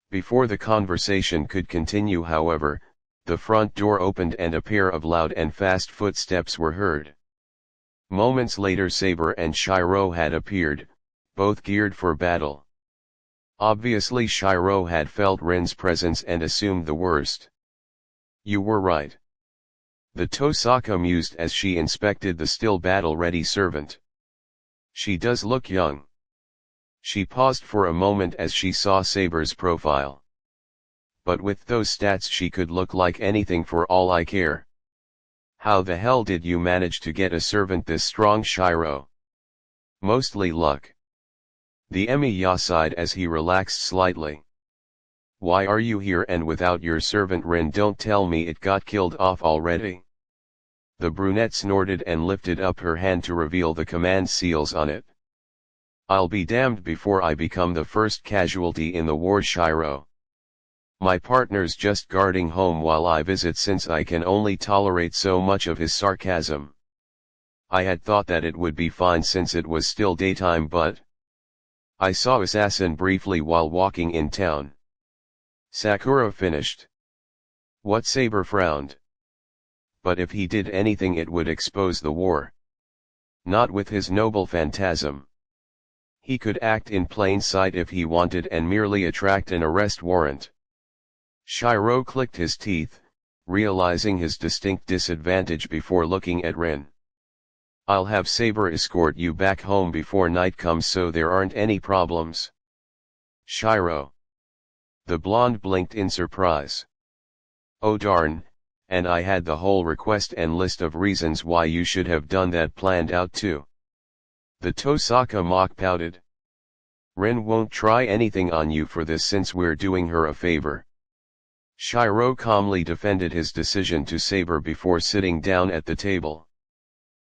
Before the conversation could continue, however, the front door opened and a pair of loud and fast footsteps were heard. Moments later, Saber and Shirou had appeared, both geared for battle. Obviously Shirou had felt Rin's presence and assumed the worst. You were right. The Tosaka mused as she inspected the still battle-ready servant. She does look young. She paused for a moment as she saw Saber's profile. But with those stats she could look like anything for all I care. How the hell did you manage to get a servant this strong, Shirou? Mostly luck. The Emiya sighed as he relaxed slightly. Why are you here and without your servant Rin? Don't tell me it got killed off already. The brunette snorted and lifted up her hand to reveal the command seals on it. I'll be damned before I become the first casualty in the war, Shirou. My partner's just guarding home while I visit, since I can only tolerate so much of his sarcasm. I had thought that it would be fine since it was still daytime, but I saw Assassin briefly while walking in town. Sakura finished. What? Saber frowned. But if he did anything it would expose the war. Not with his noble phantasm. He could act in plain sight if he wanted and merely attract an arrest warrant. Shirou clicked his teeth, realizing his distinct disadvantage before looking at Rin. I'll have Saber escort you back home before night comes so there aren't any problems. Shirou. The blonde blinked in surprise. Oh darn, and I had the whole request and list of reasons why you should have done that planned out too. The Tosaka mock pouted. Rin won't try anything on you for this since we're doing her a favor. Shirou calmly defended his decision to Saber before sitting down at the table.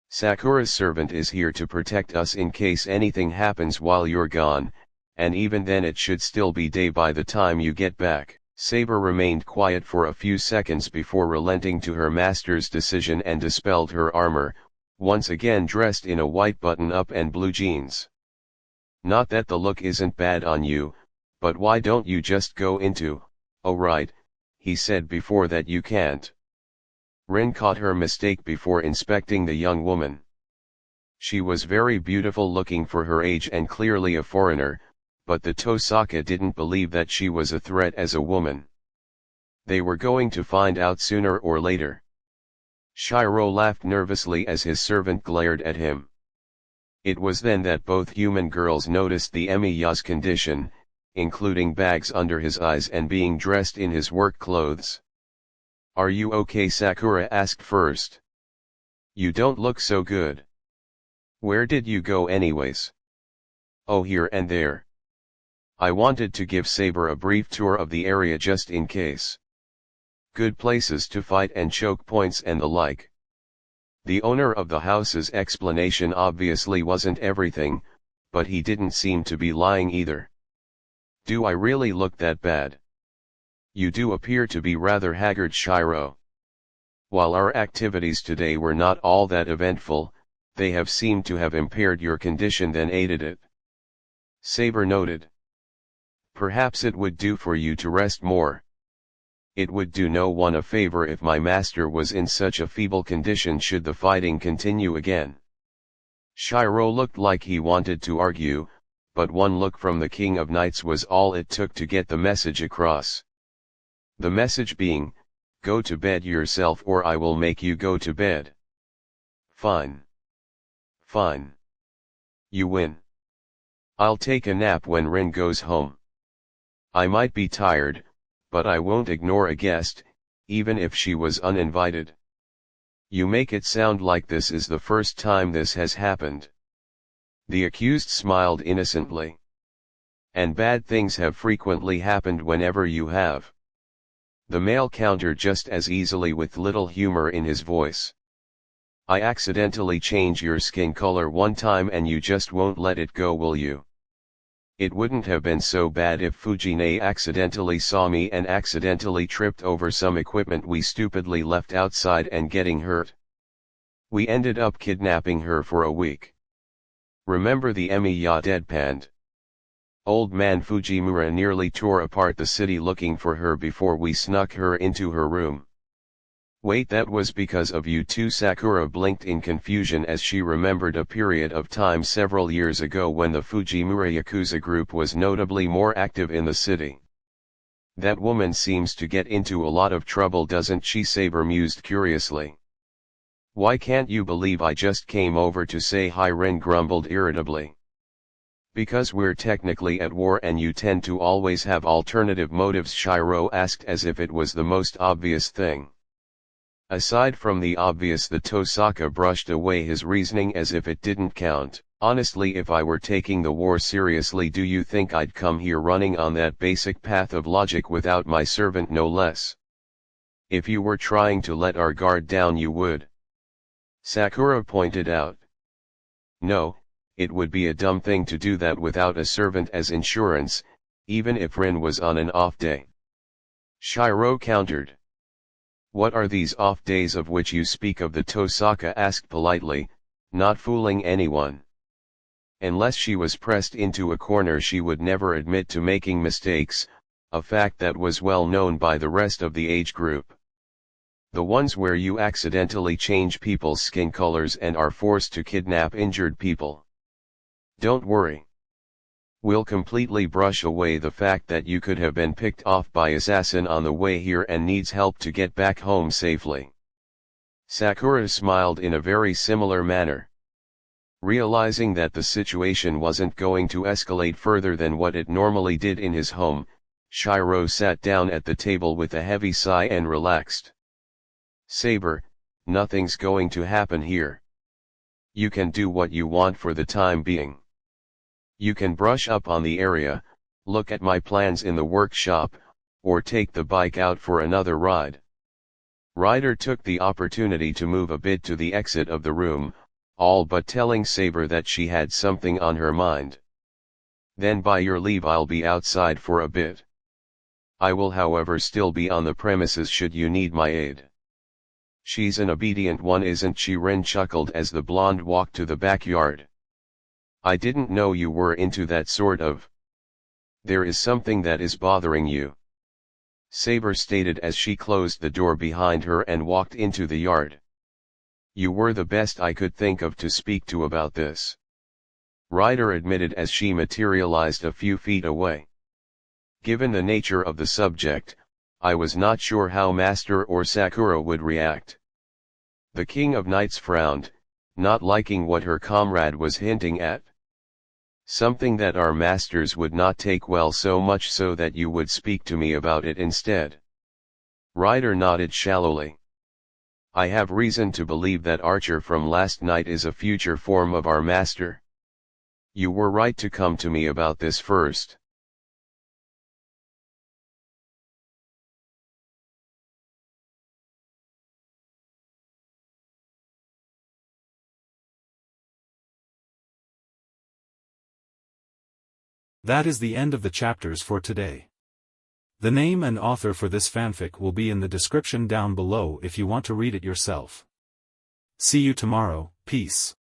Sakura's servant is here to protect us in case anything happens while you're gone, and even then it should still be day by the time you get back. Saber remained quiet for a few seconds before relenting to her master's decision and dispelled her armor, once again dressed in a white button-up and blue jeans. Not that the look isn't bad on you, but why don't you just go into, oh right, he said before that you can't. Rin caught her mistake before inspecting the young woman. She was very beautiful looking for her age and clearly a foreigner, but the Tosaka didn't believe that she was a threat as a woman. They were going to find out sooner or later. Shirou laughed nervously as his servant glared at him. It was then that both human girls noticed the Emiya's condition, including bags under his eyes and being dressed in his work clothes. "Are you okay?" Sakura asked first. "You don't look so good. Where did you go anyways?" "Oh, here and there. I wanted to give Saber a brief tour of the area just in case. Good places to fight and choke points and the like." The owner of the house's explanation obviously wasn't everything, but he didn't seem to be lying either. "Do I really look that bad?" "You do appear to be rather haggard, Shirou. While our activities today were not all that eventful, they have seemed to have impaired your condition than aided it," Saber noted. "Perhaps it would do for you to rest more. It would do no one a favor if my master was in such a feeble condition should the fighting continue again." Shirou looked like he wanted to argue, but one look from the King of Knights was all it took to get the message across. The message being, "Go to bed yourself or I will make you go to bed." "Fine. Fine. You win. I'll take a nap when Rin goes home. I might be tired, but I won't ignore a guest, even if she was uninvited." "You make it sound like this is the first time this has happened." The accused smiled innocently. "And bad things have frequently happened whenever you have." The male countered just as easily with little humor in his voice. "I accidentally changed your skin color one time and you just won't let it go, will you? It wouldn't have been so bad if Fujine accidentally saw me and accidentally tripped over some equipment we stupidly left outside and getting hurt. We ended up kidnapping her for a week. Remember?" the Emiya deadpanned. "Old man Fujimura nearly tore apart the city looking for her before we snuck her into her room." "Wait, that was because of you too?" Sakura blinked in confusion as she remembered a period of time several years ago when the Fujimura Yakuza group was notably more active in the city. "That woman seems to get into a lot of trouble, doesn't she?" Saber mused curiously. "Why can't you believe I just came over to say hi?" Rin grumbled irritably. "Because we're technically at war and you tend to always have alternative motives," Shirou asked as if it was the most obvious thing. Aside from the obvious, the Tosaka brushed away his reasoning as if it didn't count. "Honestly, if I were taking the war seriously, do you think I'd come here running on that basic path of logic without my servant, no less? If you were trying to let our guard down, you would," Sakura pointed out. "No, it would be a dumb thing to do that without a servant as insurance, even if Rin was on an off day," Shirou countered. "What are these off days of which you speak of?" the Tosaka asked politely, not fooling anyone. Unless she was pressed into a corner, she would never admit to making mistakes, a fact that was well known by the rest of the age group. "The ones where you accidentally change people's skin colors and are forced to kidnap injured people. Don't worry. We'll completely brush away the fact that you could have been picked off by assassin on the way here and needs help to get back home safely." Sakura smiled in a very similar manner. Realizing that the situation wasn't going to escalate further than what it normally did in his home, Shirou sat down at the table with a heavy sigh and relaxed. "Saber, nothing's going to happen here. You can do what you want for the time being. You can brush up on the area, look at my plans in the workshop, or take the bike out for another ride." Ryder took the opportunity to move a bit to the exit of the room, all but telling Saber that she had something on her mind. Then by your leave I'll be outside for a bit. I will however still be on the premises should you need my aid. She's an obedient one, isn't she? Ren chuckled as the blonde walked to the backyard. I didn't know you were into that sort of. There is something that is bothering you, Saber stated as she closed the door behind her and walked into the yard. You were the best I could think of to speak to about this, Ryder admitted as she materialized a few feet away. Given the nature of the subject, I was not sure how Master or Sakura would react. The King of Knights frowned, not liking what her comrade was hinting at. Something that our masters would not take well, so much so that you would speak to me about it instead. Ryder nodded shallowly. I have reason to believe that Archer from last night is a future form of our master. You were right to come to me about this first. That is the end of the chapters for today. The name and author for this fanfic will be in the description down below if you want to read it yourself. See you tomorrow, peace.